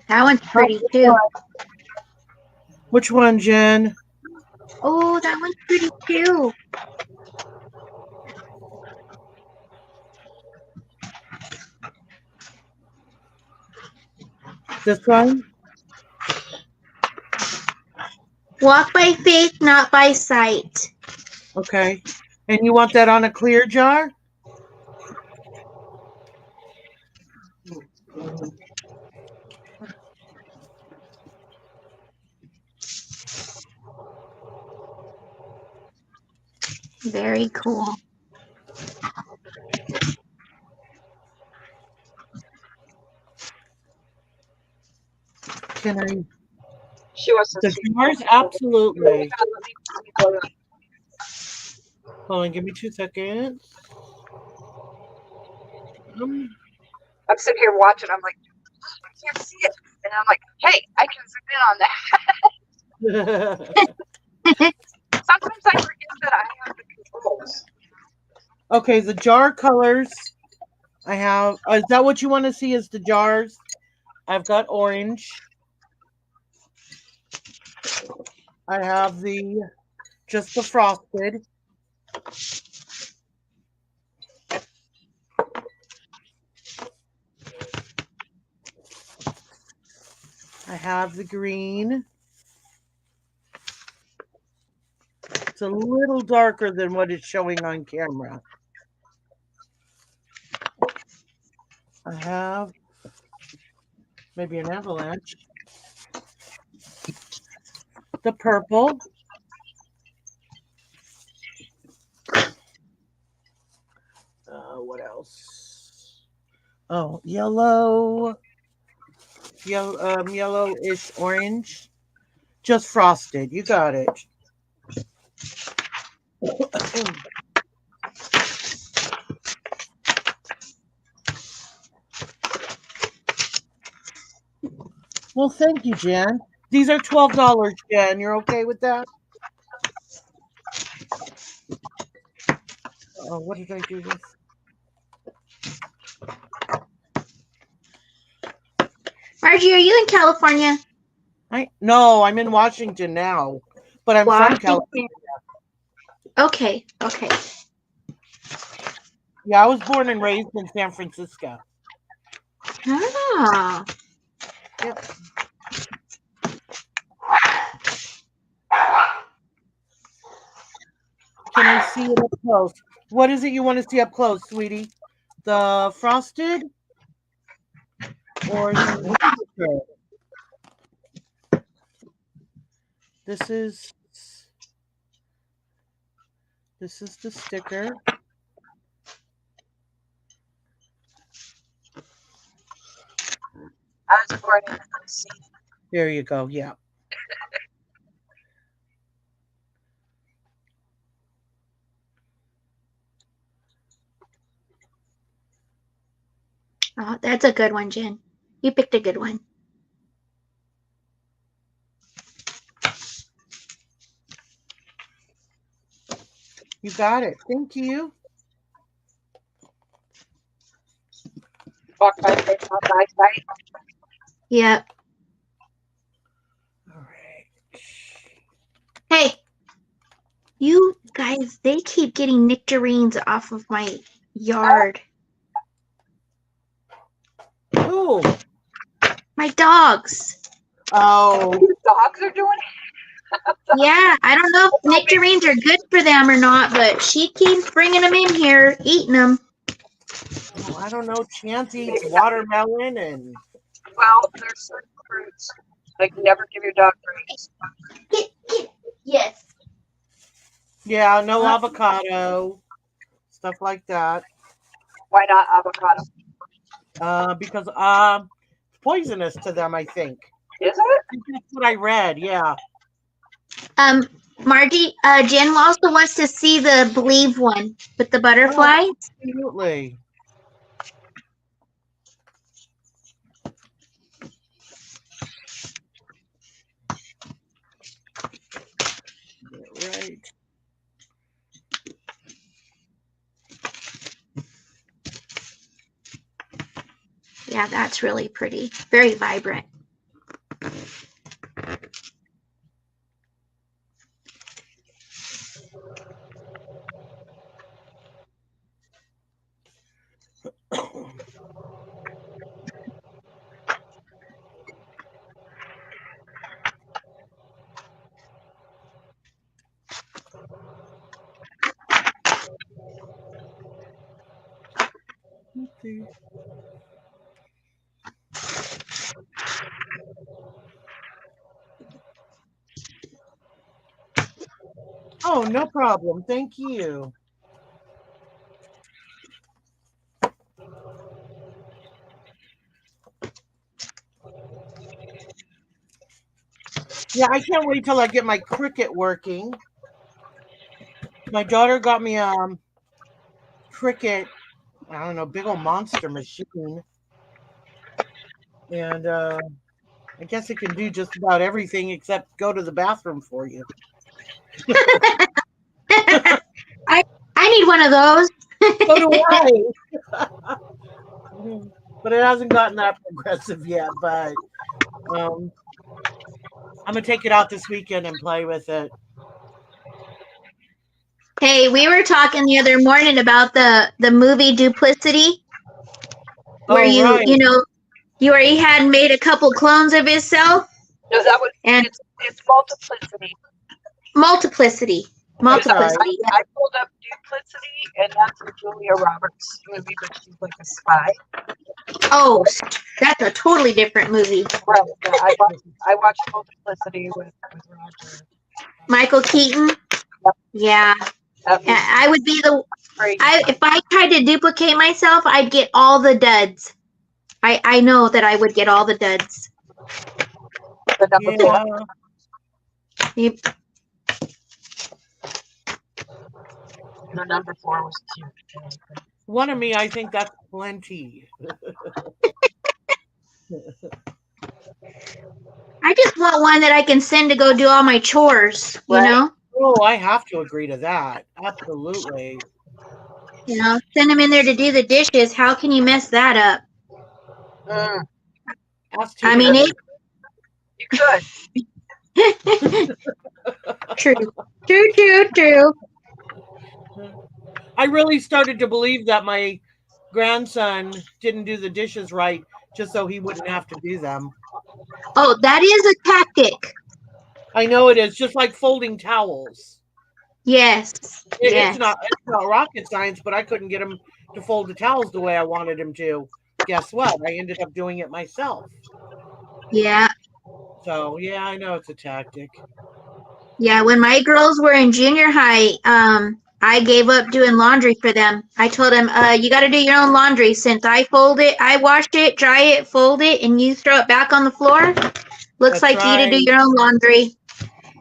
Speaker 3: That one's pretty too.
Speaker 4: Which one, Jen?
Speaker 3: Oh, that one's pretty too.
Speaker 4: This one?
Speaker 3: Walk by faith, not by sight.
Speaker 4: Okay. And you want that on a clear jar?
Speaker 3: Very cool.
Speaker 4: Can I?
Speaker 2: She wants to
Speaker 4: The
Speaker 2: see.
Speaker 4: jars? Absolutely.
Speaker 2: Let me go.
Speaker 4: Hold on, give me 2 seconds.
Speaker 2: I'm sitting here watching. I'm like, I can't see it. And I'm like, hey, I can zoom in on that. Sometimes I forget that I have the controls.
Speaker 4: Okay, the jar colors. I have. Is that what you want to see? Is the jars? I've got orange. I have just the frosted. I have the green. It's a little darker than what it's showing on camera. I have maybe an avalanche. The purple. What else? Oh, yellow. Yellowish orange. Just frosted. You got it. Well, thank you, Jen. These are $12, Jen. You're okay with that? Oh, what did I do this?
Speaker 3: Margie, are you in California?
Speaker 4: No, I'm in Washington now, but I'm from California.
Speaker 3: Okay, okay.
Speaker 4: Yeah, I was born and raised in San Francisco.
Speaker 3: Ah.
Speaker 4: Yep. Can I see it up close? What is it you want to see up close, sweetie? The frosted or the sticker? This is the sticker.
Speaker 2: I was born in the
Speaker 4: There you go. Yeah.
Speaker 3: Oh, that's a good one, Jen. You picked a good one.
Speaker 4: You got it. Thank you.
Speaker 2: walk by faith, not by sight.
Speaker 3: Yep.
Speaker 4: All right.
Speaker 3: Hey, you guys, they keep getting nectarines off of my yard.
Speaker 4: Who?
Speaker 3: My dogs.
Speaker 4: Oh.
Speaker 2: Dogs are doing it.
Speaker 3: Yeah, I don't know if nectarines are good for them or not, but she keeps bringing them in here, eating them.
Speaker 4: Oh, I don't know. Chance eats watermelon and.
Speaker 2: Well, there's certain fruits. Like never give your dog grapes.
Speaker 3: Yes.
Speaker 4: Yeah, no avocado, stuff like that.
Speaker 2: Why not avocado?
Speaker 4: Because it's poisonous to them, I think.
Speaker 2: Is it?
Speaker 4: That's what I read. Yeah.
Speaker 3: Um, Margie, Jen also wants to see the Believe one with the
Speaker 4: Oh,
Speaker 3: butterfly.
Speaker 4: absolutely. Right.
Speaker 3: Yeah, that's really pretty. Very vibrant.
Speaker 4: Let's see. Oh, no problem. Thank you. Yeah, I can't wait till I get my Cricut working. My daughter got me Cricut, I don't know, big old monster machine. And I guess it can do just about everything except go to the bathroom for you.
Speaker 3: I I need one of those.
Speaker 4: So do I. But it hasn't gotten that progressive yet. But um, I'm gonna take it out this weekend and play with it.
Speaker 3: Hey, we were talking the other morning about the movie Duplicity, where
Speaker 4: Oh right,
Speaker 3: you already had made a couple clones of yourself
Speaker 2: No, that was
Speaker 3: and
Speaker 2: it's multiplicity.
Speaker 3: multiplicity.
Speaker 4: that's right.
Speaker 3: Multiplicity.
Speaker 2: I pulled up duplicity, and that's a Julia Roberts movie, but she's like a spy.
Speaker 3: Oh, that's a totally different movie.
Speaker 2: Right. Yeah, I watched multiplicity with Roger.
Speaker 3: Michael Keaton.
Speaker 2: Yep.
Speaker 3: Yeah.
Speaker 2: That was
Speaker 3: I would be
Speaker 2: great.
Speaker 3: if I tried to duplicate myself, I'd get all the duds. I know that I would get all the duds.
Speaker 2: The number four.
Speaker 4: Yeah.
Speaker 3: You,
Speaker 2: The number four was cute.
Speaker 4: One of me, I think that's plenty.
Speaker 3: I just want one that I can send to go do all my chores, you
Speaker 2: Right.
Speaker 3: know?
Speaker 4: Oh, I have to agree to that. Absolutely.
Speaker 3: You know, send them in there to do the dishes. How can you mess that up?
Speaker 4: Ask
Speaker 3: I mean,
Speaker 4: Tiffany.
Speaker 2: You could.
Speaker 3: True. True.
Speaker 4: I really started to believe that my grandson didn't do the dishes right just so he wouldn't have to do them.
Speaker 3: Oh, that is a tactic.
Speaker 4: I know it is just like folding towels.
Speaker 3: Yes.
Speaker 4: It's
Speaker 3: Yes.
Speaker 4: not rocket science, but I couldn't get him to fold the towels the way I wanted him to. Guess what? I ended up doing it myself.
Speaker 3: Yeah.
Speaker 4: So yeah, I know it's a tactic.
Speaker 3: Yeah. When my girls were in junior high, I gave up doing laundry for them. I told them, you got to do your own laundry since I fold it, I wash it, dry it, fold it, and you throw it back on the floor. Looks
Speaker 4: That's
Speaker 3: like you to do
Speaker 4: right.
Speaker 3: your own laundry.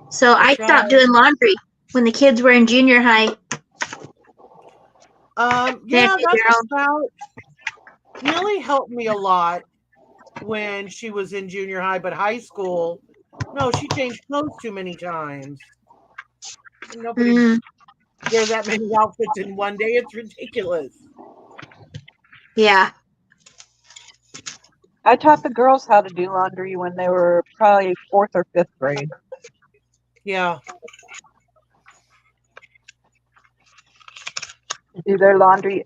Speaker 3: So I
Speaker 4: That's
Speaker 3: stopped
Speaker 4: right.
Speaker 3: doing laundry when the kids were in junior high. They had
Speaker 4: Yeah,
Speaker 3: to do
Speaker 4: that's
Speaker 3: their own.
Speaker 4: about. Millie helped me a lot when she was in junior high, but high school, no, she changed clothes too many times. Nobody
Speaker 3: Mm,
Speaker 4: wear that many outfits in one day. It's ridiculous.
Speaker 3: yeah.
Speaker 2: I taught the girls how to do laundry when they were probably fourth or fifth grade.
Speaker 4: Yeah.
Speaker 2: Do their laundry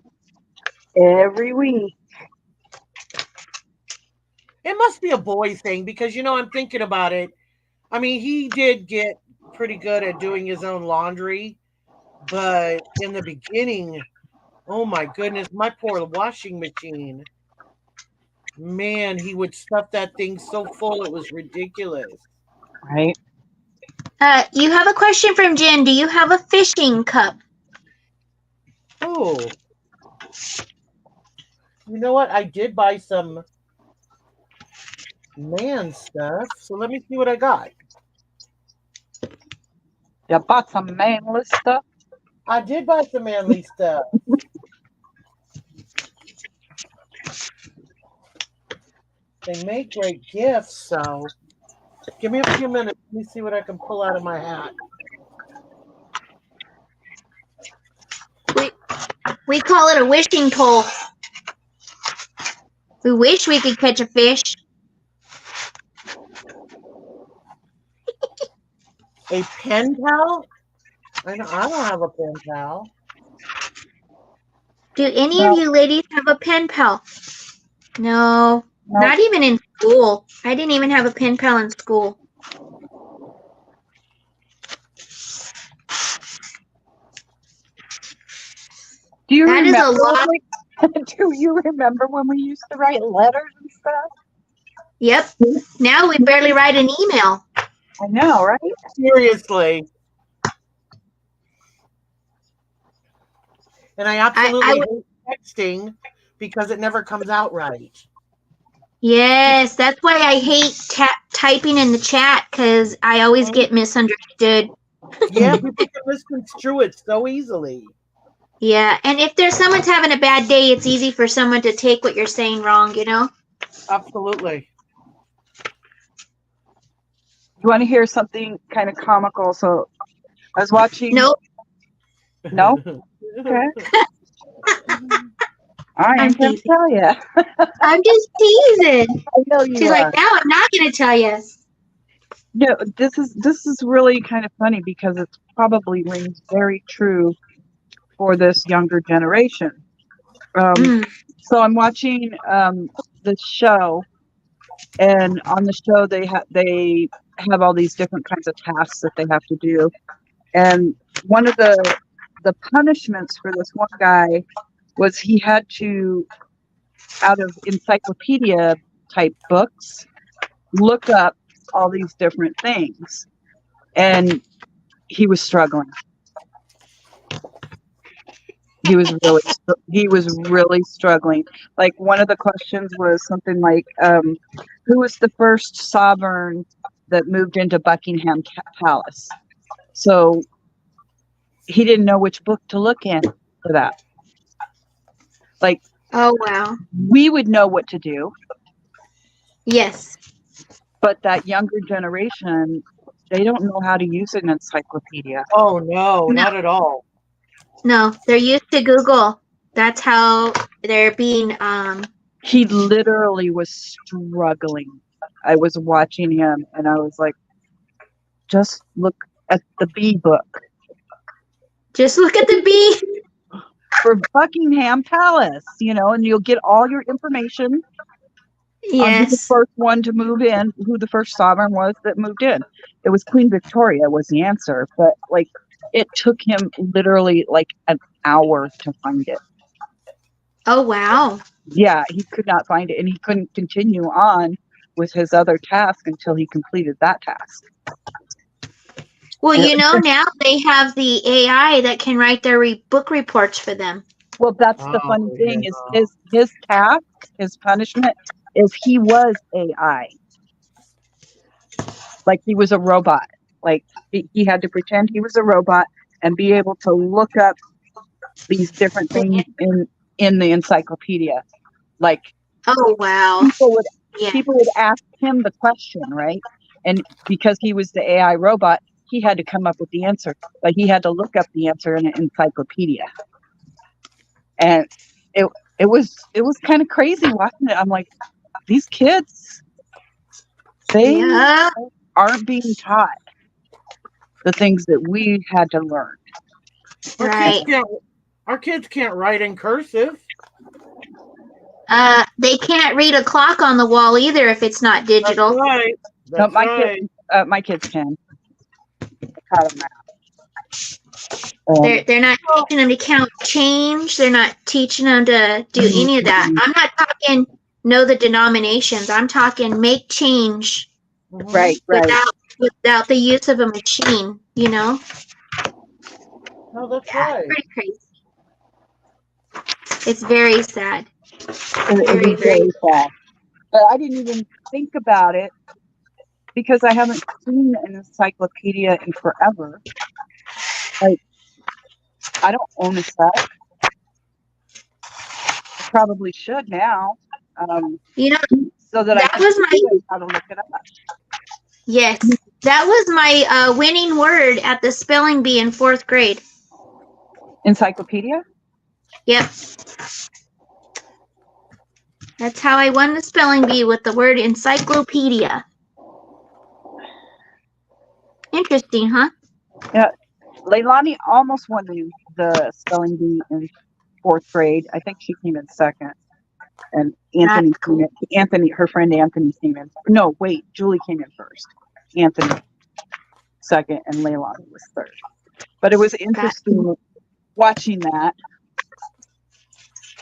Speaker 2: every week.
Speaker 4: It must be a boy thing because, I'm thinking about it. I mean, he did get pretty good at doing his own laundry, but in the beginning, oh my goodness, my poor washing machine. Man, he would stuff that thing so full it was ridiculous.
Speaker 2: Right.
Speaker 3: You have a question from Jen. Do you have a fishing cup?
Speaker 4: Oh. You know what? I did buy some man stuff. So let me see what I got.
Speaker 2: You bought some manless stuff.
Speaker 4: I did buy some manly stuff. They make great gifts, so give me a few minutes. Let me see what I can pull out of my hat.
Speaker 3: We call it a wishing toll. We wish we could catch a fish.
Speaker 4: A pen pal? I don't have a pen pal.
Speaker 3: Do any
Speaker 2: No.
Speaker 3: of you ladies have a pen pal? No,
Speaker 2: No.
Speaker 3: not even in school. I didn't even have a pen pal in school.
Speaker 2: Do you
Speaker 3: That is a
Speaker 2: remember?
Speaker 3: lot.
Speaker 2: Do you remember when we used to write letters and stuff?
Speaker 3: Yep. Now we barely write an email.
Speaker 2: I know, right?
Speaker 4: Seriously. And I absolutely hate texting because it never comes out right.
Speaker 3: Yes, that's why I hate typing in the chat, because I always get misunderstood.
Speaker 4: Yeah, people can misconstrue it so easily.
Speaker 3: Yeah, and if there's someone's having a bad day, it's easy for someone to take what you're saying wrong, you know?
Speaker 4: Absolutely.
Speaker 2: You want to hear something kind of comical? So I was watching.
Speaker 3: Nope.
Speaker 2: No? Okay. I
Speaker 3: I'm
Speaker 2: am going to
Speaker 3: teasing.
Speaker 2: tell you.
Speaker 3: I'm just teasing.
Speaker 2: I know you
Speaker 3: She's
Speaker 2: are.
Speaker 3: like, now I'm not going to tell you.
Speaker 2: No, this is really kind of funny because it probably rings very true for this younger generation. So I'm watching this show, and on the show they have all these different kinds of tasks that they have to do, and one of the punishments for this one guy was he had to, out of encyclopedia type books, look up all these different things, and he was struggling. He was really struggling. Like, one of the questions was something like, who was the first sovereign that moved into Buckingham Palace? So he didn't know which book to look in for that. Like,
Speaker 3: Oh, wow.
Speaker 2: we would know what to do,
Speaker 3: Yes.
Speaker 2: but that younger generation, they don't know how to use an encyclopedia.
Speaker 4: Oh, no, not at all.
Speaker 3: No, they're used to Google. That's how they're being,
Speaker 2: He literally was struggling. I was watching him and I was like, just look at the B book
Speaker 3: just look at the bee.
Speaker 2: for Buckingham Palace, and you'll get all your information on who the
Speaker 3: Yes.
Speaker 2: first one to move in, who the first sovereign was that moved in. It was Queen Victoria was the answer, but like, it took him literally like an hour to find it.
Speaker 3: Oh, wow.
Speaker 2: Yeah, he could not find it, and he couldn't continue on with his other task until he completed that task.
Speaker 3: Well, now they have the AI that can write their book reports for them.
Speaker 2: Well, that's the funny thing is his task, his punishment is he was AI. Like, he was a robot. Like, he had to pretend he was a robot and be able to look up these different things in the encyclopedia. Like,
Speaker 3: Oh, wow.
Speaker 2: people would ask him the question, right? And because he was the AI robot, he had to come up with the answer. But he had to look up the answer in an encyclopedia. And it was kind of crazy watching it. I'm like, these kids, they aren't being taught the things that we had to learn.
Speaker 3: Right.
Speaker 4: Our kids can't write in cursive.
Speaker 3: They can't read a clock on the wall either if it's not digital.
Speaker 4: That's right.
Speaker 2: No,
Speaker 4: That's right.
Speaker 2: My kids can. Taught them that.
Speaker 3: They're not teaching them to count change. They're not teaching them to do any of that. I'm not talking know the denominations. I'm talking make change
Speaker 2: Right.
Speaker 3: without without the use of a machine, you know?
Speaker 4: Oh, that's
Speaker 3: Yeah,
Speaker 4: right.
Speaker 3: pretty crazy. It's very sad.
Speaker 2: It
Speaker 3: Very,
Speaker 2: is
Speaker 3: very
Speaker 2: very sad. But I didn't even think about it because I haven't seen an encyclopedia in forever. Like, I don't own a set. I probably should now,
Speaker 3: You know,
Speaker 2: so that I
Speaker 3: that
Speaker 2: can
Speaker 3: was my
Speaker 2: see how to look it up.
Speaker 3: yes. That was my winning word at the spelling bee in 4th grade.
Speaker 2: Encyclopedia?
Speaker 3: Yep. That's how I won the spelling bee, with the word encyclopedia. Interesting, huh?
Speaker 2: Yeah. Leilani almost won the spelling bee in 4th grade. I think she came in second. And Anthony
Speaker 3: That's cool.
Speaker 2: her friend Anthony came in. No, wait, Julie came in first. Anthony second, and Leilani was third. But it was interesting watching that,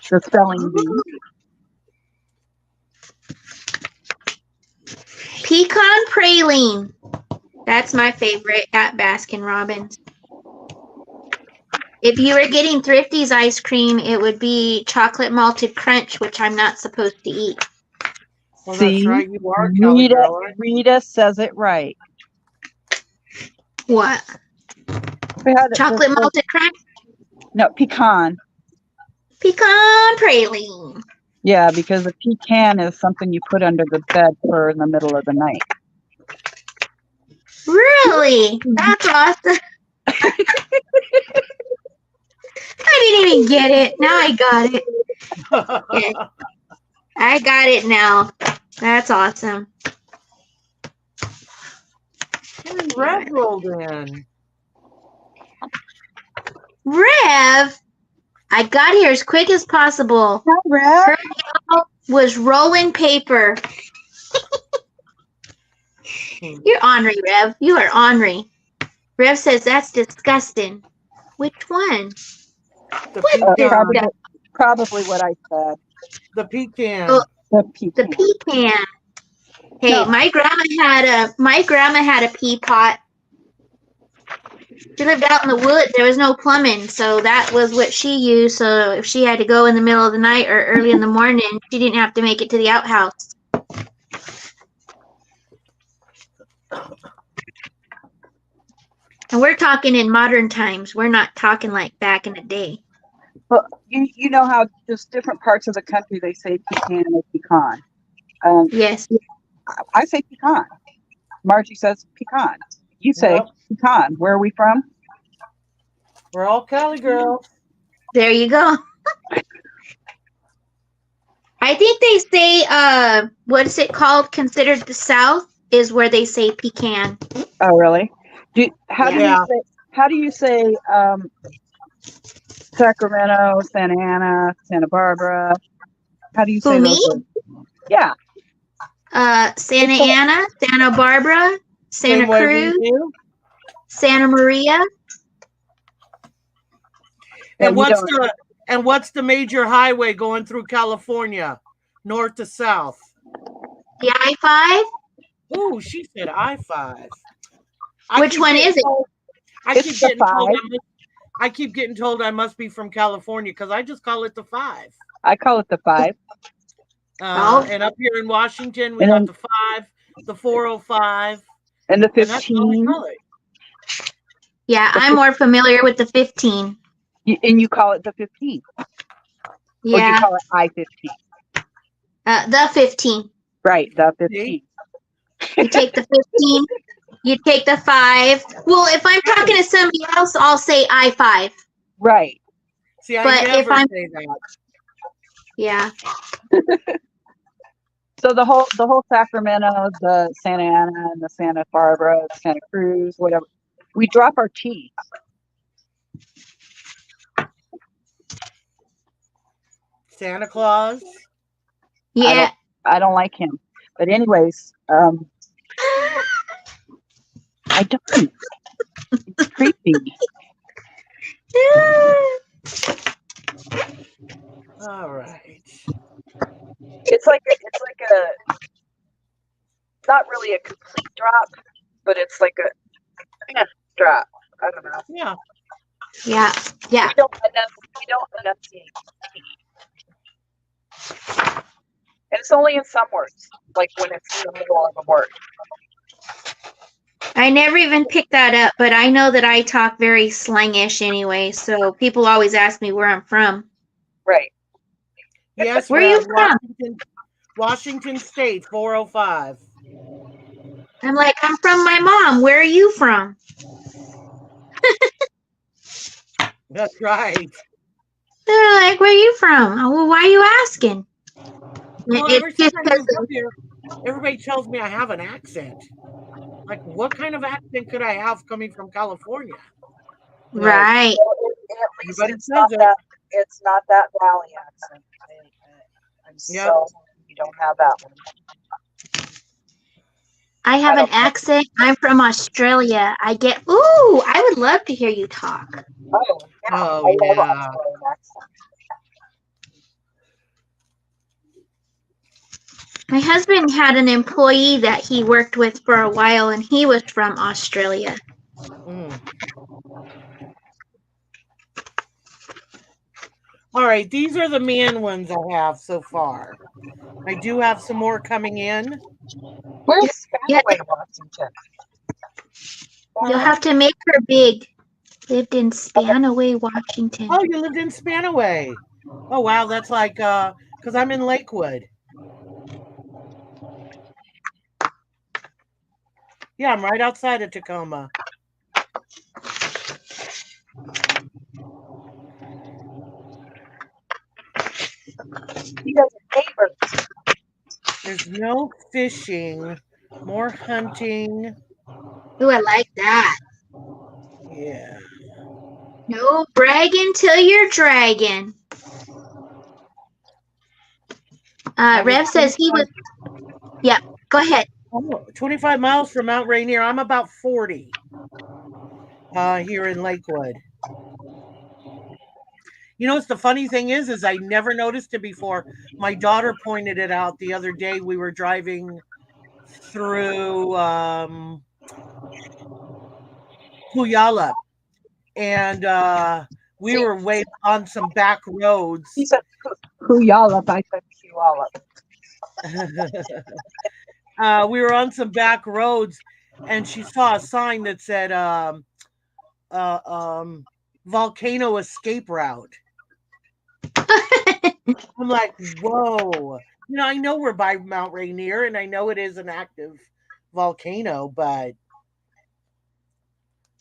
Speaker 2: the spelling bee.
Speaker 3: Pecan praline. That's my favorite at Baskin Robbins. If you were getting Thrifty's ice cream, it would be chocolate malted crunch, which I'm not supposed to eat.
Speaker 4: Well,
Speaker 2: See,
Speaker 4: that's right. You are Cali girl. Aren't you?
Speaker 2: Rita says it right.
Speaker 3: What?
Speaker 2: We had it
Speaker 3: Chocolate
Speaker 2: before-
Speaker 3: malted crunch?
Speaker 2: No, pecan.
Speaker 3: Pecan praline.
Speaker 2: Yeah, because a pecan is something you put under the bed for in the middle of the night.
Speaker 3: Really? That's awesome. I didn't even get it. Now I got it. Yeah, I got it now. That's awesome.
Speaker 4: Red rolled in.
Speaker 3: Rev, I got here as quick as possible.
Speaker 2: Hi, Rev.
Speaker 3: Her gal was rolling paper. You're ornery, Rev. You are ornery. Rev says that's disgusting. Which one?
Speaker 4: The
Speaker 3: What?
Speaker 4: pecan.
Speaker 2: Probably what I said.
Speaker 4: The pecan.
Speaker 3: Oh,
Speaker 2: The pecan.
Speaker 3: the pecan. Hey,
Speaker 2: No.
Speaker 3: my grandma had a pea pot. She lived out in the woods. There was no plumbing, so that was what she used. So if she had to go in the middle of the night or early in the morning, she didn't have to make it to the outhouse. And we're talking in modern times. We're not talking like back in the day.
Speaker 2: Well, you know how just different parts of the country they say pecan or pecan.
Speaker 3: Yes.
Speaker 2: I say pecan. Margie says pecan. You say
Speaker 4: Yep.
Speaker 2: pecan. Where are we from?
Speaker 4: We're all Cali girls.
Speaker 3: There you go. I think they say, what is it called? Considered the South is where they say pecan.
Speaker 2: Oh, really? How
Speaker 4: Yeah.
Speaker 2: do you say Sacramento, Santa Ana, Santa Barbara? How do you say
Speaker 3: Who, me?
Speaker 2: those words? Yeah.
Speaker 3: Santa Ana, Santa Barbara, Santa
Speaker 4: Same way we
Speaker 3: Cruz,
Speaker 4: do.
Speaker 3: Santa Maria.
Speaker 2: Yeah,
Speaker 4: And
Speaker 2: we
Speaker 4: what's the major highway going through California, north to south?
Speaker 3: The I-5?
Speaker 4: Ooh, she said I-5.
Speaker 3: Which one is it?
Speaker 2: It's the 5.
Speaker 4: I keep getting told I must be from California because I just call it the 5.
Speaker 2: I call it the 5.
Speaker 4: And up here in Washington, we got the 5, the 405,
Speaker 2: And the
Speaker 4: and that's all I
Speaker 2: 15.
Speaker 4: call it.
Speaker 3: Yeah, I'm more familiar with the 15.
Speaker 2: And you call it the 15. Or you
Speaker 3: Yeah,
Speaker 2: call it I-15.
Speaker 3: the 15.
Speaker 2: Right, the 15.
Speaker 3: You take the 15, you take the 5. Well, if I'm talking to somebody else, I'll say I-5.
Speaker 2: Right.
Speaker 4: See, I
Speaker 3: But if
Speaker 4: never
Speaker 3: I'm-
Speaker 4: say that.
Speaker 3: Yeah.
Speaker 2: So the whole Sacramento, the Santa Ana, and the Santa Barbara, Santa Cruz, whatever, we drop our T's.
Speaker 4: Santa Claus.
Speaker 3: Yeah.
Speaker 2: I don't like him. But anyways, I don't. It's creepy.
Speaker 4: All right.
Speaker 2: It's like a not really a complete drop, but it's like a drop. I don't know.
Speaker 4: Yeah.
Speaker 3: Yeah. Yeah.
Speaker 2: We don't enunciate T. And it's only in some words, like when it's in the middle of a word.
Speaker 3: I never even picked that up, but I know that I talk very slangish anyway, so people always ask me where I'm from.
Speaker 2: Right.
Speaker 4: Yes,
Speaker 3: Where are you
Speaker 4: ma'am.
Speaker 3: from?
Speaker 4: Washington State, 405.
Speaker 3: I'm like, I'm from my mom. Where are you from?
Speaker 4: That's right.
Speaker 3: They're like, where are you from? Oh, well, why are you asking?
Speaker 4: Well,
Speaker 3: It's
Speaker 4: ever since
Speaker 3: just
Speaker 4: I
Speaker 3: because
Speaker 4: moved up here, everybody tells me I have an accent. Like, what kind of accent could I have coming from California?
Speaker 3: right.
Speaker 2: At least
Speaker 4: Everybody
Speaker 2: it's
Speaker 4: says
Speaker 2: not
Speaker 4: it.
Speaker 2: that. It's not that Valley accent. I'm
Speaker 4: Yep.
Speaker 2: so you don't have that one.
Speaker 3: I have an accent. I'm from Australia. I would love to hear you talk.
Speaker 2: Oh, yeah.
Speaker 4: Oh,
Speaker 2: I love
Speaker 4: yeah.
Speaker 2: Australian accent.
Speaker 3: My husband had an employee that he worked with for a while, and he was from Australia.
Speaker 4: Mm. All right, these are the man ones I have so far. I do have some more coming in.
Speaker 2: Where's
Speaker 3: Yeah.
Speaker 2: Spanaway, Washington?
Speaker 3: You'll have to make her big. Lived in Spanaway, Washington.
Speaker 4: Oh, you lived in Spanaway. Oh, wow, that's like, because I'm in Lakewood. Yeah, I'm right outside of Tacoma.
Speaker 2: You guys are neighbors.
Speaker 4: There's no fishing, more hunting.
Speaker 3: Ooh, I like that.
Speaker 4: Yeah.
Speaker 3: No bragging till you're dragging. Rev says he was. Yeah, go ahead.
Speaker 4: 25 miles from Mount Rainier. I'm about 40 here in Lakewood. You know, what's the funny thing is I never noticed it before. My daughter pointed it out the other day. We were driving through Puyallup, and we were way on some back roads.
Speaker 2: He said Puyallup. I said Puyallup.
Speaker 4: We were on some back roads, and she saw a sign that said volcano escape route. I'm like, whoa. You know, I know we're by Mount Rainier, and I know it is an active volcano, but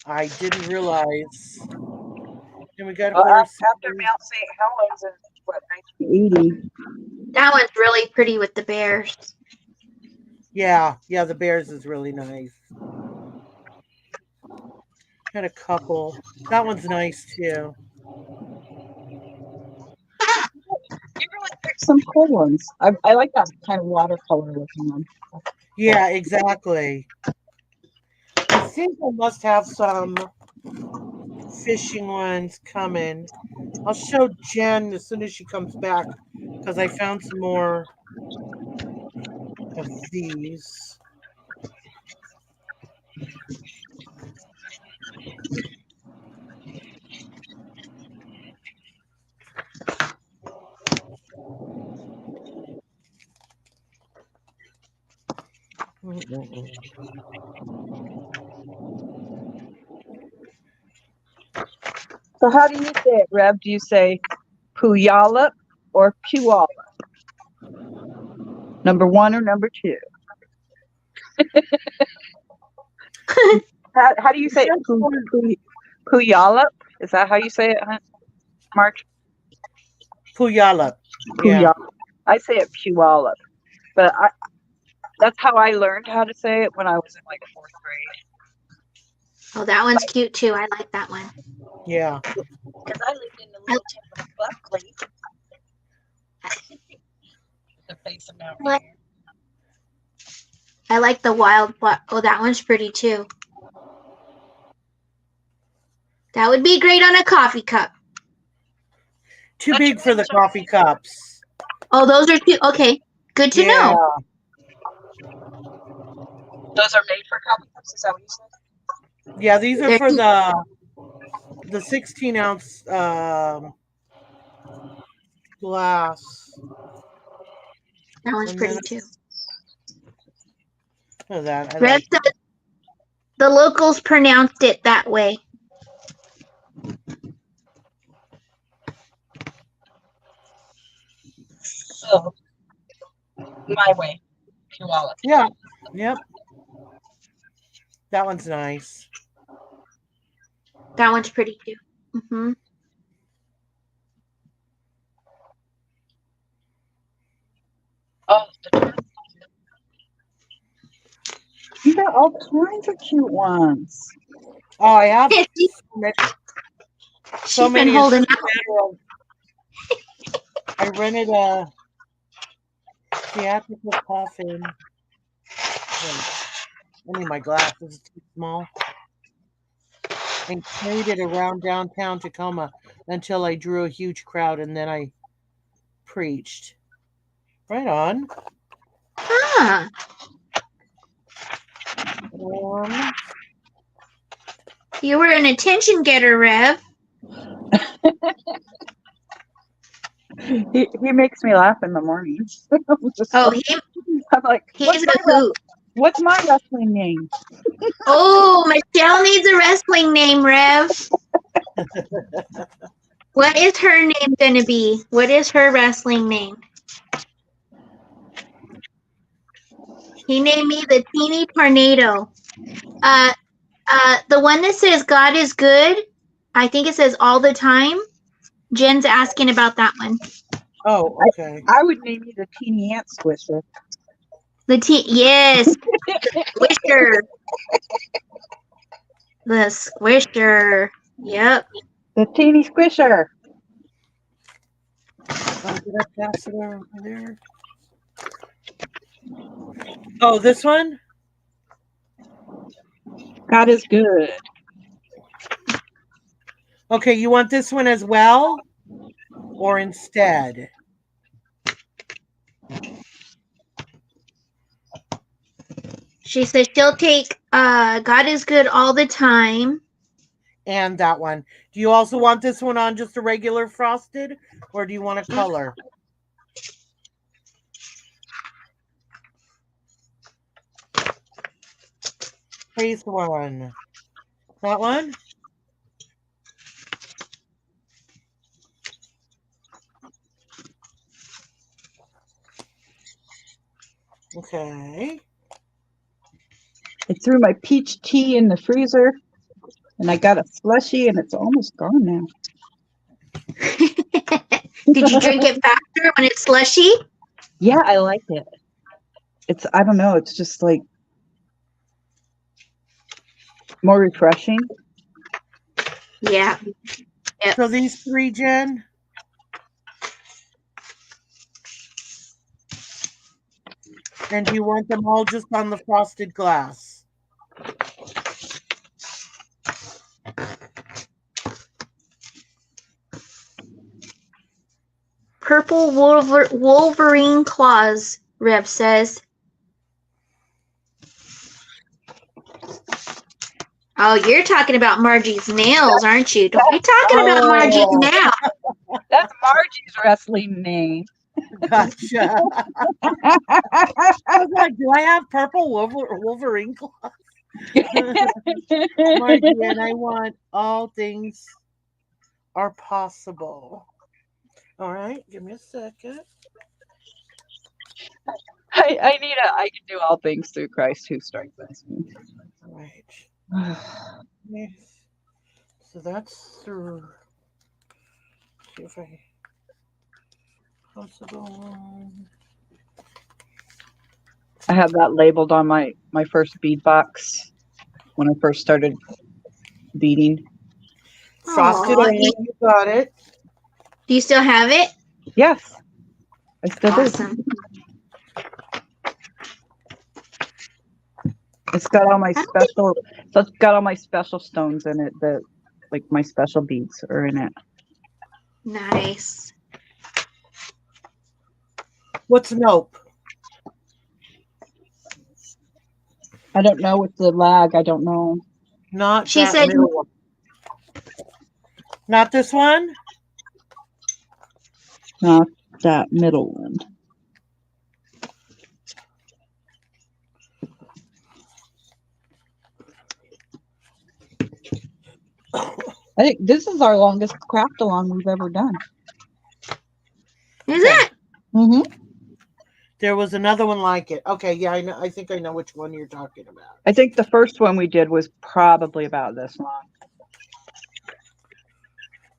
Speaker 4: I didn't realize. And we got
Speaker 2: after Mount St. Helens in what 1980.
Speaker 3: That one's really pretty with the bears.
Speaker 4: Yeah, the Bears is really nice. Got a couple. That one's nice too.
Speaker 2: You really picked some cool ones. I like that kind of watercolor looking one.
Speaker 4: Yeah, exactly. I think I must have some fishing ones coming. I'll show Jen as soon as she comes back because I found some more of these.
Speaker 2: So how do you say it, Rev? Do you say Puyallup or Puyallup? Number one or number two? how do you say it? Puyallup? Is that how you say it, March?
Speaker 4: Puyallup.
Speaker 2: Yeah. I say it Puyallup. But that's how I learned how to say it when I was in like 4th grade.
Speaker 3: Oh, that one's cute too. I like that one.
Speaker 4: Yeah.
Speaker 2: Because I lived in the little town of Buckley. The face of Mount Rainier.
Speaker 3: I like the wild. Oh, that one's pretty too. That would be great on a coffee cup.
Speaker 4: Too big for the coffee cups.
Speaker 3: Oh, those are too. Okay, good to know.
Speaker 2: Those are made for coffee cups. Is that what you said?
Speaker 4: Yeah, these are
Speaker 3: They're
Speaker 4: for the 16-ounce glass.
Speaker 3: that one's
Speaker 4: And
Speaker 3: pretty
Speaker 4: then
Speaker 3: too.
Speaker 4: look at that. I
Speaker 3: Rev
Speaker 4: like.
Speaker 3: said the locals pronounced it that way.
Speaker 2: So, my way. Koala.
Speaker 4: Yeah. Yep. That one's nice.
Speaker 3: That one's pretty too. Mm-hmm.
Speaker 2: Oh, you got all kinds of cute ones.
Speaker 4: Oh, I have
Speaker 3: She's
Speaker 4: so
Speaker 3: been
Speaker 4: many. It's
Speaker 3: holding
Speaker 4: just a
Speaker 3: out.
Speaker 4: matter of- I rented a theatrical coffin. I need my glasses, too small. And carried it around downtown Tacoma until I drew a huge crowd, and then I preached. Right on.
Speaker 3: Huh. You were an attention getter, Rev.
Speaker 2: He makes me laugh in the mornings.
Speaker 3: Oh,
Speaker 2: I'm like,
Speaker 3: he's a hoot.
Speaker 2: what's my wrestling name?
Speaker 3: Oh, Michelle needs a wrestling name, Rev. What is her name going to be? What is her wrestling name? He named me the Teeny Tornado. The one that says God is good, I think it says all the time. Jen's asking about that one.
Speaker 4: Oh, okay.
Speaker 2: I would name you the Teeny Ant Squisher.
Speaker 3: Yes, Squisher. The Squisher. Yep.
Speaker 2: The Teeny Squisher.
Speaker 4: Oh, did I pass it over there? Oh, this one?
Speaker 2: God is good.
Speaker 4: Okay, you want this one as well? Or instead?
Speaker 3: She says she'll take God is good all the time.
Speaker 4: And that one. Do you also want this one on just a regular frosted? Or do you want a color? Face one. That one? Okay.
Speaker 2: I threw my peach tea in the freezer, and I got a slushie, and it's almost gone now.
Speaker 3: Did you drink it faster when it's slushy?
Speaker 2: Yeah, I like it. It's, I don't know, it's just like more refreshing.
Speaker 3: Yeah. Yep.
Speaker 4: So these three, Jen? And do you want them all just on the frosted glass?
Speaker 3: Purple Wolverine claws, Rev says. Oh, you're talking about Margie's nails, aren't you? Don't be talking about Margie's nails.
Speaker 2: That's Margie's wrestling name.
Speaker 4: Gotcha. I was like, do I have purple Wolverine claws? Margie, and I want all things are possible. All right, give me a second.
Speaker 2: I can do all things through Christ who strengthens me.
Speaker 4: All right. Yes. So that's through. See if I possible.
Speaker 2: I have that labeled on my first bead box when I first started beading.
Speaker 4: Frosted
Speaker 3: Aw,
Speaker 4: only. You got it.
Speaker 3: do you still have it?
Speaker 2: Yes, I still do.
Speaker 3: Awesome.
Speaker 2: It's got all my special. So it's got all my special stones in it. That, like, my special beads are in it.
Speaker 3: Nice.
Speaker 4: What's nope?
Speaker 2: I don't know with the lag. I don't know.
Speaker 4: Not
Speaker 3: She
Speaker 4: that
Speaker 3: said,
Speaker 4: middle one. Not this one?
Speaker 2: Not that middle one. I think this is our longest craft along we've ever done.
Speaker 3: is
Speaker 4: Okay.
Speaker 3: it?
Speaker 2: Mm-hmm.
Speaker 4: There was another one like it. Okay, yeah, I know. I think I know which one you're talking about.
Speaker 2: I think the first one we did was probably about this long.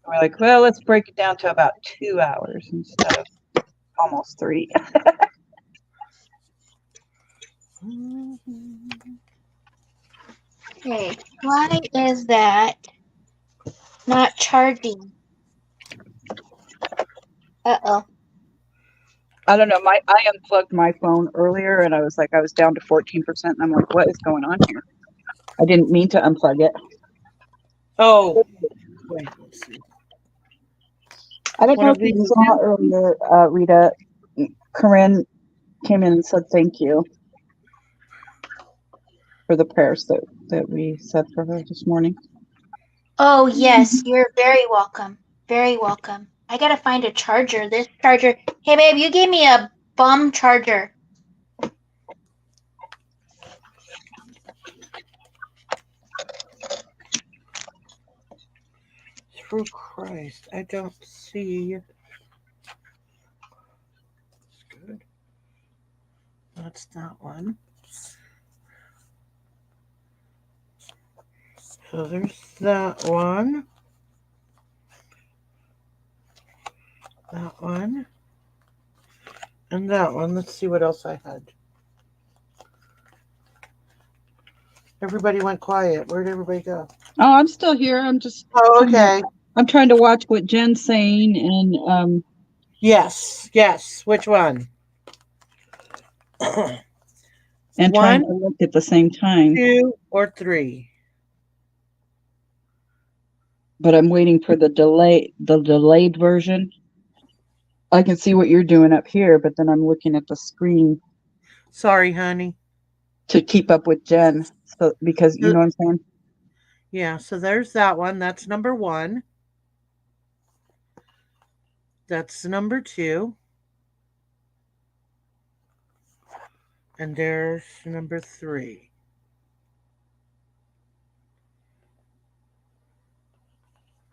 Speaker 2: We're like, well, let's break it down to about 2 hours instead of almost 3.
Speaker 3: Okay. Why is that not charging? Uh-oh.
Speaker 2: I don't know. I unplugged my phone earlier and I was down to 14% and I'm like, what is going on here? I didn't mean to unplug it.
Speaker 4: Oh, wait, let's see.
Speaker 2: I don't
Speaker 4: One
Speaker 2: know
Speaker 4: of
Speaker 2: if you
Speaker 4: these
Speaker 2: saw earlier, Rita. Corinne came in and said thank you for the prayers that we said for her this morning.
Speaker 3: Oh, yes. You're very welcome. Very welcome. I gotta find a charger. This charger. Hey, babe, you gave me a bum charger.
Speaker 4: Through Christ, I don't see. That's good. That's that one. So there's that one. That one. And that one. Let's see what else I had. Everybody went quiet. Where'd everybody go?
Speaker 2: Oh, I'm still here. I'm just
Speaker 4: Oh, okay.
Speaker 2: I'm trying to watch what Jen's saying and
Speaker 4: Yes, yes. Which one?
Speaker 2: and trying to
Speaker 4: One,
Speaker 2: look at the same time.
Speaker 4: 2, or 3?
Speaker 2: But I'm waiting for the delayed version. I can see what you're doing up here, but then I'm looking at the screen
Speaker 4: Sorry, honey.
Speaker 2: to keep up with Jen. So because you know what I'm saying?
Speaker 4: Yeah, so there's that one. That's number 1. That's number 2. And there's number 3.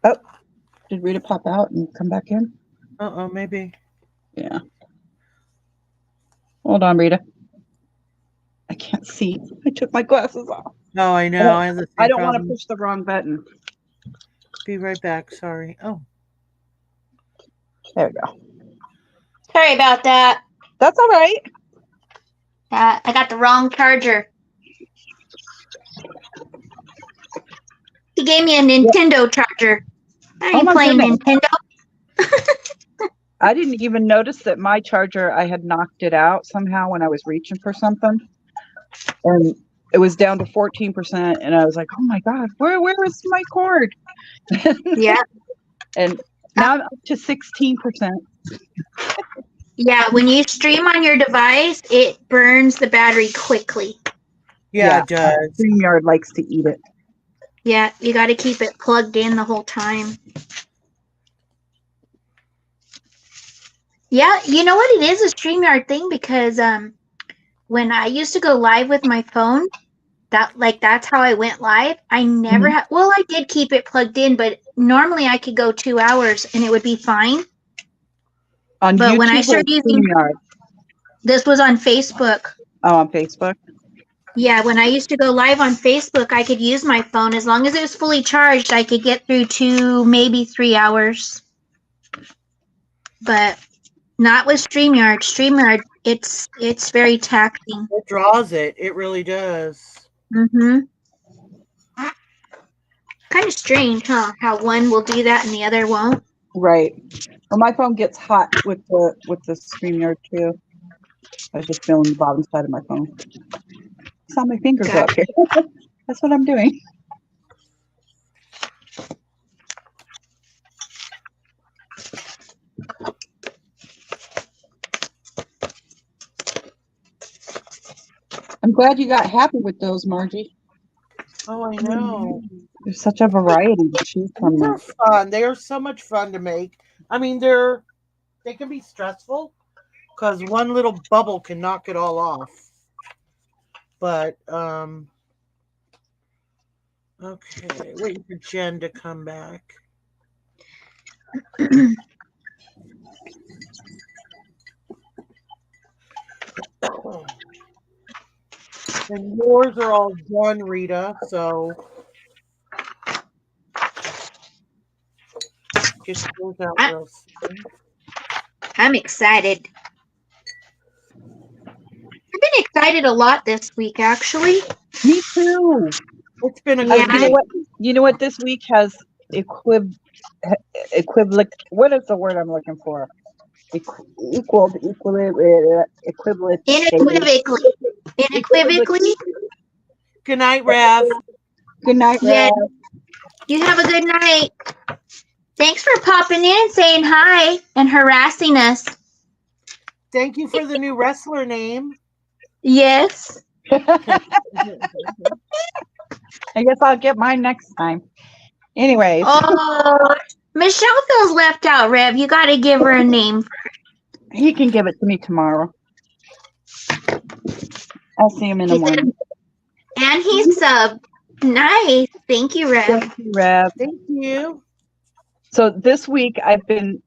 Speaker 2: Oh, did Rita pop out and come back in?
Speaker 4: Uh-oh, maybe.
Speaker 2: Yeah. Hold on, Rita. I can't see. I took my glasses off.
Speaker 4: Oh, I know. I have the
Speaker 2: I
Speaker 4: same
Speaker 2: don't want to
Speaker 4: problem.
Speaker 2: push the wrong button.
Speaker 4: Be right back. Sorry. Oh,
Speaker 2: There we go.
Speaker 3: Sorry about that.
Speaker 2: That's all right.
Speaker 3: I got the wrong charger. He gave me a Nintendo charger. I
Speaker 2: Oh
Speaker 3: ain't
Speaker 2: my
Speaker 3: playing
Speaker 2: goodness.
Speaker 3: Nintendo.
Speaker 2: I didn't even notice that my charger, I had knocked it out somehow when I was reaching for something. And it was down to 14%. And I was like, oh my God, where is my cord?
Speaker 3: Yeah.
Speaker 2: And now I'm up to 16%.
Speaker 3: Yeah, when you stream on your device, it burns the battery quickly.
Speaker 4: yeah, it does.
Speaker 2: StreamYard likes to eat it.
Speaker 3: Yeah, you got to keep it plugged in the whole time. Yeah, you know what? It is a StreamYard thing because when I used to go live with my phone, that's how I went live. I never had. Well, I did keep it plugged in, but normally I could go 2 hours and it would be fine.
Speaker 2: On
Speaker 3: But
Speaker 2: YouTube
Speaker 3: when I
Speaker 2: or
Speaker 3: started using
Speaker 2: StreamYard?
Speaker 3: this was on Facebook.
Speaker 2: Oh, on Facebook?
Speaker 3: Yeah, when I used to go live on Facebook, I could use my phone as long as it was fully charged. I could get through 2, maybe 3 hours. But not with StreamYard. StreamYard, it's very taxing.
Speaker 4: It draws it. It really does.
Speaker 3: Mm-hmm. Kind of strange, huh? How one will do that and the other won't.
Speaker 2: Right. Well, my phone gets hot with the StreamYard too. I was just feeling the bottom side of my phone. Saw my finger go up here. That's what I'm doing. I'm glad you got happy with those, Margie.
Speaker 4: Oh, I know.
Speaker 2: There's such a variety to choose from
Speaker 4: These
Speaker 2: there.
Speaker 4: are fun. They are so much fun to make. I mean, they can be stressful because one little bubble can knock it all off. But okay, waiting for Jen to come back. And yours are all done, Rita. So get yours out
Speaker 3: I,
Speaker 4: real soon.
Speaker 3: I'm excited. I've been excited a lot this week, actually.
Speaker 2: Me too.
Speaker 4: It's been a
Speaker 3: Yeah.
Speaker 4: good
Speaker 2: You know
Speaker 4: week.
Speaker 2: what? You know what? This week has equivalent. What is the word I'm looking for? Equivalent.
Speaker 3: Unequivocally. Unequivocally.
Speaker 4: Good night, Rev.
Speaker 2: Good night,
Speaker 3: Yeah.
Speaker 2: Rev.
Speaker 3: You have a good night. Thanks for popping in, saying hi, and harassing us.
Speaker 4: Thank you for the new wrestler name.
Speaker 3: Yes.
Speaker 2: I guess I'll get mine next time. Anyways,
Speaker 3: Oh, Michelle feels left out, Rev. You got to give her a name.
Speaker 2: he can give it to me tomorrow. I'll see him in the
Speaker 3: He said,
Speaker 2: morning.
Speaker 3: and he subbed. Nice. Thank you, Rev.
Speaker 2: Thank you, Rev.
Speaker 4: Thank you.
Speaker 2: So this week I've been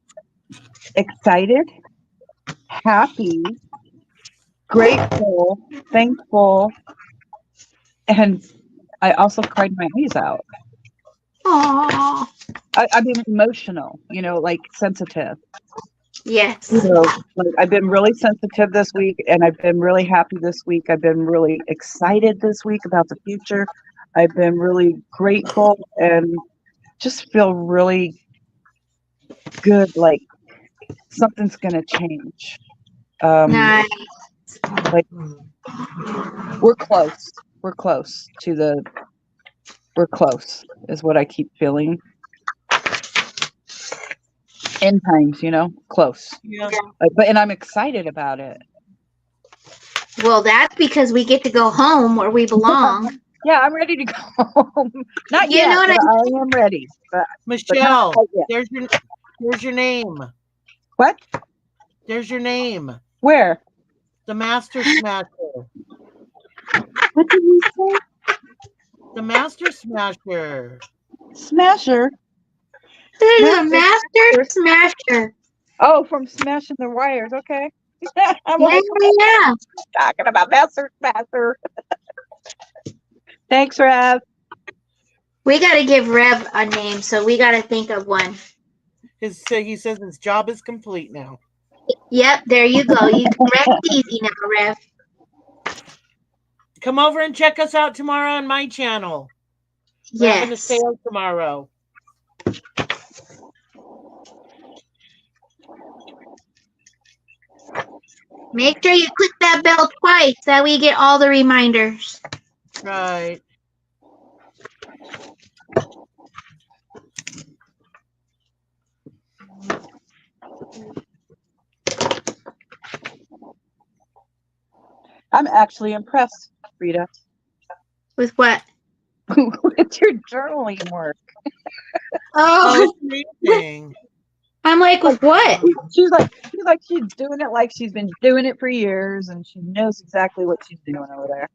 Speaker 2: excited, happy, grateful, thankful, and I also cried my eyes out.
Speaker 3: Aww.
Speaker 2: I've been emotional, like sensitive.
Speaker 3: Yes.
Speaker 2: Like I've been really sensitive this week, and I've been really happy this week. I've been really excited this week about the future. I've been really grateful and just feel really good, like something's going to change.
Speaker 3: Nice.
Speaker 2: Like we're close. We're close is what I keep feeling. End times, close.
Speaker 4: Yeah.
Speaker 2: And I'm excited about it.
Speaker 3: Well, that's because we get to go home where we belong.
Speaker 2: Yeah, I'm ready to go home. Not
Speaker 3: You
Speaker 2: yet,
Speaker 3: know what
Speaker 2: but I am ready. But
Speaker 4: Michelle,
Speaker 2: quite yet.
Speaker 4: there's your name.
Speaker 2: What?
Speaker 4: There's your name.
Speaker 2: Where?
Speaker 4: The Master Smasher.
Speaker 2: What did you say?
Speaker 4: The Master Smasher.
Speaker 2: Smasher.
Speaker 3: This is a master smasher.
Speaker 2: Oh, from smashing the wires. Okay. I'm
Speaker 3: Yeah,
Speaker 2: like,
Speaker 3: yeah.
Speaker 2: talking about Master Smasher. Thanks, Rev.
Speaker 3: We got to give Rev a name, so we got to think of one.
Speaker 4: He says his job is complete now.
Speaker 3: Yep, there you go. Rev's easy now, Rev.
Speaker 4: Come over and check us out tomorrow on my channel. We're having a
Speaker 3: Yes.
Speaker 4: sale tomorrow.
Speaker 3: Make sure you click that bell twice. That way you get all the reminders.
Speaker 4: Right.
Speaker 2: I'm actually impressed, Rita,
Speaker 3: With what?
Speaker 2: with your journaling work.
Speaker 3: Oh,
Speaker 4: it's amazing.
Speaker 3: I'm like, with what?
Speaker 2: She's doing it like she's been doing it for years, and she knows exactly what she's doing over there.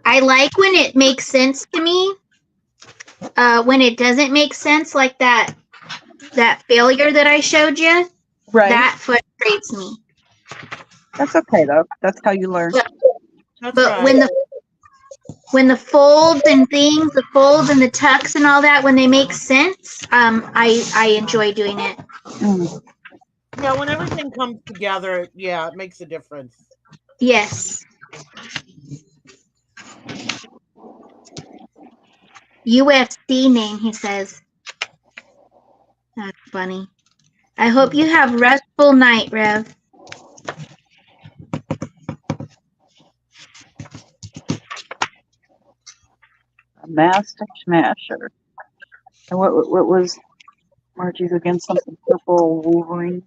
Speaker 3: I like when it makes sense to me. When it doesn't make sense, like that failure that I showed you,
Speaker 2: Right.
Speaker 3: that frustrates me.
Speaker 2: That's okay though. That's how you learn.
Speaker 4: That's
Speaker 3: But
Speaker 4: right.
Speaker 3: when the folds and things, the folds and the tucks and all that, when they make sense, I enjoy doing it.
Speaker 2: Mm.
Speaker 4: Yeah, when everything comes together, yeah, it makes a difference.
Speaker 3: Yes. UFC name, he says. That's funny. I hope you have restful night, Rev.
Speaker 2: A Master Smasher. And what was Margie's again? Something purple Wolverine.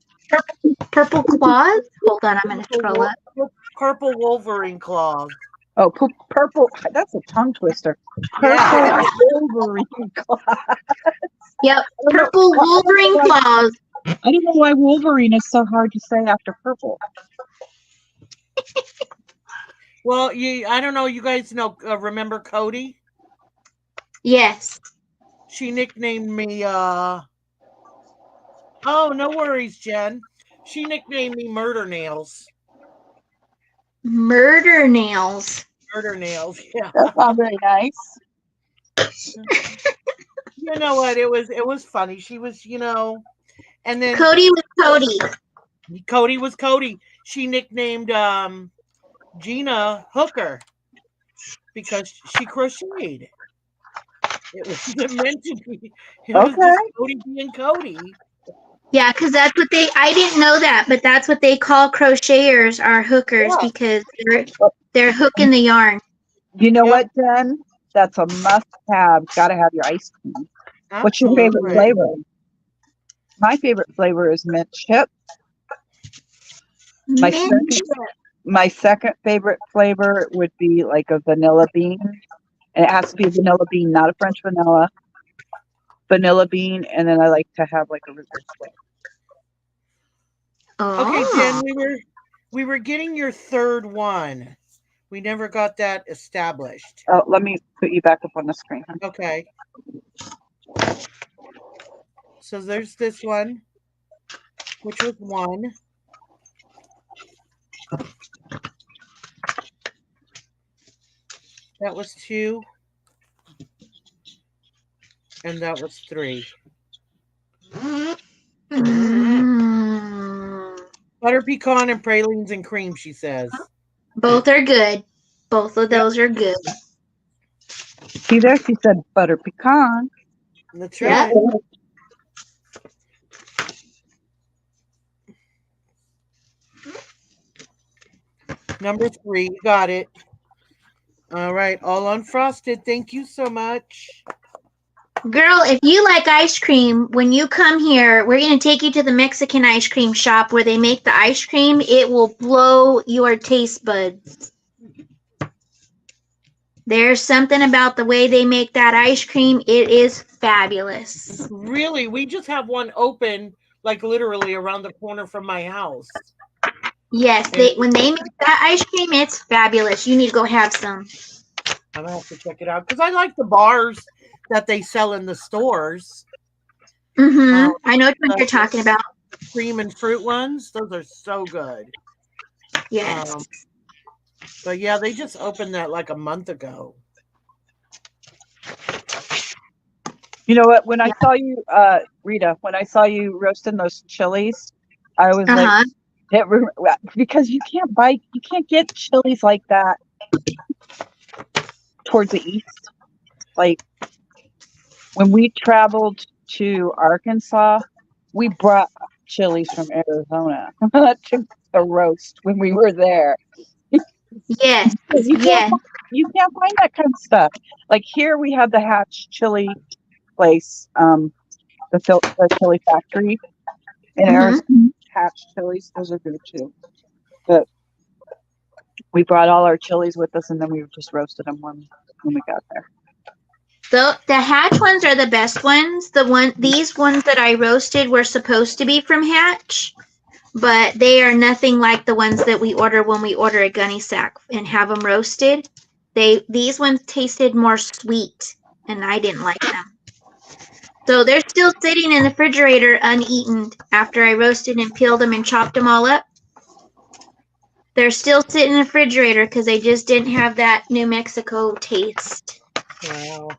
Speaker 3: Purple claws? Hold on, I'm going to scroll up.
Speaker 4: purple Wolverine claws.
Speaker 2: Oh, purple. That's a tongue twister.
Speaker 4: Yeah.
Speaker 2: Purple Wolverine claw.
Speaker 3: Yep.
Speaker 2: I don't know-
Speaker 3: Purple Wolverine claws.
Speaker 2: I don't know why Wolverine is so hard to say after purple.
Speaker 4: Well, I don't know. You guys know, remember Cody?
Speaker 3: Yes.
Speaker 4: She nicknamed me, oh, no worries, Jen. She nicknamed me Murder Nails.
Speaker 3: Murder nails.
Speaker 4: Murder Nails, yeah.
Speaker 2: That's not very nice.
Speaker 4: You know what? It was funny. She was, and then
Speaker 3: Cody was Cody.
Speaker 4: Cody was Cody. She nicknamed Gina Hooker because she crocheted. It was meant to be. It was just Cody being Cody.
Speaker 3: Yeah, because that's what I didn't know that, but that's what they call crocheters are hookers because they're hooking the yarn.
Speaker 2: You know what, Jen? That's a must-have. Got to have your ice cream.
Speaker 4: Absolutely.
Speaker 2: What's your favorite flavor? My favorite flavor is mint chip. My second favorite flavor would be like a vanilla bean. And it has to be a vanilla bean, not a French vanilla. Vanilla bean, and then I like to have like a reverse flavor.
Speaker 3: Oh.
Speaker 4: Okay, Jen, we were getting your third one. We never got that established.
Speaker 2: Oh, let me put you back up on the screen.
Speaker 4: Okay. So there's this one, which was 1. That was 2. And that was 3. Butter pecan and pralines and cream, she says.
Speaker 3: Both are good. Both of those are good.
Speaker 2: See there? She said butter pecan.
Speaker 4: That's right. Number 3, you got it. All right, all unfrosted. Thank you so much.
Speaker 3: Girl, if you like ice cream, when you come here, we're going to take you to the Mexican ice cream shop where they make the ice cream. It will blow your taste buds. There's something about the way they make that ice cream. It is fabulous.
Speaker 4: Really, we just have one open, like literally around the corner from my house.
Speaker 3: Yes, when they make that ice cream, it's fabulous. You need to go have some.
Speaker 4: I'm going to have to check it out because I like the bars that they sell in the stores.
Speaker 3: Mm-hmm. I know what you're talking about.
Speaker 4: Cream and fruit ones. Those are so good.
Speaker 3: Yes.
Speaker 4: But yeah, they just opened that like a month ago.
Speaker 2: You know what? When I saw you, Rita, when I saw you roasting those chilies, I was like, because you can't get chilies like that towards the east. Like when we traveled to Arkansas, we brought chilies from Arizona to the roast when we were there.
Speaker 3: Yes.
Speaker 2: You can't find that kind of stuff. Like here we have the Hatch chili place, the chili factory in Arizona. Hatch chilies, those are good too. But we brought all our chilies with us, and then we just roasted them when we got there.
Speaker 3: The Hatch ones are the best ones. These ones that I roasted were supposed to be from Hatch, but they are nothing like the ones that we order when we order a gunny sack and have them roasted. These ones tasted more sweet, and I didn't like them. So they're still sitting in the refrigerator uneaten after I roasted and peeled them and chopped them all up. They're still sitting in the refrigerator because they just didn't have that New Mexico taste.
Speaker 4: Wow.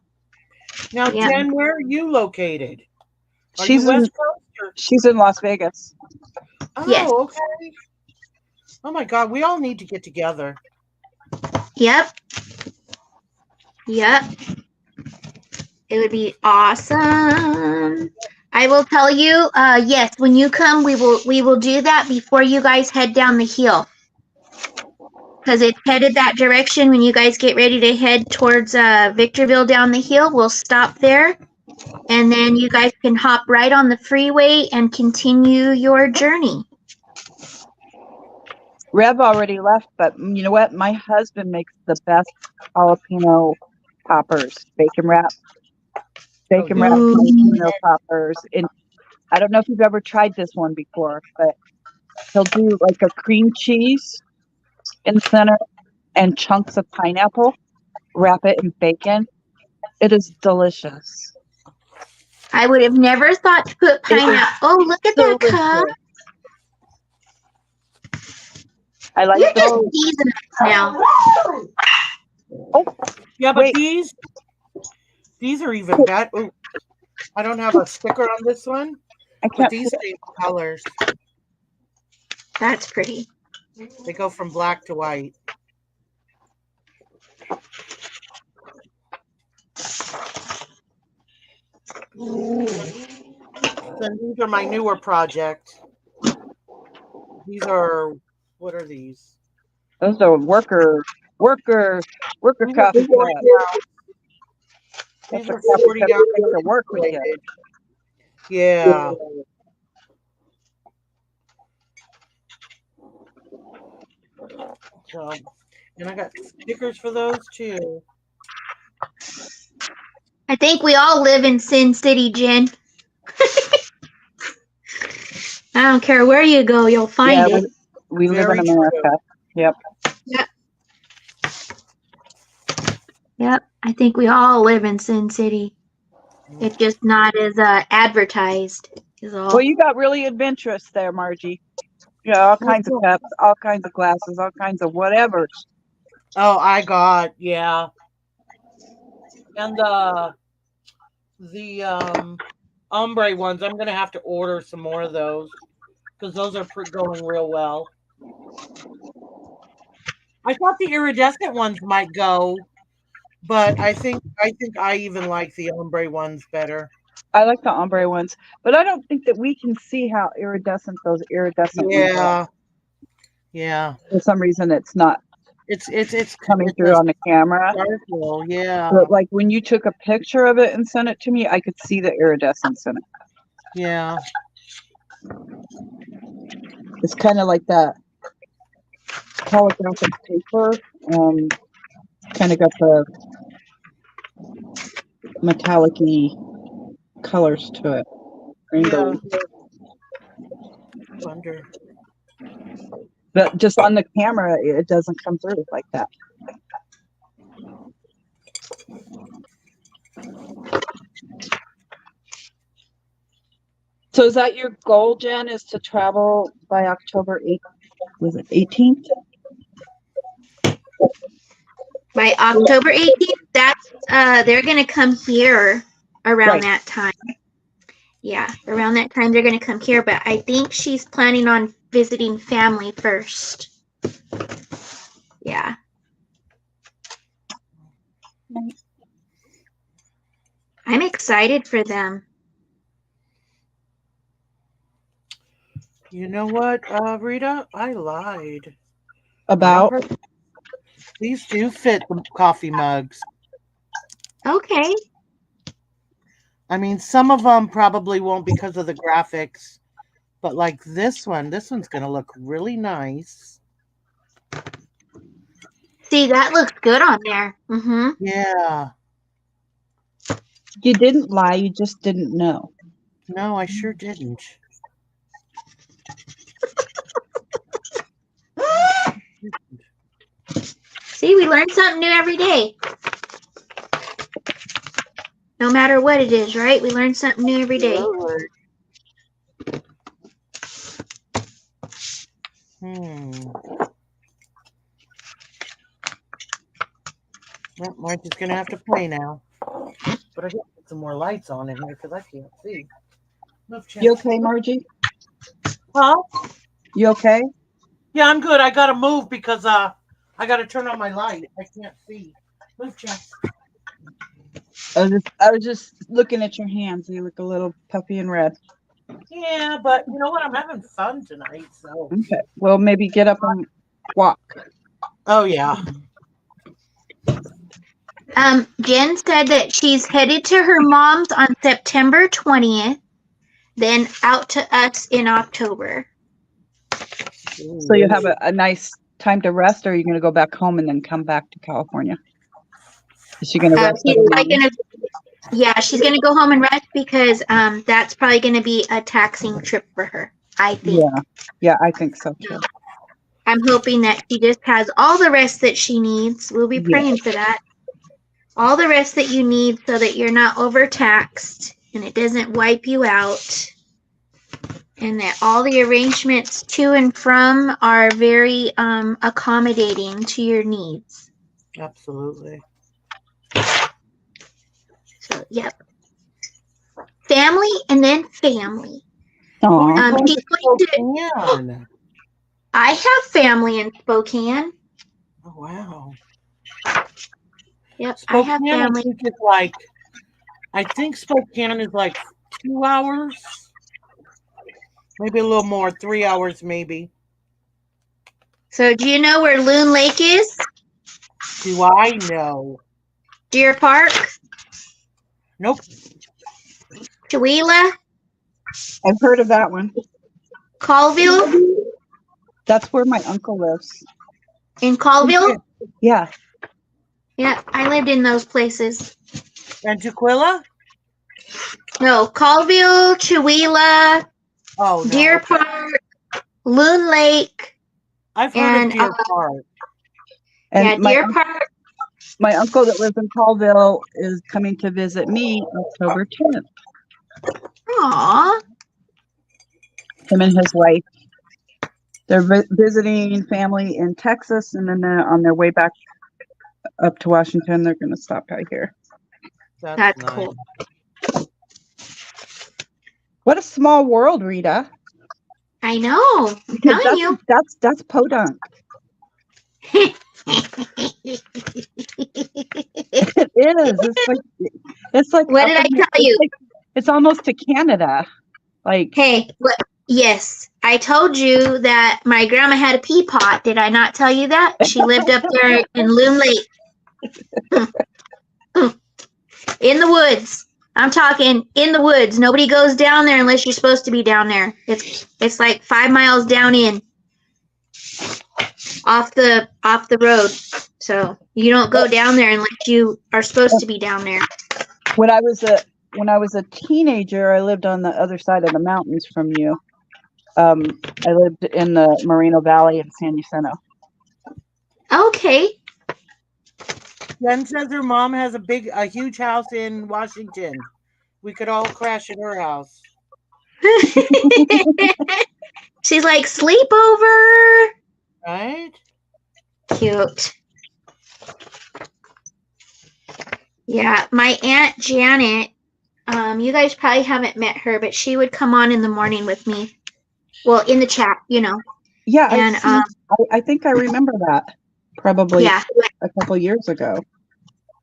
Speaker 4: Now, Jen, where are you located?
Speaker 2: She's in Las Vegas.
Speaker 4: Oh,
Speaker 3: yes.
Speaker 4: Okay. Oh my God, we all need to get together.
Speaker 3: Yep. It would be awesome. I will tell you, yes, when you come, we will do that before you guys head down the hill. Because it's headed that direction. When you guys get ready to head towards Victorville down the hill, we'll stop there. And then you guys can hop right on the freeway and continue your journey.
Speaker 2: Rev already left, but you know what? My husband makes the best jalapeno poppers, bacon wrap
Speaker 3: Ooh.
Speaker 2: jalapeno poppers. And I don't know if you've ever tried this one before, but he'll do like a cream cheese in the center and chunks of pineapple, wrap it in bacon. It is delicious.
Speaker 3: I would have never thought to put pineapple. Oh, look at that cup.
Speaker 2: I like
Speaker 3: You're just
Speaker 2: those.
Speaker 3: teasing us now.
Speaker 2: Oh,
Speaker 4: Yeah, but
Speaker 2: wait.
Speaker 4: these are even better. Oh, I don't have a sticker on this one,
Speaker 2: I
Speaker 4: but
Speaker 2: can't.
Speaker 4: these same colors.
Speaker 3: That's pretty.
Speaker 4: They go from black to white. Then these are my newer project. These are, what are these?
Speaker 2: Those are worker
Speaker 4: These are
Speaker 2: coffee
Speaker 4: 40
Speaker 2: cups.
Speaker 4: ounce.
Speaker 2: That's
Speaker 4: These
Speaker 2: a
Speaker 4: are
Speaker 2: coffee
Speaker 4: 40
Speaker 2: cup
Speaker 4: ounce
Speaker 2: you take to work with you.
Speaker 4: insulated. Yeah. So, and I got stickers for those too.
Speaker 3: I think we all live in Sin City, Jen. I don't care where you go, you'll find
Speaker 2: Yeah,
Speaker 3: it.
Speaker 2: we live
Speaker 4: Very
Speaker 2: in
Speaker 4: true.
Speaker 2: America. Yep.
Speaker 3: Yep, I think we all live in Sin City. It's just not as advertised, is all.
Speaker 2: Well, you got really adventurous there, Margie. Yeah, all kinds of cups, all kinds of glasses, all kinds of whatever.
Speaker 4: Oh, I got, yeah. And the ombre ones, I'm gonna have to order some more of those because those are going real well. I thought the iridescent ones might go, but I think I even like the ombre ones better.
Speaker 2: I like the ombre ones, but I don't think that we can see how iridescent those iridescent ones are.
Speaker 4: Yeah.
Speaker 2: For some reason, it's not
Speaker 4: It's
Speaker 2: coming through on the camera.
Speaker 4: sparkle, yeah.
Speaker 2: But like when you took a picture of it and sent it to me, I could see the iridescence in it.
Speaker 4: Yeah.
Speaker 2: It's kind of like that holographic paper, and kind of got the metallic-y colors to it. Rainbow.
Speaker 4: Yeah. Wonder.
Speaker 2: But just on the camera, it doesn't come through like that. So is that your goal, Jen, is to travel by October 8th? Was it 18th?
Speaker 3: By October 18th, that's they're gonna come here around
Speaker 2: Right.
Speaker 3: that time. Yeah, around that time they're gonna come here, but I think she's planning on visiting family first. Yeah. I'm excited for them.
Speaker 4: You know what, Rita? I lied.
Speaker 2: About?
Speaker 4: These do fit the coffee mugs.
Speaker 3: Okay.
Speaker 4: I mean, some of them probably won't because of the graphics, but like this one's going to look really nice.
Speaker 3: See, that looks good on there. Mm-hmm.
Speaker 4: Yeah.
Speaker 2: You didn't lie, you just didn't know.
Speaker 4: No, I sure didn't.
Speaker 3: See, we learn something new every day. No matter what it is, right? We learn something new every day.
Speaker 4: Well, Martha's going to have to play now. But I got to put some more lights on in here because I can't see.
Speaker 2: You okay, Margie?
Speaker 4: Huh?
Speaker 2: You okay?
Speaker 4: Yeah, I'm good. I got to move because I got to turn on my light. I can't see. Move, Jess.
Speaker 2: I was just looking at your hands. You look a little puffy and red.
Speaker 4: Yeah, but you know what? I'm having fun tonight, so.
Speaker 2: Okay. Well, maybe get up and walk.
Speaker 4: Oh, yeah.
Speaker 3: Jen said that she's headed to her mom's on September 20th, then out to us in October.
Speaker 2: So you have a nice time to rest, or are you going to go back home and then come back to California? Is she going to rest
Speaker 3: She's
Speaker 2: at the
Speaker 3: probably
Speaker 2: mountains?
Speaker 3: yeah, she's gonna go home and rest because that's probably gonna be a taxing trip for her. I think.
Speaker 2: Yeah. Yeah, I think so too.
Speaker 3: I'm hoping that she just has all the rest that she needs. We'll be
Speaker 2: Yeah.
Speaker 3: praying for that. All the rest that you need so that you're not overtaxed and it doesn't wipe you out. And that all the arrangements to and from are very accommodating to your needs.
Speaker 4: Absolutely.
Speaker 3: So, yep. Family and then family.
Speaker 2: Aw.
Speaker 3: She's going to,
Speaker 4: Spokane.
Speaker 3: I have family in Spokane.
Speaker 4: Oh, wow.
Speaker 3: Yep, I
Speaker 4: Spokane,
Speaker 3: have
Speaker 4: I
Speaker 3: family.
Speaker 4: think it's like, I think Spokane is like 2 hours, maybe a little more, 3 hours, maybe.
Speaker 3: So, do you know where Loon Lake is?
Speaker 4: Do I know?
Speaker 3: Deer Park?
Speaker 4: Nope.
Speaker 3: Chewelah?
Speaker 2: I've heard of that one.
Speaker 3: Colville?
Speaker 2: That's where my uncle lives.
Speaker 3: In Colville?
Speaker 2: Yeah.
Speaker 3: Yeah, I lived in those places.
Speaker 4: And Tequila?
Speaker 3: No, Colville, Chewelah,
Speaker 4: Oh, no.
Speaker 3: Deer
Speaker 4: Okay.
Speaker 3: Park, Loon Lake,
Speaker 4: I've heard
Speaker 3: and
Speaker 4: of Deer Park.
Speaker 2: And
Speaker 3: yeah, Deer Park.
Speaker 2: my uncle that lives in Colville is coming to visit me October 10th.
Speaker 3: Aw,
Speaker 2: Him and his wife. They're visiting family in Texas, and then on their way back up to Washington, they're going to stop by here.
Speaker 3: that's
Speaker 4: nice.
Speaker 3: cool.
Speaker 2: What a small world, Rita.
Speaker 3: I know. I'm telling you.
Speaker 2: That's podunk. It is. It's like
Speaker 3: What did I tell you?
Speaker 2: It's almost to Canada. Like,
Speaker 3: Hey, what? Yes, I told you that my grandma had a pea pot. Did I not tell you that? She lived up there in Loon Lake. In the woods. I'm talking in the woods. Nobody goes down there unless you're supposed to be down there. It's like 5 miles down in off the road. So you don't go down there unless you are supposed to be down there.
Speaker 2: when I was a teenager, I lived on the other side of the mountains from you. I lived in the Moreno Valley in San Jacinto.
Speaker 3: Okay.
Speaker 4: Jen says her mom has a huge house in Washington. We could all crash at her house.
Speaker 3: She's like, sleepover.
Speaker 4: Right?
Speaker 3: Cute. Yeah, my Aunt Janet, you guys probably haven't met her, but she would come on in the morning with me. Well, in the chat, you know.
Speaker 2: Yeah,
Speaker 3: And
Speaker 2: I think I remember that probably
Speaker 3: yeah.
Speaker 2: a couple years ago.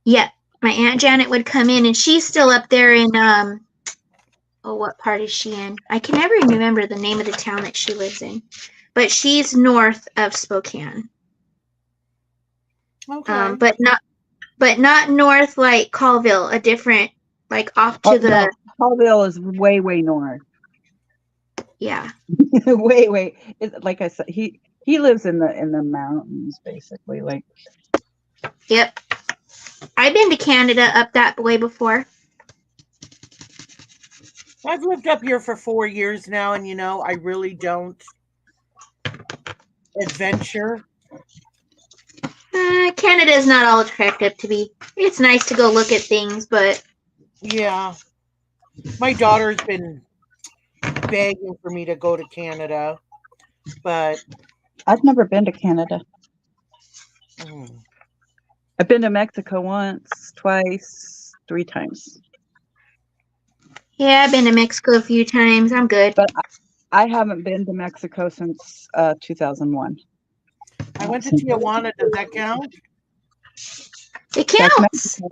Speaker 3: Yeah, my Aunt Janet would come in, and she's still up there in what part is she in? I can never remember the name of the town that she lives in, but she's north of Spokane.
Speaker 4: Okay.
Speaker 3: But not north like Colville, a different, like off to the
Speaker 2: No, Colville is way north.
Speaker 3: yeah.
Speaker 2: way. Like I said, he lives in the mountains basically. Like,
Speaker 3: Yep. I've been to Canada up that way before.
Speaker 4: I've lived up here for 4 years now, and I really don't adventure.
Speaker 3: Canada is not all attractive to be. It's nice to go look at things, but
Speaker 4: Yeah. My daughter's been begging for me to go to Canada, but
Speaker 2: I've never been to Canada.
Speaker 4: mm,
Speaker 2: I've been to Mexico once, twice, 3 times.
Speaker 3: yeah, I've been to Mexico a few times. I'm good.
Speaker 2: But I haven't been to Mexico since 2001.
Speaker 4: I went to Tijuana. Does that count?
Speaker 3: It
Speaker 2: That's
Speaker 3: counts.
Speaker 2: Mexico.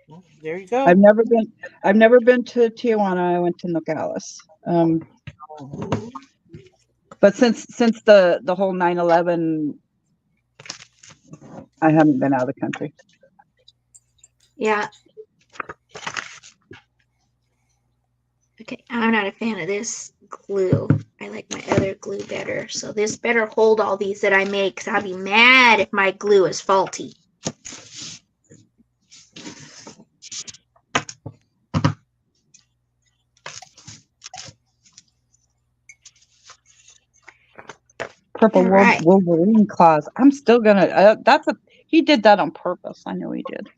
Speaker 4: Well, there you go.
Speaker 2: I've never been to Tijuana. I went to Nogales. But since the whole 9/11, I haven't been out of the country.
Speaker 3: Yeah. Okay, I'm not a fan of this glue. I like my other glue better. So this better hold all these that I make, 'cause I'll be mad if my glue is faulty.
Speaker 2: Purple
Speaker 3: All right.
Speaker 2: Wolverine claws. I'm still gonna. He did that on purpose. I know he did.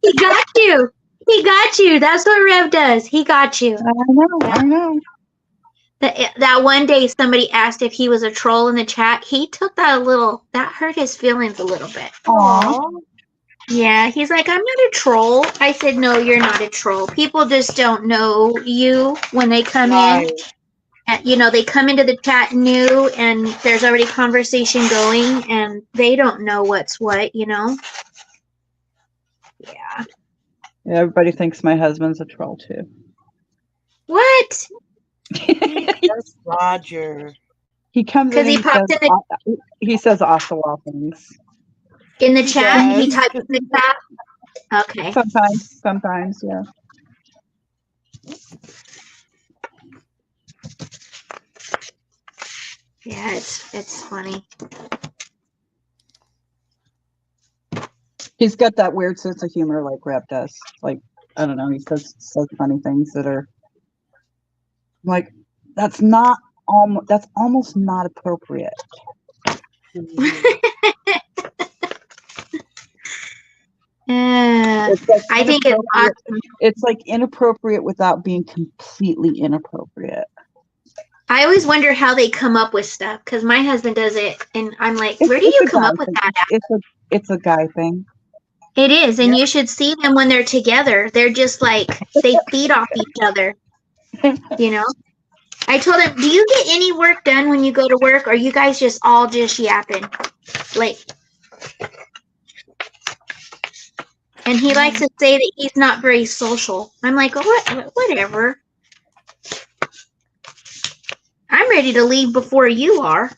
Speaker 3: He got you. He got you. That's what Rev does. He got you.
Speaker 2: I know.
Speaker 3: That one day somebody asked if he was a troll in the chat. He took that a little, that hurt his feelings a little bit.
Speaker 2: Aw.
Speaker 3: Yeah, he's like, I'm not a troll. I said, no, you're not a troll. People just don't know you when they come in. And, you know, they come into the chat new and there's already conversation going and they don't know what's what, you know? Yeah.
Speaker 2: Yeah, everybody thinks my husband's a troll too.
Speaker 3: What?
Speaker 4: Yes, Roger.
Speaker 2: He comes in
Speaker 3: Because he
Speaker 2: and
Speaker 3: popped
Speaker 2: he says off the wall things.
Speaker 3: in the chat. He
Speaker 4: does.
Speaker 3: typed in the chat. Okay.
Speaker 2: Sometimes, yeah.
Speaker 3: Yeah, it's funny.
Speaker 2: He's got that weird sense of humor like Rep does. Like, I don't know, he says funny things that are like, that's almost not appropriate. It's like
Speaker 3: I think it's
Speaker 2: inappropriate.
Speaker 3: awesome.
Speaker 2: It's like inappropriate without being completely inappropriate.
Speaker 3: I always wonder how they come up with stuff because my husband does it, and I'm like,
Speaker 2: It's
Speaker 3: where do you
Speaker 2: a
Speaker 3: come
Speaker 2: guy
Speaker 3: up with
Speaker 2: thing.
Speaker 3: that at?
Speaker 2: It's a guy thing.
Speaker 3: It is, and
Speaker 4: Yep.
Speaker 3: you should see them when they're together. They're just like, they feed off each other, you know? I told him, do you get any work done when you go to work, or you guys just all just yapping? Like, and he likes to say that he's not very social. I'm like, oh, whatever. I'm ready to leave before you are.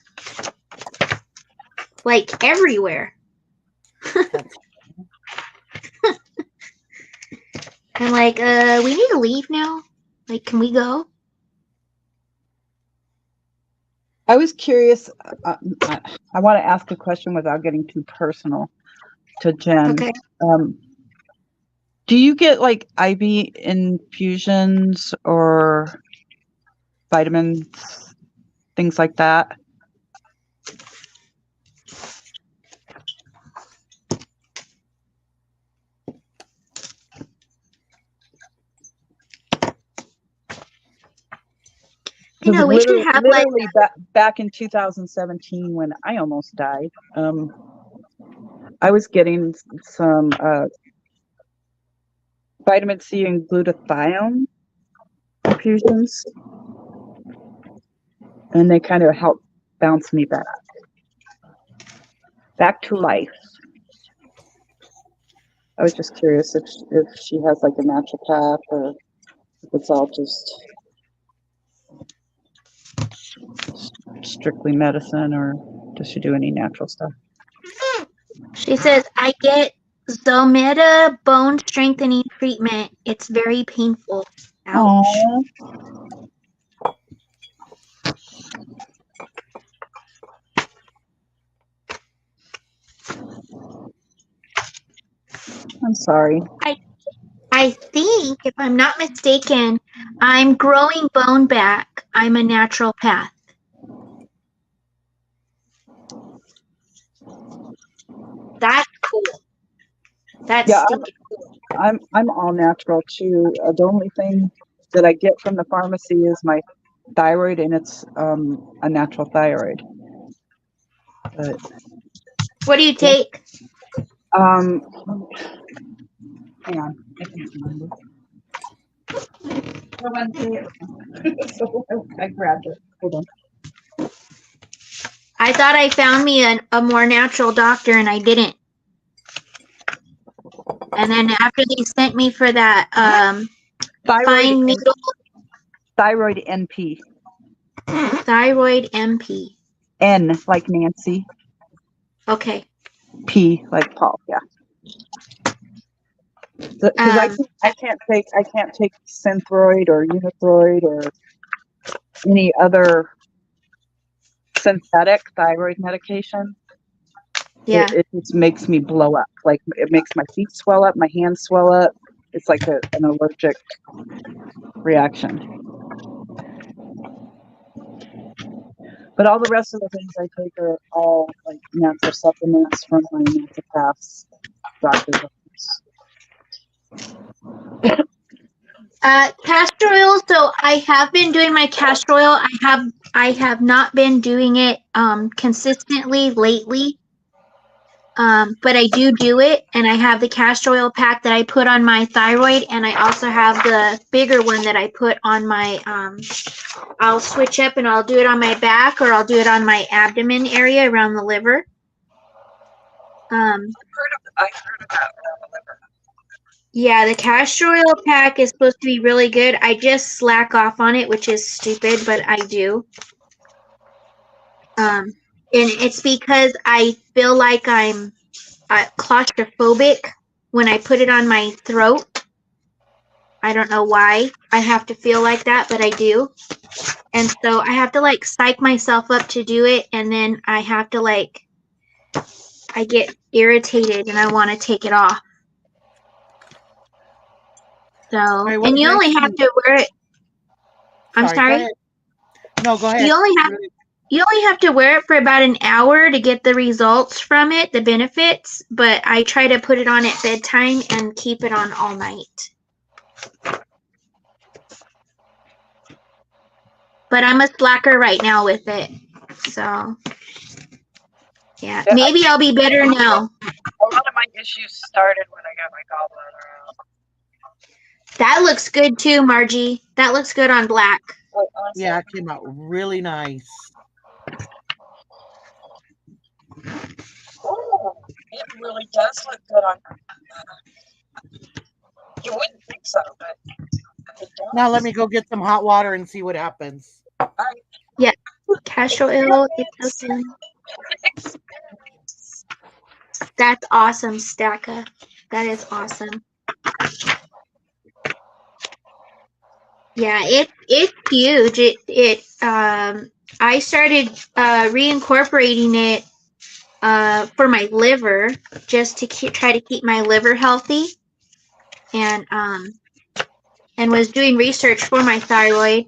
Speaker 3: Like, everywhere. I'm like, we need to leave now. Like, can we go?
Speaker 2: I was curious. I want to ask a question without getting too personal to Jen.
Speaker 3: Okay.
Speaker 2: Do you get like IV infusions or vitamins, things like that?
Speaker 3: You know, we should have like,
Speaker 2: literally back in 2017 when I almost died. I was getting some vitamin C and glutathione infusions, and they kind of helped bounce me back to life. I was just curious if she has like a naturopath or if it's all just strictly medicine, or does she do any natural stuff?
Speaker 3: she says, I get Zometa bone strengthening treatment. It's very painful. Ouch.
Speaker 2: Aww. I'm sorry.
Speaker 3: I think, if I'm not mistaken, I'm growing bone back. I'm a naturopath. That's cool. That's
Speaker 2: Yeah,
Speaker 3: stinking cool.
Speaker 2: I'm all natural too. The only thing that I get from the pharmacy is my thyroid, and it's a natural thyroid. But
Speaker 3: What do you take?
Speaker 2: hang on, I can't remember. So I grabbed it. Hold on.
Speaker 3: I thought I found me a more natural doctor, and I didn't. And then after they sent me for that fine needle,
Speaker 2: Thyroid NP.
Speaker 3: thyroid MP.
Speaker 2: N like Nancy.
Speaker 3: Okay.
Speaker 2: P like Paul. Yeah. Because
Speaker 3: Um,
Speaker 2: I can't take Synthroid or Unithroid or any other synthetic thyroid medication.
Speaker 3: yeah.
Speaker 2: It just makes me blow up. Like it makes my feet swell up, my hands swell up. It's like an allergic reaction. But all the rest of the things I take are all like natural supplements from my naturopath's doctor's office.
Speaker 3: Castor oil. So I have been doing my castor oil. I have not been doing it consistently lately. But I do it, and I have the castor oil pack that I put on my thyroid, and I also have the bigger one that I put on my, I'll switch up and I'll do it on my back, or I'll do it on my abdomen area around the liver.
Speaker 2: I heard of that around the liver.
Speaker 3: Yeah, the castor oil pack is supposed to be really good. I just slack off on it, which is stupid, but I do. And it's because I feel like I'm claustrophobic when I put it on my throat. I don't know why I have to feel like that, but I do. And so I have to like psych myself up to do it, and then I have to like, I get irritated and I want to take it off. So, and you only have to wear it. I'm sorry.
Speaker 4: Go ahead. No, go ahead.
Speaker 3: You only have to wear it for about an hour to get the results from it, the benefits, but I try to put it on at bedtime and keep it on all night. But I'm a slacker right now with it. So, yeah. Maybe I'll be better now.
Speaker 2: A lot of my issues started when I got my gallbladder out.
Speaker 3: That looks good too, Margie. That looks good on black.
Speaker 4: Yeah, it came out really nice.
Speaker 2: Oh, it really does look good on. You wouldn't think so, but it does.
Speaker 4: Now let me go get some hot water and see what happens.
Speaker 3: Yeah, castor oil. That's awesome, Stacka. That is awesome. Yeah, it's huge. I started reincorporating it for my liver, just to try to keep my liver healthy, and was doing research for my thyroid.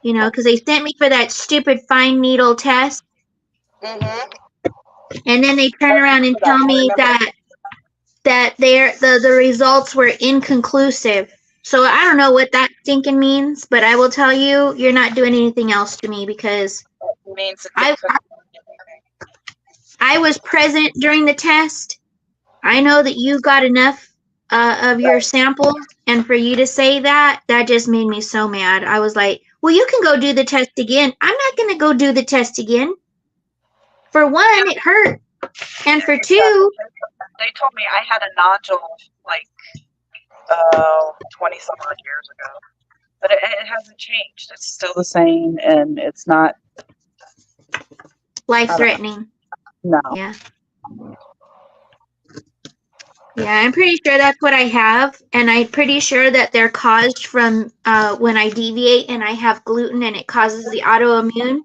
Speaker 3: You know, because they sent me for that stupid fine needle test, and then they turn around and tell me that the results were inconclusive. So I don't know what that stinking means, but I will tell you, you're not doing anything else to me, because I was present during the test. I know that you got enough of your sample, and for you to say that just made me so mad. I was like, well, you can go do the test again. I'm not going to go do the test again. For one, it hurt. And for two,
Speaker 2: they told me I had a nodule like 20 some odd years ago, but it hasn't changed. It's still the same, and it's not
Speaker 3: life-threatening.
Speaker 2: No.
Speaker 3: Yeah. Yeah, I'm pretty sure that's what I have, and I'm pretty sure that they're caused from when I deviate and I have gluten and it causes the autoimmune.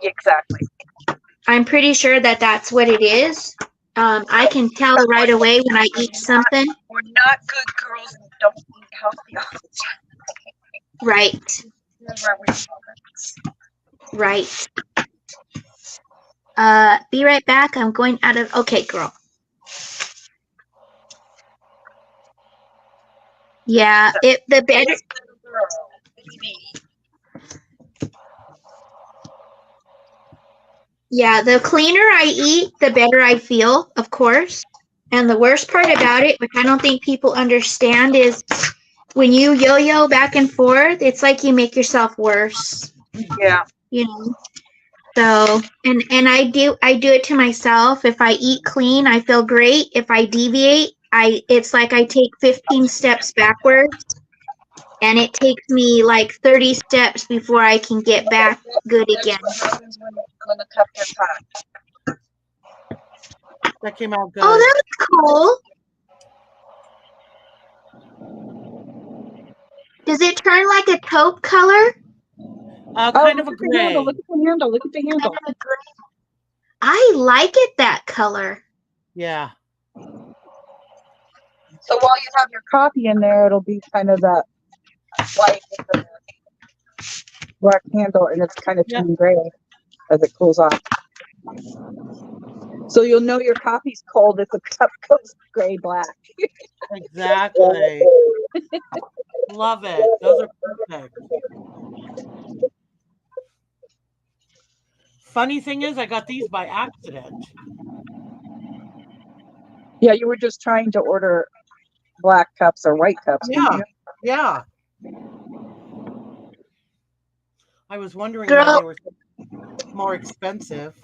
Speaker 2: Exactly.
Speaker 3: I'm pretty sure that that's what it is. I can tell right away when I eat something.
Speaker 2: We're not good girls and don't eat healthy all the time.
Speaker 3: Right. Right. Be right back. I'm going out of. Okay, girl. Yeah, the better. Yeah, the cleaner I eat, the better I feel, of course. And the worst part about it, which I don't think people understand, is when you yo-yo back and forth, it's like you make yourself worse.
Speaker 2: Yeah.
Speaker 3: You know. So, and I do it to myself. If I eat clean, I feel great. If I deviate, it's like I take 15 steps backwards, and it takes me like 30 steps before I can get back good again.
Speaker 4: That came out good.
Speaker 3: Oh, that's cool. Does it turn like a taupe color?
Speaker 4: Kind of a
Speaker 2: look at the handle.
Speaker 4: gray.
Speaker 2: Look at the handle. Look at the handle.
Speaker 3: Kind of a gray. I like it that color.
Speaker 4: Yeah.
Speaker 2: So while you have your coffee in there, it'll be kind of that white with the black handle, and it's kind of turning gray as it cools off. So you'll know your coffee's cold if the cup goes gray black.
Speaker 4: Exactly. Love it. Those are perfect. Funny thing is, I got these by accident.
Speaker 2: Yeah, you were just trying to order black cups or white cups.
Speaker 4: Yeah. Yeah. I was wondering
Speaker 3: Girl.
Speaker 4: why they were more expensive.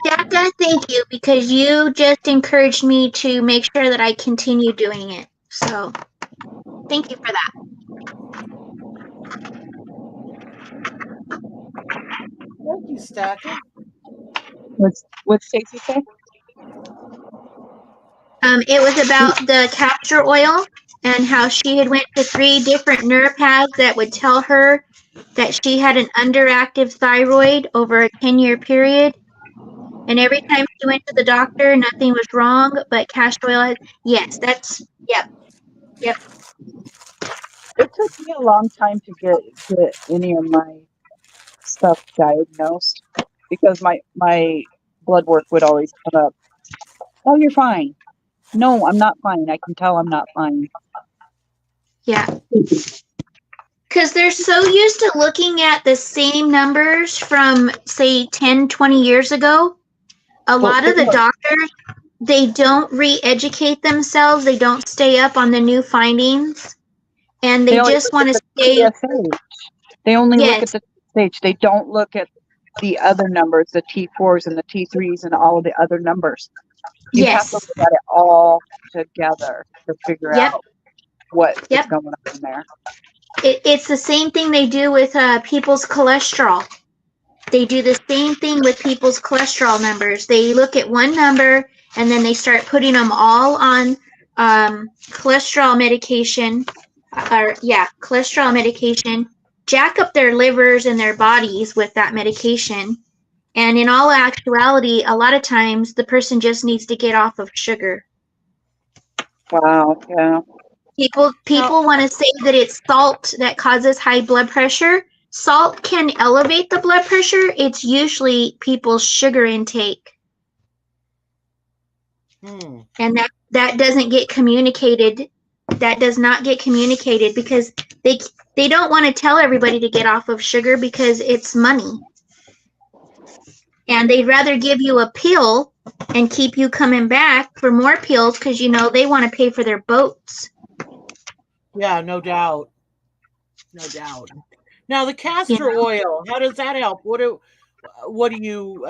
Speaker 3: Jacka, thank you, because you just encouraged me to make sure that I continue doing it. So, thank you for that.
Speaker 4: Thank you, Stacker.
Speaker 2: What's Stacey say?
Speaker 3: It was about the castor oil and how she had went to 3 different neuropaths that would tell her that she had an underactive thyroid over a 10-year period. And every time she went to the doctor, nothing was wrong, but castor oil had, yes, that's, yep.
Speaker 2: It took me a long time to get any of my stuff diagnosed because my blood work would always come up. Oh, you're fine. No, I'm not fine. I can tell I'm not fine.
Speaker 3: Yeah. Because they're so used to looking at the same numbers from, say, 10, 20 years ago. A lot of the doctors, they don't re-educate themselves. They don't stay up on the new findings. And they just want to stay.
Speaker 2: TSH. They only look at the TSH. They don't look at the other numbers, the T4s and the T3s and all of the other numbers. You have to look at it all together to figure out what is going on in there.
Speaker 3: It's the same thing they do with people's cholesterol. They do the same thing with people's cholesterol numbers. They look at one number and then they start putting them all on cholesterol medication. Cholesterol medication. Jack up their livers and their bodies with that medication. And in all actuality, a lot of times the person just needs to get off of sugar.
Speaker 2: Wow, yeah.
Speaker 3: People want to say that it's salt that causes high blood pressure. Salt can elevate the blood pressure. It's usually people's sugar intake. And that doesn't get communicated. That does not get communicated because they don't want to tell everybody to get off of sugar because it's money. And they'd rather give you a pill and keep you coming back for more pills because, they want to pay for their boats.
Speaker 4: Yeah, no doubt. No doubt. Now, the castor oil, how does that help? What do you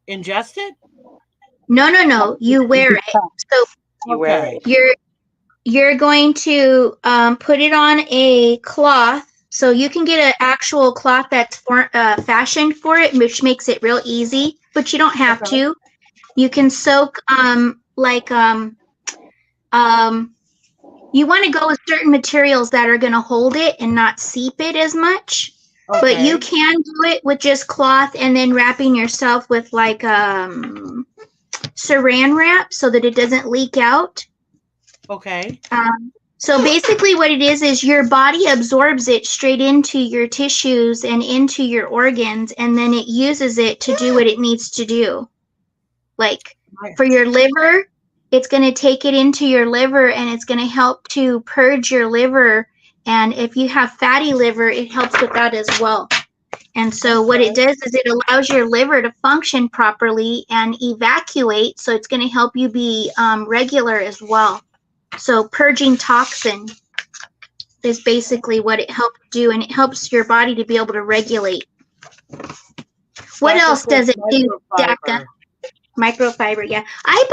Speaker 4: ingest it?
Speaker 3: No. You wear it. So you're going to put it on a cloth. So you can get an actual cloth that's fashioned for it, which makes it real easy, but you don't have to. You can soak you want to go with certain materials that are going to hold it and not seep it as much. Okay. But you can do it with just cloth and then wrapping yourself with saran wrap so that it doesn't leak out.
Speaker 4: Okay.
Speaker 3: So basically what it is your body absorbs it straight into your tissues and into your organs, and then it uses it to do what it needs to do. Like for your liver, it's going to take it into your liver and it's going to help to purge your liver. And if you have fatty liver, it helps with that as well. And so what it does is it allows your liver to function properly and evacuate. So it's going to help you be regular as well. So purging toxin is basically what it helps do, and it helps your body to be able to regulate. What else does it do, Daka? Microfiber, yeah. I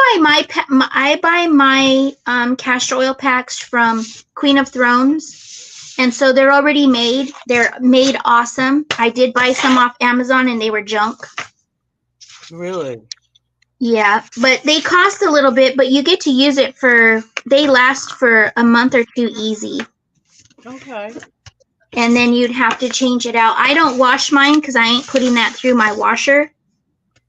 Speaker 3: buy my castor oil packs from Queen of Thrones, and so they're already made. They're made awesome. I did buy some off Amazon, and they were junk.
Speaker 4: Really?
Speaker 3: Yeah, but they cost a little bit, but you get to use it they last for a month or two easy.
Speaker 4: Okay.
Speaker 3: And then you'd have to change it out. I don't wash mine because I ain't putting that through my washer.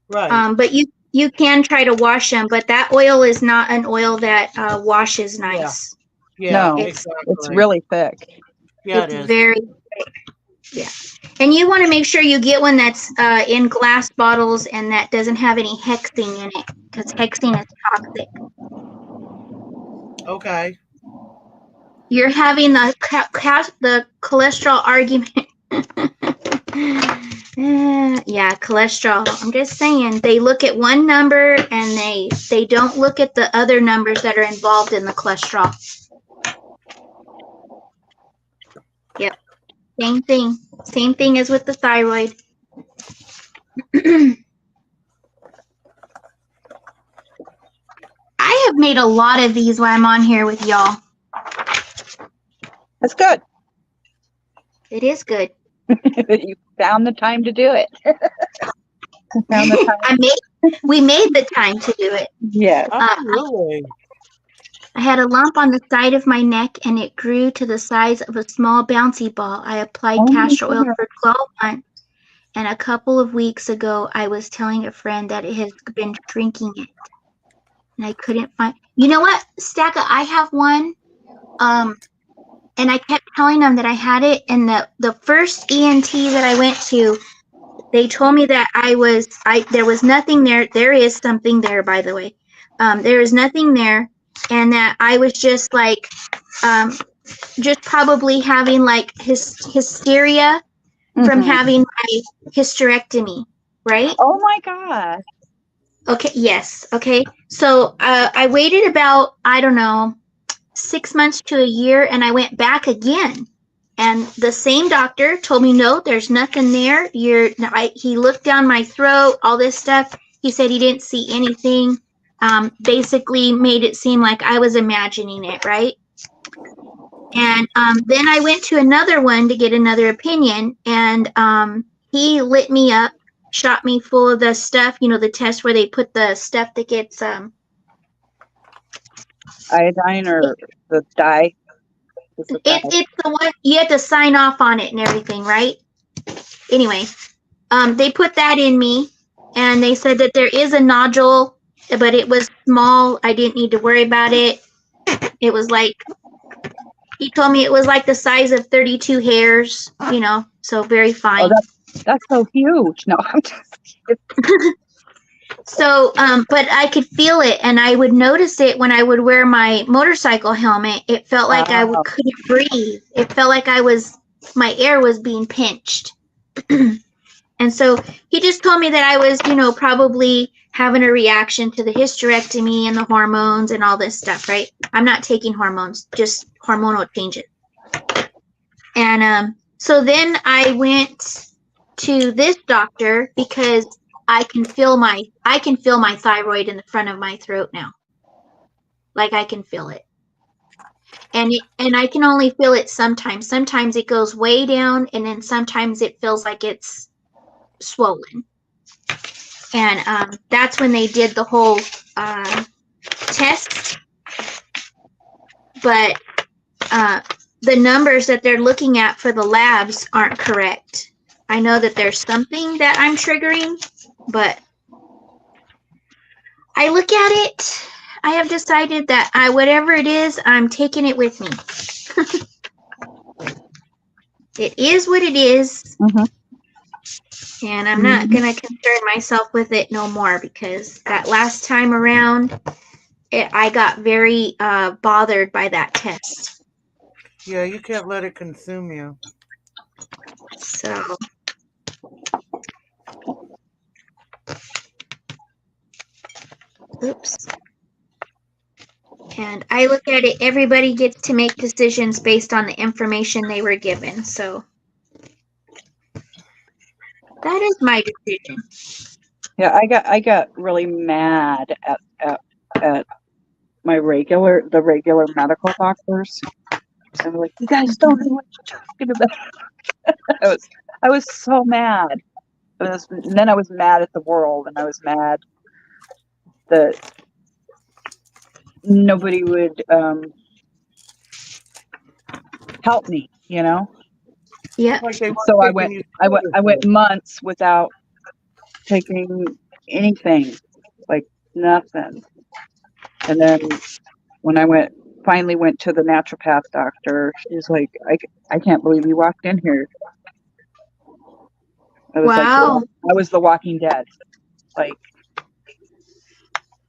Speaker 4: Right.
Speaker 3: But you can try to wash them, but that oil is not an oil that washes nice.
Speaker 4: Yeah.
Speaker 2: No,
Speaker 3: It's-
Speaker 4: Exactly.
Speaker 2: it's really thick.
Speaker 4: Yeah,
Speaker 3: it's
Speaker 4: it is.
Speaker 3: very thick. Yeah. And you want to make sure you get one that's in glass bottles and that doesn't have any hexing in it, because hexing is toxic.
Speaker 4: Okay.
Speaker 3: You're having the cholesterol argument. Yeah, cholesterol. I'm just saying, they look at one number and they don't look at the other numbers that are involved in the cholesterol. Yep. Same thing. Same thing as with the thyroid. I have made a lot of these while I'm on here with y'all.
Speaker 2: That's good.
Speaker 3: It is good.
Speaker 2: You found the time to do it. You found the time.
Speaker 3: We made the time to do it.
Speaker 2: Yes.
Speaker 4: Absolutely.
Speaker 3: I had a lump on the side of my neck and it grew to the size of a small bouncy ball. I applied
Speaker 2: Oh my
Speaker 3: castor oil
Speaker 2: goodness.
Speaker 3: for 12 months, and a couple of weeks ago I was telling a friend that it has been shrinking it. And I couldn't find, you know what, Stacka, I have one. And I kept telling them that I had it, and the first ENT that I went to, they told me that there was nothing there. There is something there, by the way. There is nothing there, and that I was just like, just probably having like hysteria from
Speaker 2: Mhm.
Speaker 3: having my hysterectomy, right?
Speaker 2: Oh my God.
Speaker 3: Okay, yes, okay. So I waited about, I don't know, 6 months to a year, and I went back again. And the same doctor told me, no, there's nothing there. He looked down my throat, all this stuff. He said he didn't see anything. Basically made it seem like I was imagining it, right? And then I went to another one to get another opinion, and he lit me up, shot me full of the stuff, the test where they put the stuff that gets
Speaker 2: Iodine or the dye? It's a dye.
Speaker 3: it's the one you have to sign off on it and everything, right? Anyway, they put that in me, and they said that there is a nodule, but it was small. I didn't need to worry about it. It was like, he told me it was like the size of 32 hairs, so very fine.
Speaker 2: Oh, that's so huge. No, I'm just kidding.
Speaker 3: So, but I could feel it, and I would notice it when I would wear my motorcycle helmet. It felt like I
Speaker 2: Wow.
Speaker 3: couldn't breathe. It felt like my air was being pinched. And so he just told me that I was, probably having a reaction to the hysterectomy and the hormones and all this stuff, right? I'm not taking hormones, just hormonal changes. And so then I went to this doctor because I can feel my thyroid in the front of my throat now. Like, I can feel it. And I can only feel it sometimes. Sometimes it goes way down, and then sometimes it feels like it's swollen. And that's when they did the whole test. But the numbers that they're looking at for the labs aren't correct. I know that there's something that I'm triggering, but I look at it, I have decided that whatever it is, I'm taking it with me. It is what it is.
Speaker 2: Mhm.
Speaker 3: And I'm not going to concern myself with it no more, because that last time around, I got very bothered by that test.
Speaker 4: Yeah, you can't let it consume you.
Speaker 3: So, oops. And I look at it, everybody gets to make decisions based on the information they were given. So that is my decision.
Speaker 2: Yeah, I got really mad at the regular medical doctors. I was like, you guys don't know what you're talking about. I was so mad. And then I was mad at the world, and I was mad that nobody would help me, you know.
Speaker 3: Yeah.
Speaker 4: Like they weren't
Speaker 2: So I
Speaker 4: taking
Speaker 2: went months without taking anything, like nothing. And then when I finally went to the naturopath doctor, she's like, I can't believe you walked in here. I was
Speaker 3: Wow.
Speaker 2: like, I was the Walking Dead. Like,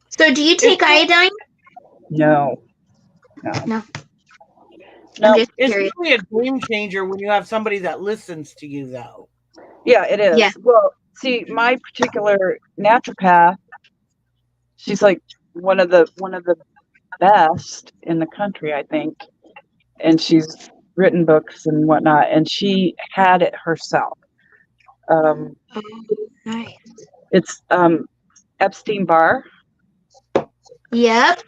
Speaker 3: So do you take iodine?
Speaker 2: no.
Speaker 3: No.
Speaker 2: No.
Speaker 3: I'm just
Speaker 4: It's
Speaker 3: curious.
Speaker 4: really a game changer when you have somebody that listens to you, though.
Speaker 2: Yeah, it is.
Speaker 3: Yeah.
Speaker 2: Well, see, my particular naturopath, she's like one of the best in the country, I think. And she's written books and whatnot, and she had it herself.
Speaker 3: Oh, nice.
Speaker 2: It's Epstein-Barr.
Speaker 3: Yep.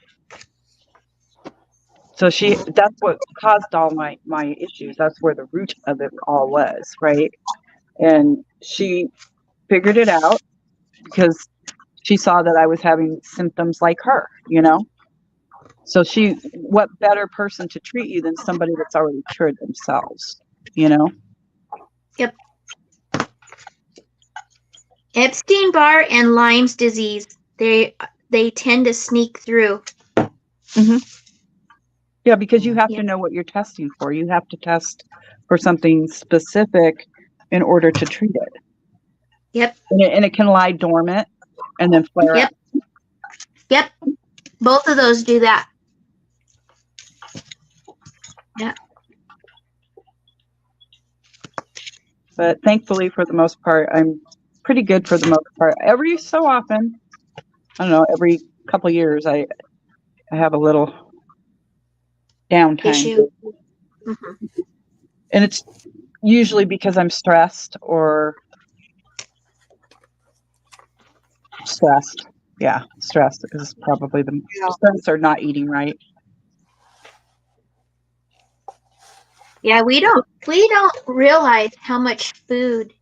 Speaker 2: So that's what caused all my issues. That's where the root of it all was, right? And she figured it out because she saw that I was having symptoms like her, you know? So what better person to treat you than somebody that's already cured themselves, you know?
Speaker 3: Yep. Epstein-Barr and Lyme's disease, they tend to sneak through.
Speaker 2: Mm-hmm. Yeah, because you have
Speaker 3: Yeah.
Speaker 2: to know what you're testing for. You have to test for something specific in order to treat it.
Speaker 3: Yep.
Speaker 2: And it can lie dormant and then flare
Speaker 3: Yep.
Speaker 2: up.
Speaker 3: Yep. Both of those do that. Yeah.
Speaker 2: But thankfully, for the most part, I'm pretty good for the most part. Every so often, I don't know, every couple of years, I have a little downtime.
Speaker 3: Issue. Mm-hmm.
Speaker 2: And it's usually because I'm stressed or stressed. Yeah, stressed is probably the stress or not eating right.
Speaker 3: Yeah, we don't realize how much food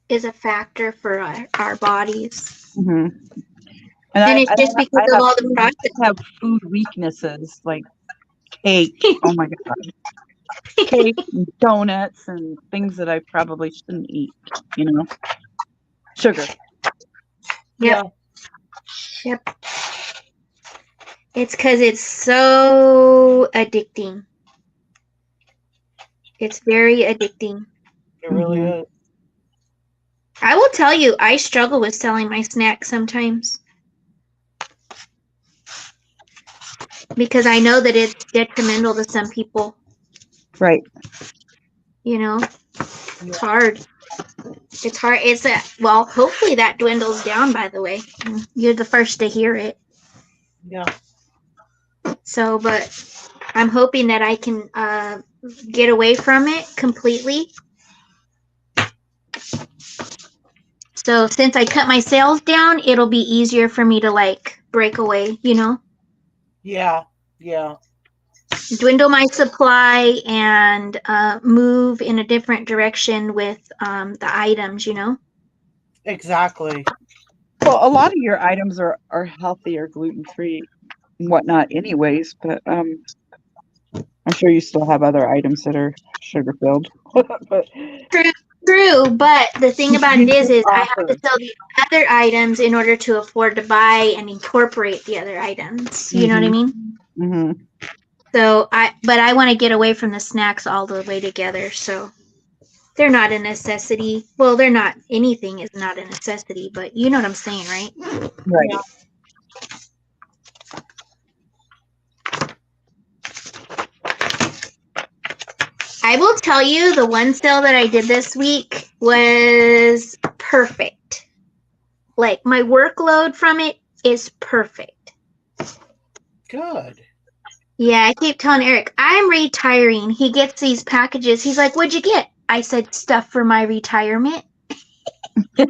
Speaker 3: is a factor for our bodies.
Speaker 2: Mm-hmm.
Speaker 3: And it's just because of all the process.
Speaker 2: I have food weaknesses like cake. Oh my God. Cake and donuts and things that I probably shouldn't eat, you know. Sugar.
Speaker 3: Yep. Yep. It's because it's so addicting. It's very addicting.
Speaker 4: It really
Speaker 2: Mhm.
Speaker 4: is.
Speaker 3: I will tell you, I struggle with selling my snacks sometimes. Because I know that it's detrimental to some people.
Speaker 2: Right.
Speaker 3: You know, it's hard. It's hard. Well, hopefully that dwindles down, by the way. You're the first to hear it.
Speaker 4: Yeah.
Speaker 3: So, but I'm hoping that I can get away from it completely. So since I cut my sales down, it'll be easier for me to like break away, you know?
Speaker 4: Yeah. Yeah.
Speaker 3: Dwindle my supply and move in a different direction with the items, you know?
Speaker 4: Exactly.
Speaker 2: Well, a lot of your items are healthy or gluten-free and whatnot anyways, but I'm sure you still have other items that are sugar-filled. But
Speaker 3: True, but the thing about it is I have to sell the other items in order to afford to buy and incorporate the other items. You know what I mean?
Speaker 2: Mm-hmm.
Speaker 3: So I want to get away from the snacks all the way together. So they're not a necessity. Well, they're not. Anything is not a necessity, but you know what I'm saying, right?
Speaker 2: Right.
Speaker 4: Yeah.
Speaker 3: I will tell you, the one sale that I did this week was perfect. Like, my workload from it is perfect.
Speaker 4: Good.
Speaker 3: Yeah, I keep telling Eric, I'm retiring. He gets these packages. He's like, what'd you get? I said, stuff for my retirement.
Speaker 4: Good.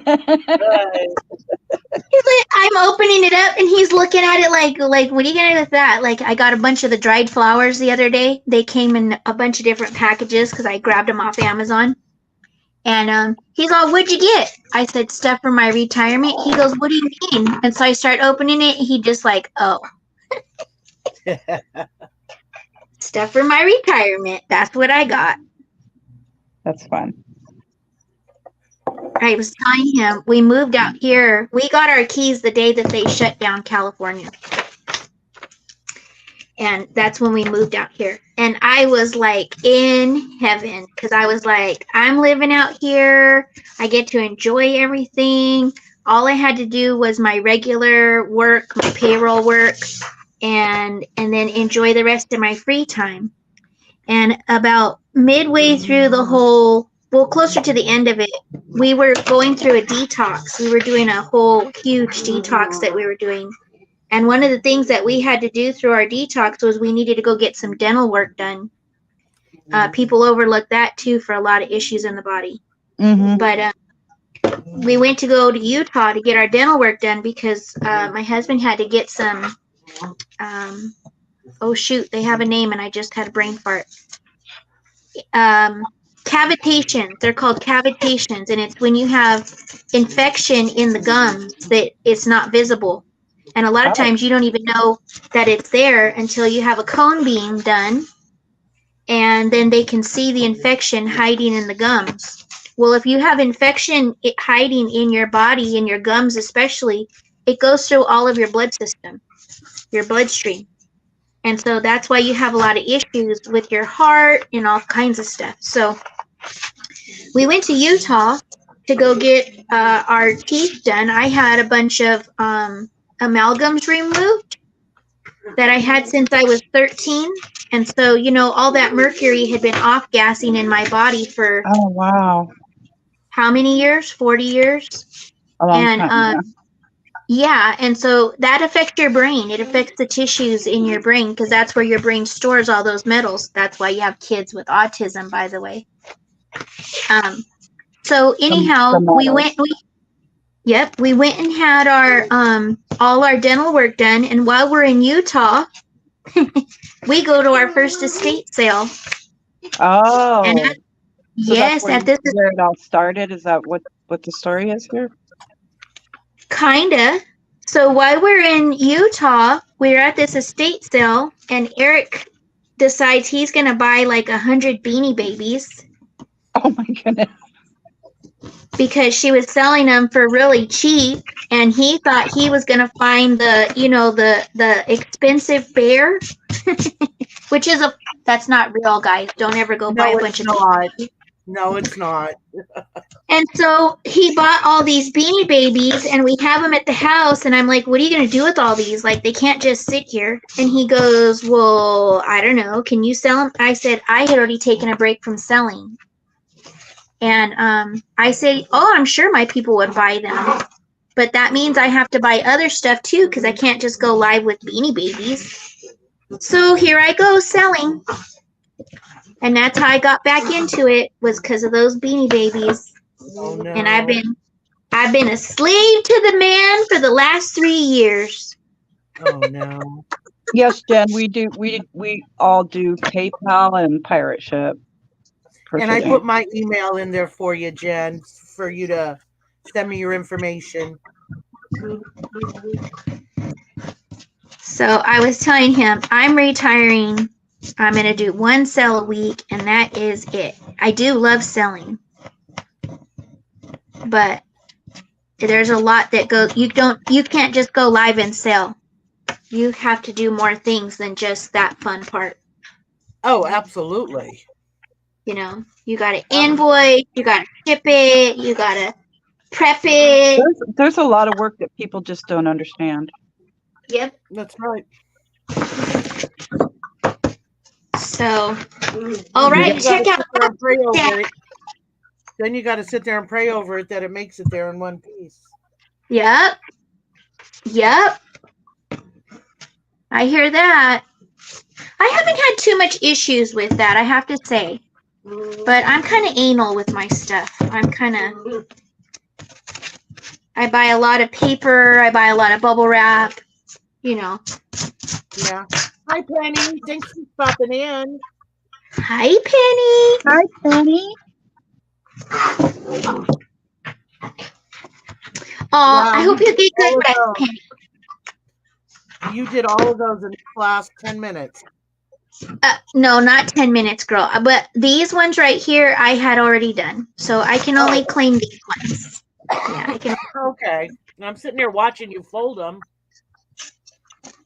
Speaker 3: He's like, I'm opening it up, and he's looking at it like, what are you gonna do with that? Like, I got a bunch of the dried flowers the other day. They came in a bunch of different packages because I grabbed them off Amazon. And he's all, what'd you get? I said, stuff for my retirement. He goes, what do you mean? And so I start opening it. He just like, oh, stuff for my retirement. That's what I got.
Speaker 2: That's fun.
Speaker 3: I was telling him we moved out here. We got our keys the day that they shut down California. And that's when we moved out here. And I was like in heaven because I was like, I'm living out here. I get to enjoy everything. All I had to do was my regular work, my payroll work, and then enjoy the rest of my free time. And about midway through the whole, well, closer to the end of it, we were going through a detox. We were doing a whole huge detox that we were doing. And one of the things that we had to do through our detox was we needed to go get some dental work done. People overlook that too for a lot of issues in the body.
Speaker 2: Mm-hmm.
Speaker 3: But we went to go to Utah to get our dental work done because my husband had to get some, oh shoot, they have a name and I just had a brain fart. Cavitations. They're called cavitations, and it's when you have infection in the gums that it's not visible. And a lot of times you don't even know that it's there until you have a cone being done, and then they can see the infection hiding in the gums. Well, if you have infection hiding in your body, in your gums especially, it goes through all of your blood system, your bloodstream. And so that's why you have a lot of issues with your heart and all kinds of stuff. So we went to Utah to go get our teeth done. I had a bunch of amalgams removed that I had since I was 13. And so, you know, all that mercury had been off-gassing in my body for
Speaker 2: Oh, wow.
Speaker 3: how many years? 40 years?
Speaker 2: A long
Speaker 3: And
Speaker 2: time.
Speaker 3: yeah, and so that affects your brain. It affects the tissues in your brain because that's where your brain stores all those metals. That's why you have kids with autism, by the way. So anyhow, we went and had our all our dental work done, and while we're in Utah, we go to our first estate sale.
Speaker 2: Oh.
Speaker 3: And
Speaker 2: So
Speaker 3: yes,
Speaker 2: that's where it all started. Is that what the story is here?
Speaker 3: Kinda. So while we're in Utah, we're at this estate sale, and Eric decides he's gonna buy like 100 Beanie Babies
Speaker 2: Oh my goodness.
Speaker 3: because she was selling them for really cheap, and he thought he was gonna find the, you know, the expensive bear, which is that's not real, guys. Don't ever go buy a bunch of Beanie.
Speaker 4: No, it's not.
Speaker 3: And so he bought all these Beanie Babies, and we have them at the house. And I'm like, what are you going to do with all these? Like, they can't just sit here. And he goes, well, I don't know. Can you sell them? I said, I had already taken a break from selling. And I said, oh, I'm sure my people would buy them. But that means I have to buy other stuff, too, because I can't just go live with Beanie Babies. So here I go selling. And that's how I got back into it, was because of those Beanie Babies.
Speaker 4: Oh, no.
Speaker 3: And I've been a slave to the man for the last 3 years.
Speaker 4: Oh no.
Speaker 2: Yes, Jen, we do. We all do PayPal and pirate ship.
Speaker 4: And I put my email in there for you, Jen, for you to send me your information.
Speaker 3: So I was telling him, I'm retiring. I'm going to do one sale a week, and that is it. I do love selling. But there's a lot that you can't just go live and sell. You have to do more things than just that fun part.
Speaker 4: Oh, absolutely.
Speaker 3: You know, you got to invoice, you got to ship it, you got to prep it.
Speaker 2: There's a lot of work that people just don't understand.
Speaker 3: Yep.
Speaker 4: That's right.
Speaker 3: So, all right, check out.
Speaker 4: Then you got to sit there and pray over it that it makes it there in one piece.
Speaker 3: Yep. I hear that. I haven't had too much issues with that, I have to say. But I'm kind of anal with my stuff. I buy a lot of paper. I buy a lot of bubble wrap. You know.
Speaker 4: Yeah. Hi, Penny. Thanks for stopping in.
Speaker 3: Hi, Penny.
Speaker 2: Hi, Penny.
Speaker 3: Oh, I
Speaker 4: Wow,
Speaker 3: hope
Speaker 4: you
Speaker 3: you
Speaker 4: did
Speaker 3: get good
Speaker 4: all of
Speaker 3: rest,
Speaker 4: those.
Speaker 3: Penny.
Speaker 4: You did all of those in the last 10 minutes.
Speaker 3: No, not 10 minutes, girl. But these ones right here, I had already done. So I can only
Speaker 4: Oh.
Speaker 3: claim these ones. Yeah, I can.
Speaker 4: Okay. And I'm sitting there watching you fold them.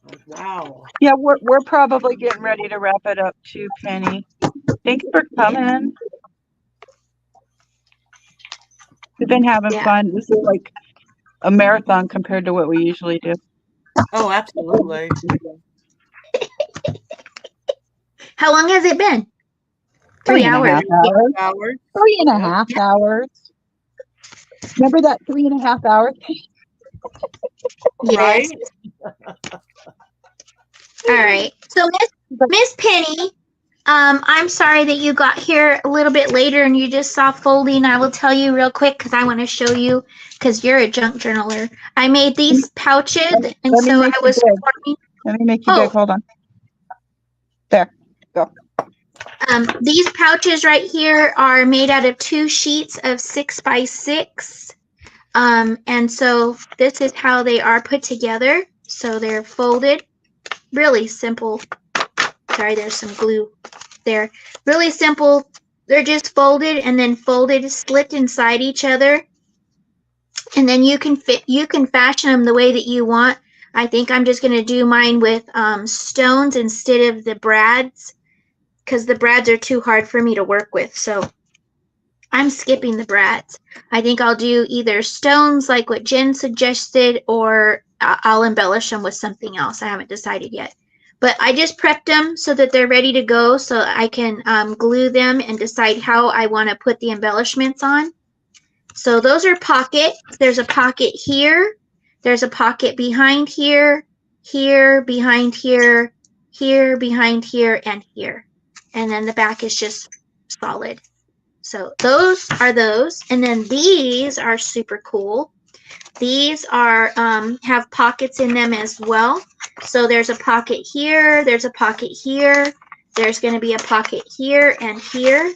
Speaker 4: Like, wow.
Speaker 2: Yeah, we're probably getting ready to wrap it up too, Penny. Thanks for coming. We've been having
Speaker 3: Yeah.
Speaker 2: fun. This is like a marathon compared to what we usually do.
Speaker 4: Oh, absolutely.
Speaker 3: How long has it been? 3
Speaker 2: 3.5
Speaker 3: hours.
Speaker 2: hours.
Speaker 4: Hours.
Speaker 2: 3.5 hours. Remember that 3.5 hours?
Speaker 3: Yes.
Speaker 4: Right?
Speaker 3: All right. So Miss Penny, I'm sorry that you got here a little bit later and you just saw folding. I will tell you real quick because I want to show you because you're a junk journaler. I made these pouches and
Speaker 2: Let me
Speaker 3: so
Speaker 2: make
Speaker 3: I
Speaker 2: you
Speaker 3: was
Speaker 2: big.
Speaker 3: forming.
Speaker 2: Let me make you big.
Speaker 3: Oh,
Speaker 2: Hold on. There. Go.
Speaker 3: these pouches right here are made out of 2 sheets of 6x6. And so this is how they are put together. So they're folded. Really simple. Sorry, there's some glue there. Really simple. They're just folded and then folded, slit inside each other. And then you can fashion them the way that you want. I think I'm just going to do mine with stones instead of the brads because the brads are too hard for me to work with. So I'm skipping the brads. I think I'll do either stones like what Jen suggested or I'll embellish them with something else. I haven't decided yet. But I just prepped them so that they're ready to go so I can glue them and decide how I want to put the embellishments on. So those are pockets. There's a pocket here. There's a pocket behind here, here, behind here, here, behind here, and here. And then the back is just solid. So those are those. And then these are super cool. These are have pockets in them as well. So there's a pocket here, there's a pocket here, there's going to be a pocket here and here.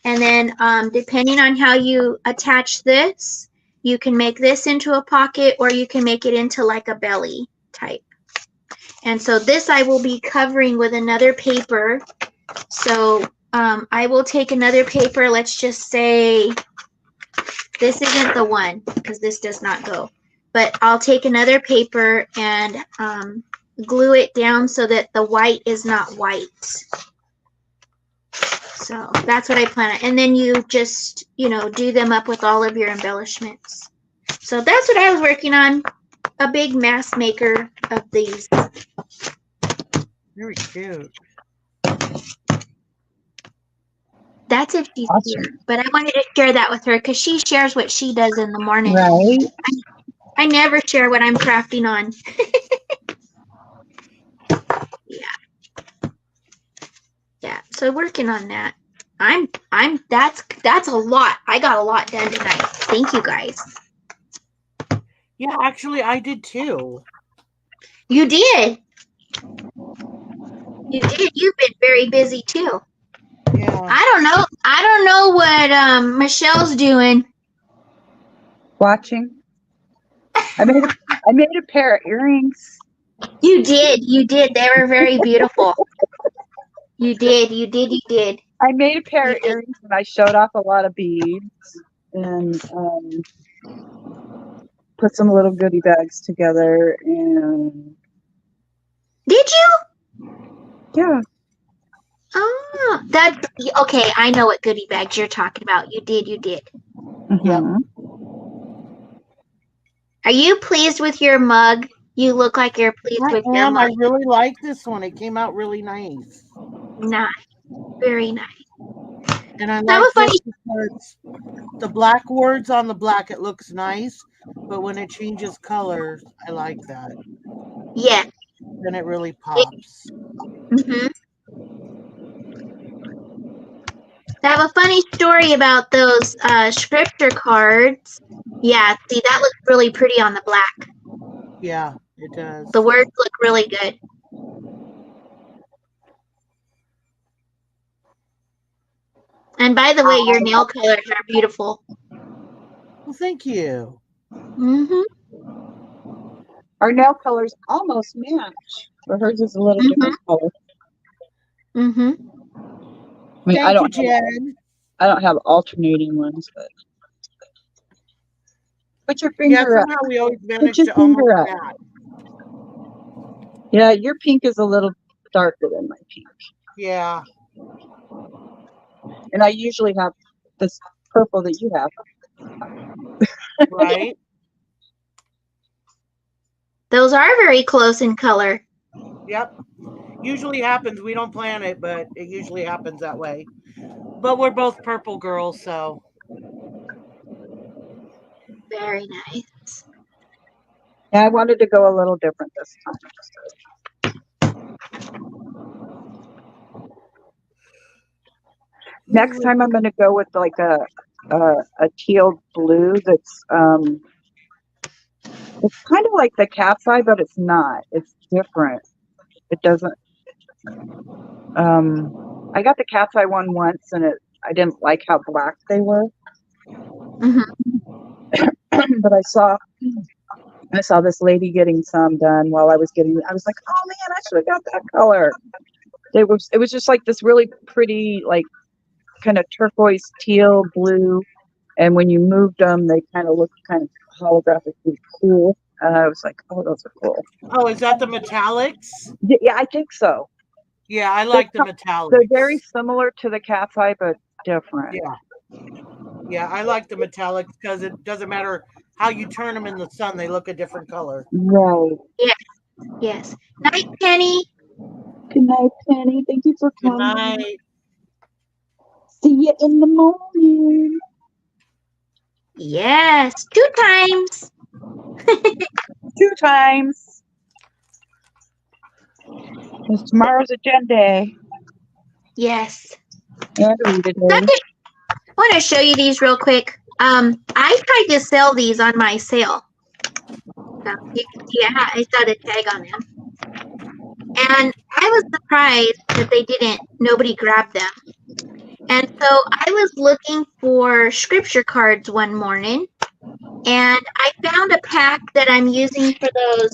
Speaker 3: And then depending on how you attach this, you can make this into a pocket or you can make it into like a belly type. And so this I will be covering with another paper. So I will take another paper, let's just say this isn't the one because this does not go. But I'll take another paper and glue it down so that the white is not white. So that's what I plan on. And then you just, do them up with all of your embellishments. So that's what I was working on. A big mass maker of these.
Speaker 4: Very cute.
Speaker 3: That's if she's
Speaker 2: Awesome.
Speaker 3: here. But I wanted to share that with her because she shares what she does in the morning.
Speaker 2: Right.
Speaker 3: I never share what I'm crafting on. Yeah. So working on that. That's a lot. I got a lot done tonight. Thank you guys.
Speaker 4: Yeah, actually, I did too.
Speaker 3: You did. You did. You've been very busy too.
Speaker 4: Yeah.
Speaker 3: I don't know what Michelle's doing.
Speaker 2: Watching. I made a pair of earrings.
Speaker 3: You did. They were very beautiful. You did.
Speaker 2: I made a pair of earrings and I showed off a lot of beads and put some little goodie bags together and
Speaker 3: Did you?
Speaker 2: yeah.
Speaker 3: Oh, that's okay. I know what goodie bags you're talking about. You did.
Speaker 2: Mhm.
Speaker 3: Are you pleased with your mug? You look like you're pleased with your mug.
Speaker 4: I really like this one. It came out really nice.
Speaker 3: Nice. Very nice.
Speaker 4: And I
Speaker 3: That
Speaker 4: like
Speaker 3: was funny.
Speaker 4: this because the black words on the black, it looks nice. But when it changes colors, I like that.
Speaker 3: Yeah.
Speaker 4: Then it really pops.
Speaker 3: Mm-hmm. I have a funny story about those scripture cards. Yeah, see, that looks really pretty on the black.
Speaker 4: Yeah, it does.
Speaker 3: The words look really good. And by the way, your nail colors are beautiful.
Speaker 4: thank you.
Speaker 3: Mm-hmm.
Speaker 2: Our nail colors almost match, but hers is a little different color.
Speaker 3: Mm-hmm.
Speaker 2: I mean,
Speaker 4: Thank you, Jen.
Speaker 2: I don't have alternating ones, but put your
Speaker 4: Yeah,
Speaker 2: finger up.
Speaker 4: somehow we always
Speaker 2: Put
Speaker 4: manage
Speaker 2: your
Speaker 4: to almost
Speaker 2: finger up.
Speaker 4: match.
Speaker 2: Yeah, your pink is a little darker than my pink.
Speaker 4: Yeah.
Speaker 2: And I usually have this purple that you have.
Speaker 4: Right.
Speaker 3: Those are very close in color.
Speaker 4: Yep. Usually happens. We don't plan it, but it usually happens that way. But we're both purple girls, so.
Speaker 3: Very nice.
Speaker 2: Yeah, I wanted to go a little different this time. Next time I'm going to go with like a teal blue that's it's kind of like the cat's eye, but it's not. It's different. It doesn't I got the cat's eye one once and I didn't like how black they were. But I saw this lady getting some done while I was getting I was like, oh man, I should have got that color. It was just like this really pretty, like kind of turquoise teal blue, and when you moved them they kind of looked kind of holographically cool. I was like, oh, those are cool.
Speaker 4: Oh, is that the metallics?
Speaker 2: Yeah, I think so.
Speaker 4: Yeah, I like the metallics.
Speaker 2: They're very similar to the cat's eye, but different.
Speaker 4: Yeah, I like the metallics because it doesn't matter how you turn them in the sun, they look a different color.
Speaker 2: Right.
Speaker 3: Yes. Night, Penny.
Speaker 2: Good night, Penny. Thank you for
Speaker 4: Good
Speaker 2: coming.
Speaker 4: night.
Speaker 2: See you in the morning.
Speaker 3: Yes. 2 times.
Speaker 2: 2 times. Because tomorrow's a Jen day.
Speaker 3: Yes.
Speaker 2: And a Rita day.
Speaker 3: I want to show you these real quick. I tried to sell these on my sale. Yeah, I saw the tag on them. And I was surprised that nobody grabbed them. And so I was looking for scripture cards one morning, and I found a pack that I'm using for those,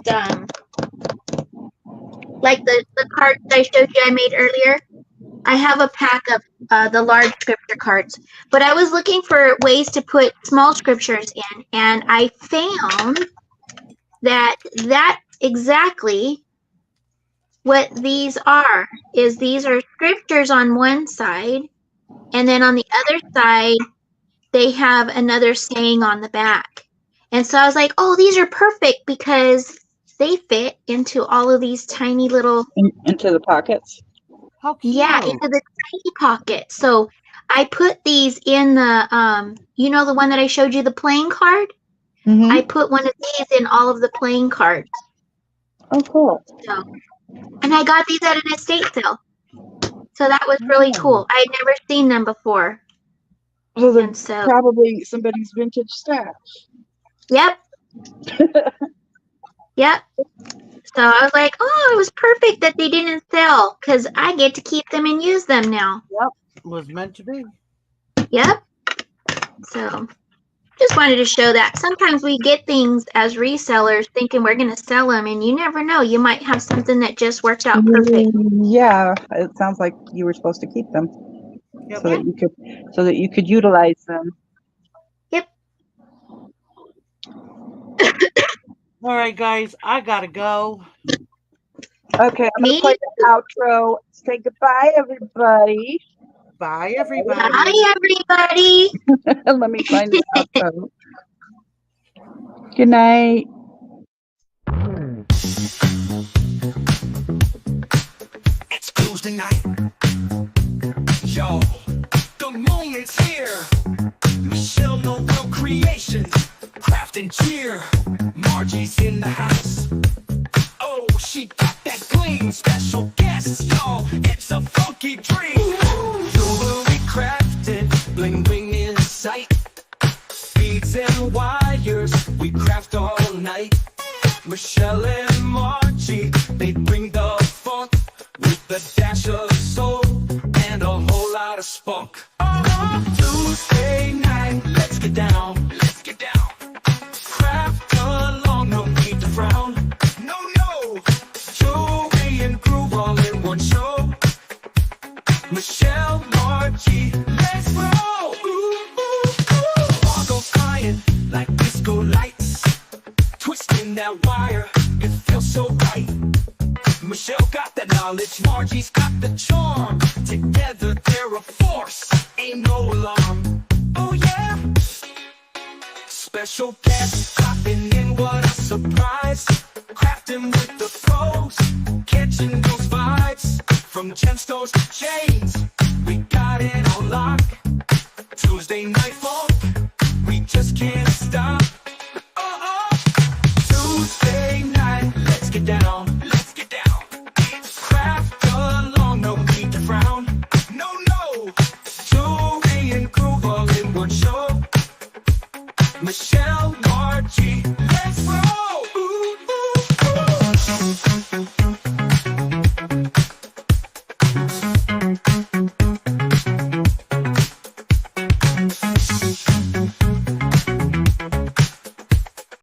Speaker 3: like the cards I showed you I made earlier. I have a pack of the large scripture cards, but I was looking for ways to put small scriptures in, and I found that exactly what these are. These are scriptures on one side, and then on the other side, they have another saying on the back. And so I was like, oh, these are perfect because they fit into all of these tiny little...
Speaker 2: Into the pockets?
Speaker 4: How cute.
Speaker 3: Yeah, into the tiny pocket. So I put these in the, the one that I showed you, the playing card?
Speaker 2: Mm-hmm.
Speaker 3: I put one of these in all of the playing cards.
Speaker 2: Oh, cool.
Speaker 3: So, and I got these at an estate sale. So that was really cool. I had never seen them before.
Speaker 2: So they're probably somebody's vintage stash.
Speaker 3: Yep. Yep. So I was like, oh, it was perfect that they didn't sell because I get to keep them and use them now.
Speaker 4: Yep. Was meant to be.
Speaker 3: Yep. So just wanted to show that. Sometimes we get things as resellers thinking we're going to sell them, and you never know. You might have something that just worked out perfect.
Speaker 2: Yeah, it sounds like you were supposed to keep them.
Speaker 4: Yep.
Speaker 2: So that you could utilize them.
Speaker 3: Yep.
Speaker 4: All right, guys, I gotta go.
Speaker 2: Okay, I'm gonna play the outro. Say goodbye, everybody.
Speaker 4: Bye, everybody.
Speaker 3: Bye, everybody.
Speaker 2: Let me find the outro. Good night.
Speaker 1: It's Tuesday night. Yo, the moment's here. MichelleNoelCreations, craft and cheer. Margie's in the house. Oh, she got that clean. Special guest, y'all. It's a funky dream. Jewelry crafted, bling bling in sight. Beads and wires, we craft all night. Michelle and Margie, they bring the funk with a dash of soul and a whole lot of spunk. Tuesday night, let's get down, let's get down. knowledge. Margie's got the charm. Together they're a force. Ain't no alarm. Oh yeah. Special guest popping in, what a surprise. Crafting with the pros, catching those vibes. From gemstones to chains, we got it on lock. Tuesday night funk, we just can't